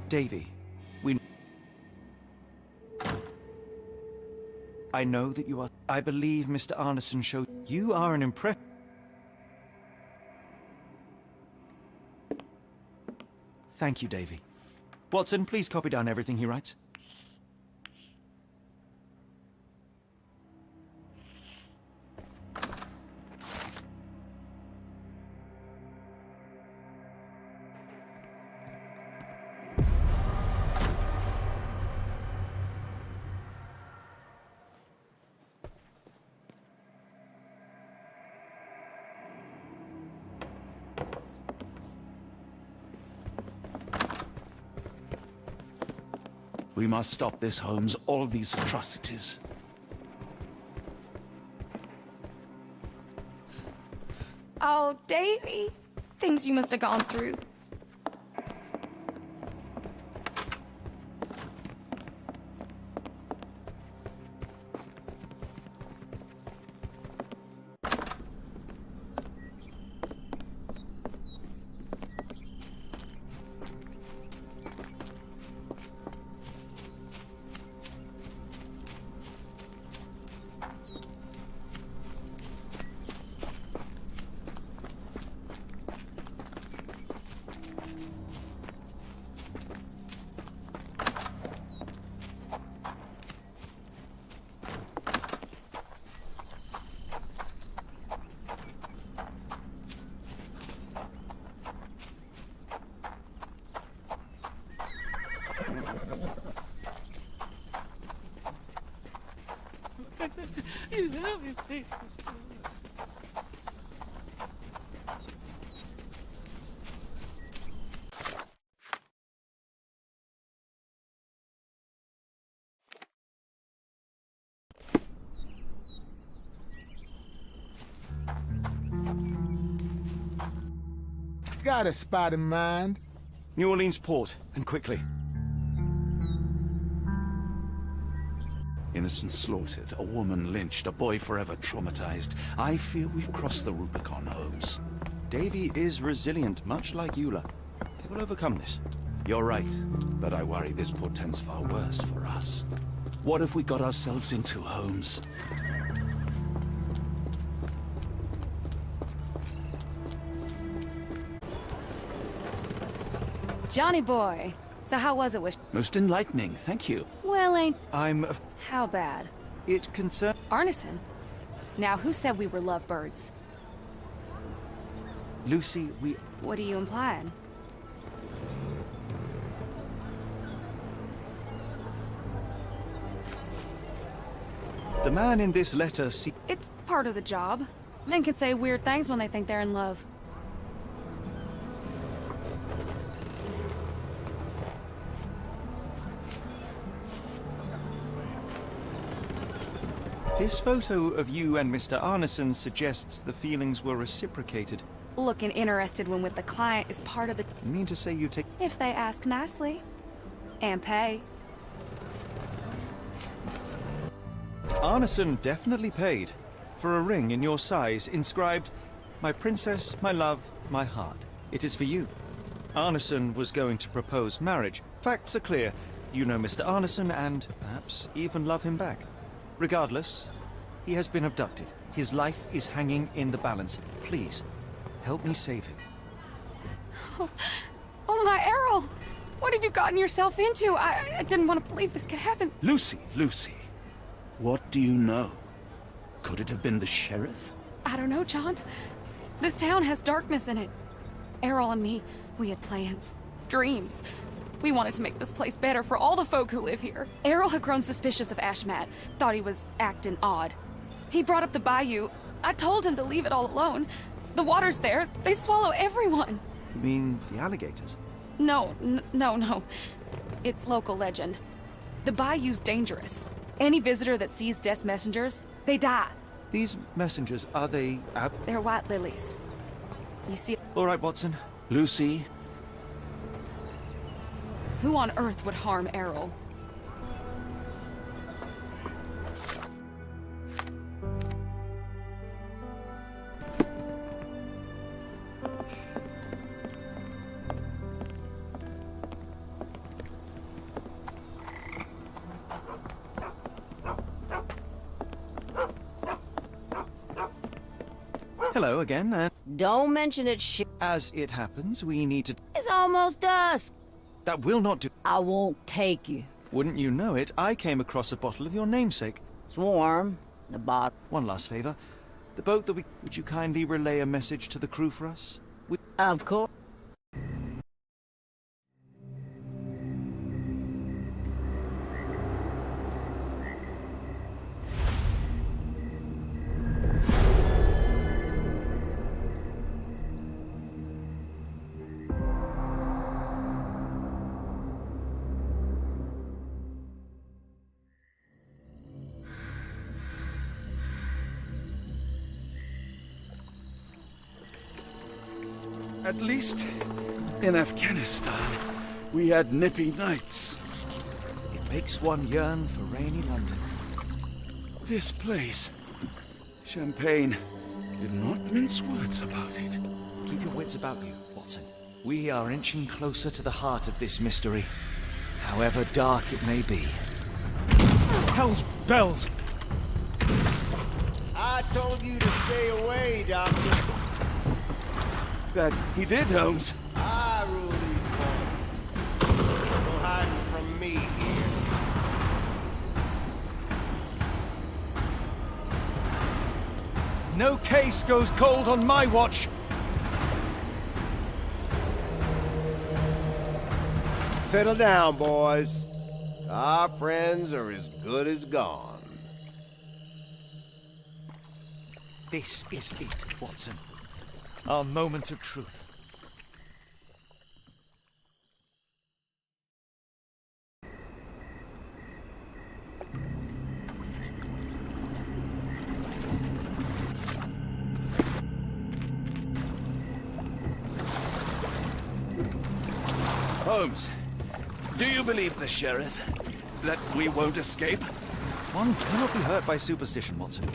Davy, I know that you are... I believe Mr. Arneson showed... You are an impress... Thank you, Davy. Watson, please copy down everything he writes. We must stop this, Holmes. All these atrocities. Oh, Davy. Things you must have gone through. You love me, please. Got a spot in mind. New Orleans port, and quickly. Innocents slaughtered, a woman lynched, a boy forever traumatized. I fear we've crossed the Rubicon, Holmes. Davy is resilient, much like Eula. They will overcome this. You're right, but I worry this portends far worse for us. What have we got ourselves into, Holmes? Johnny boy. So how was it with... Most enlightening, thank you. Well, ain't... I'm... How bad? It concerns... Arneson. Now, who said we were lovebirds? Lucy, we... What are you implying? The man in this letter It's part of the job. Men can say weird things when they think they're in love. This photo of you and Mr. Arneson suggests the feelings were reciprocated. Looking interested when with the client is part of the... You mean to say you take... If they ask nicely. And pay. Arneson definitely paid for a ring in your size inscribed, "My princess, my love, my heart. It is for you." Arneson was going to propose marriage. Facts are clear. You know Mr. Arneson and perhaps even love him back. Regardless, he has been abducted. His life is hanging in the balance. Please, help me save him. Oh my Errol! What have you gotten yourself into? I didn't want to believe this could happen. Lucy, Lucy. What do you know? Could it have been the sheriff? I don't know, John. This town has darkness in it. Errol and me, we had plans, dreams. We wanted to make this place better for all the folk who live here. Errol had grown suspicious of Ashmat, thought he was acting odd. He brought up the bayou. I told him to leave it all alone. The water's there. They swallow everyone. You mean the alligators? No. It's local legend. The bayou's dangerous. Any visitor that sees death's messengers, they die. These messengers, are they... They're white lilies. You see... All right, Watson. Lucy. Who on earth would harm Errol? Hello again, Don't mention it, As it happens, we need to... It's almost dusk. That will not do... I won't take you. Wouldn't you know it, I came across a bottle of your namesake. It's warm. The bottle... One last favor. The boat that we... Would you kindly relay a message to the crew for us? Of course. At least, in Afghanistan, we had nippy nights. It makes one yearn for rainy London. This place, Champagne, did not mince words about it. Keep your wits about you, Watson. We are inching closer to the heart of this mystery, however dark it may be. Hell's bells! I told you to stay away, Doctor. That he did, Holmes. I rule these waters. No hiding from me here. No case goes cold on my watch! Settle down, boys. Our friends are as good as gone. This is it, Watson. Our moment of truth. Holmes, do you believe the sheriff? That we won't escape? One cannot be hurt by superstition, Watson.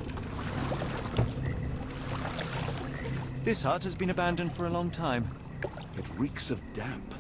This hut has been abandoned for a long time. It reeks of damp.